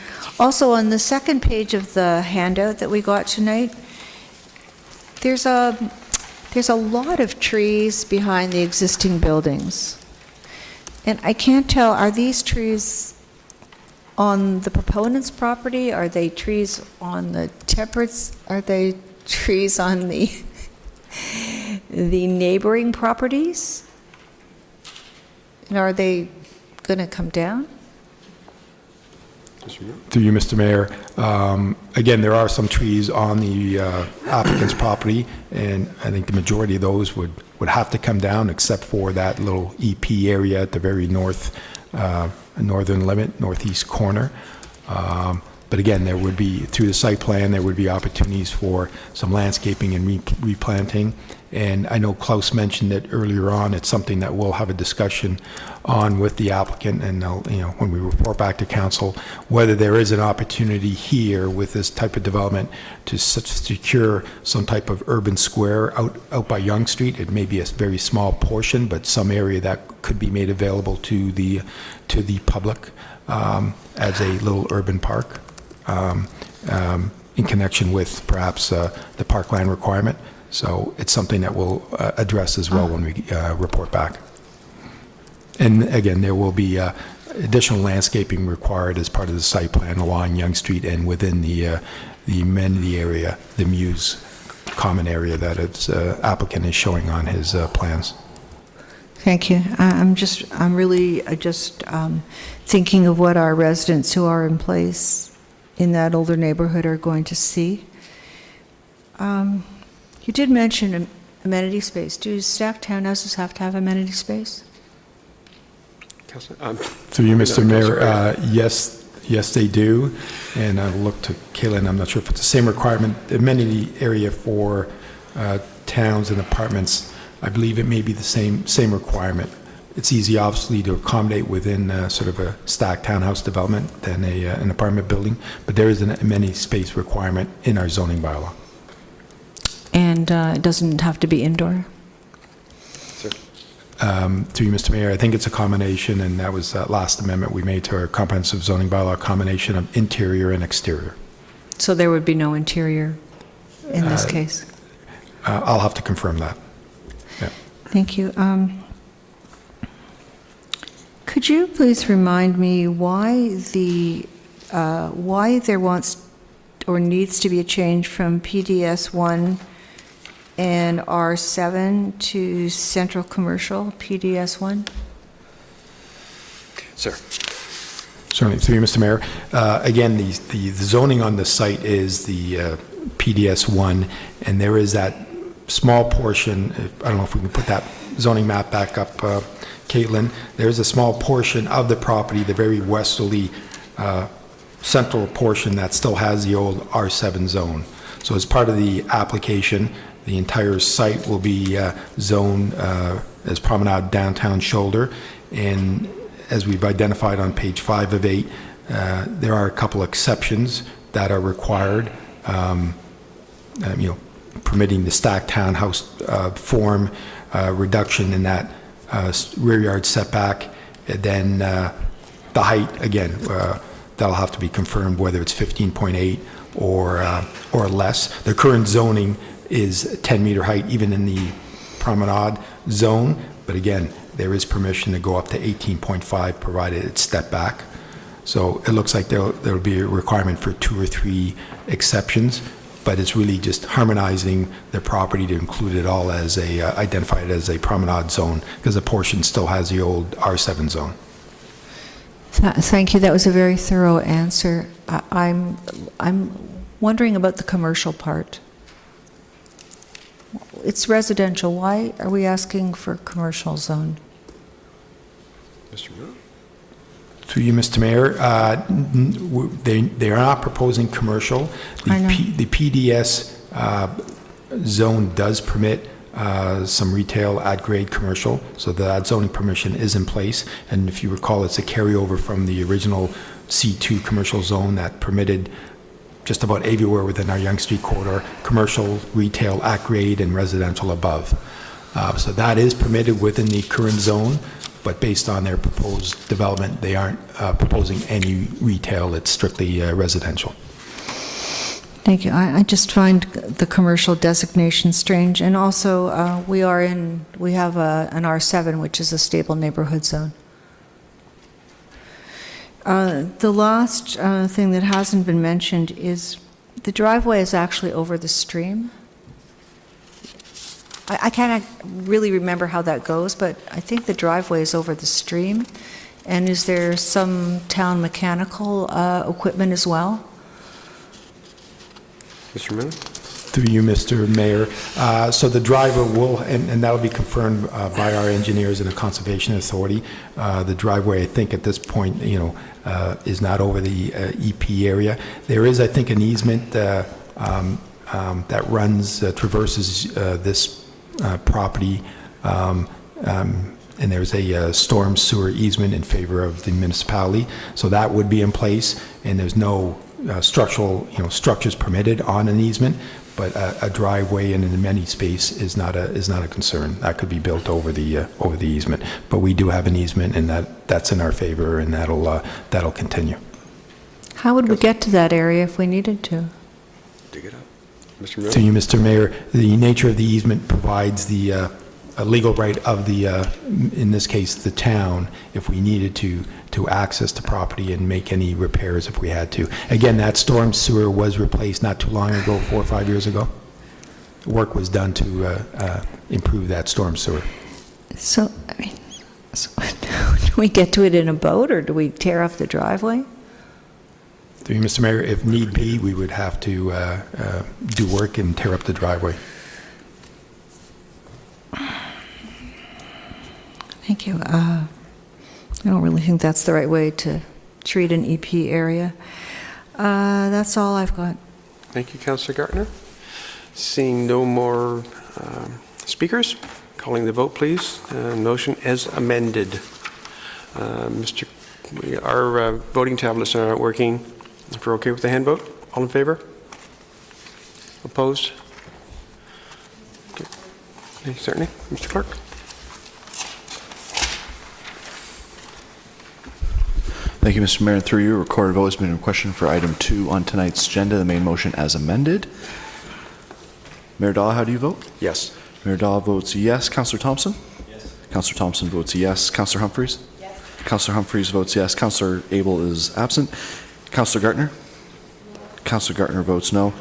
Also, on the second page of the handout that we got tonight, there's a lot of trees behind the existing buildings. And I can't tell, are these trees on the proponent's property? Are they trees on the temperance? Are they trees on the neighboring properties? And are they going to come down? Through you, Mr. Mayor. Again, there are some trees on the applicant's property, and I think the majority of those would have to come down, except for that little EP area at the very northern limit, northeast corner. But again, there would be, through the site plan, there would be opportunities for some landscaping and replanting. And I know Klaus mentioned it earlier on. It's something that we'll have a discussion on with the applicant, and when we report back to council, whether there is an opportunity here with this type of development to secure some type of urban square out by Yonge Street. It may be a very small portion, but some area that could be made available to the public as a little urban park. In connection with perhaps the parkland requirement. So it's something that we'll address as well when we report back. And again, there will be additional landscaping required as part of the site plan along Yonge Street and within the amenity area, the Muse common area that its applicant is showing on his plans. Thank you. I'm really thinking of what our residents who are in place in that older neighborhood are going to see. You did mention amenity space. Do stacked townhouses have to have amenity space? Through you, Mr. Mayor, yes, they do. And I'll look to Kaylin. I'm not sure if it's the same requirement. The amenity area for towns and apartments, I believe it may be the same requirement. It's easy, obviously, to accommodate within sort of a stacked townhouse development than an apartment building, but there is an amenity space requirement in our zoning bylaw. And it doesn't have to be indoor? Through you, Mr. Mayor, I think it's a combination, and that was that last amendment we made to our comprehensive zoning bylaw, a combination of interior and exterior. So there would be no interior in this case? I'll have to confirm that. Yeah. Thank you. Could you please remind me why there wants or needs to be a change from PDS 1 and R7 to central commercial PDS 1? Sir. Certainly, through you, Mr. Mayor. Again, the zoning on the site is the PDS 1, and there is that small portion. I don't know if we can put that zoning map back up, Caitlin. There's a small portion of the property, the very westerly central portion, that still has the old R7 zone. So as part of the application, the entire site will be zoned as Promenade Downtown Shoulder. And as we've identified on page 5 of 8, there are a couple exceptions that are required, permitting the stacked townhouse form, reduction in that rear yard setback, and then the height, again, that'll have to be confirmed whether it's 15.8 or less. The current zoning is 10-meter height, even in the promenade zone, but again, there is permission to go up to 18.5 provided it's stepped back. So it looks like there'll be a requirement for 2 or 3 exceptions, but it's really just harmonizing the property to include it all as identified as a promenade zone, because the portion still has the old R7 zone. Thank you. That was a very thorough answer. I'm wondering about the commercial part. It's residential. Why are we asking for commercial zone? Mr. Mayor? Through you, Mr. Mayor, they are not proposing commercial. The PDS zone does permit some retail at-grade commercial, so that zoning permission is in place. And if you recall, it's a carryover from the original C2 commercial zone that permitted just about everywhere within our Yonge Street corridor, commercial, retail, at-grade, and residential above. So that is permitted within the current zone, but based on their proposed development, they aren't proposing any retail. It's strictly residential. Thank you. I just find the commercial designation strange, and also we have an R7, which is a stable neighborhood zone. The last thing that hasn't been mentioned is the driveway is actually over the stream. I can't really remember how that goes, but I think the driveway is over the stream, And is there some town mechanical equipment as well? Mr. Moon? Through you, Mr. Mayor. So the driver will, and that'll be confirmed by our engineers and the Conservation Authority. The driveway, I think, at this point, is not over the EP area. There is, I think, an easement that runs, traverses this property, and there's a storm sewer easement in favor of the municipality. So that would be in place, and there's no structures permitted on an easement, but a driveway and an amenity space is not a concern. That could be built over the easement. But we do have an easement, and that's in our favor, and that'll continue. How would we get to that area if we needed to? Dig it up. Mr. Moon? To you, Mr. Mayor, the nature of the easement provides the a legal right of the, in this case, the town, if we needed to access the property and make any repairs if we had to. Again, that storm sewer was replaced not too long ago, 4 or 5 years ago. Work was done to improve that storm sewer. So, do we get to it in a boat, or do we tear up the driveway? Through you, Mr. Mayor, if need be, we would have to do work and tear up the driveway. Thank you. I don't really think that's the right way to treat an EP area. That's all I've got. Thank you, Councillor Gartner. Seeing no more speakers, calling the vote, please. Motion as amended. Our voting tablets aren't working. If we're okay with the hand vote, all in favor? Opposed? Okay, certainly. Mr. Clerk. Thank you, Mr. Mayor. And through you, recorded vote has been requested for item 2 on tonight's agenda, the main motion as amended. Mayor Dahl, how do you vote? Yes. Mayor Dahl votes yes. Councillor Thompson? Yes. Councillor Thompson votes yes. Councillor Humphreys? Yes. Councillor Humphreys votes yes. Councillor Abel is absent. Councillor Gartner? No. Councillor Gartner votes no.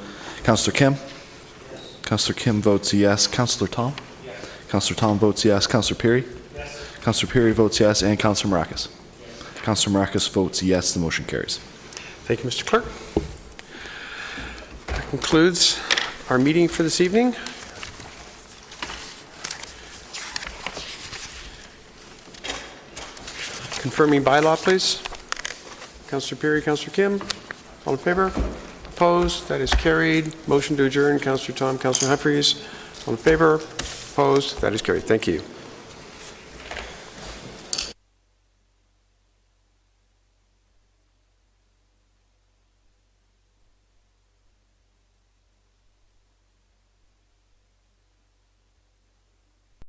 Councillor Kim? Yes. Councillor Kim votes yes. Councillor Tom? Yes. Councillor Tom votes yes. Councillor Peary? Yes. Councillor Peary votes yes. And Councillor Maracas? Councillor Maracas votes yes. The motion carries. Thank you, Mr. Clerk. That concludes our meeting for this evening. Confirming bylaw, please. Councillor Peary, Councillor Kim. All in favor? Opposed? That is carried. Motion to adjourn. Councillor Tom, Councillor Humphreys. All in favor? Opposed? That is carried. Thank you.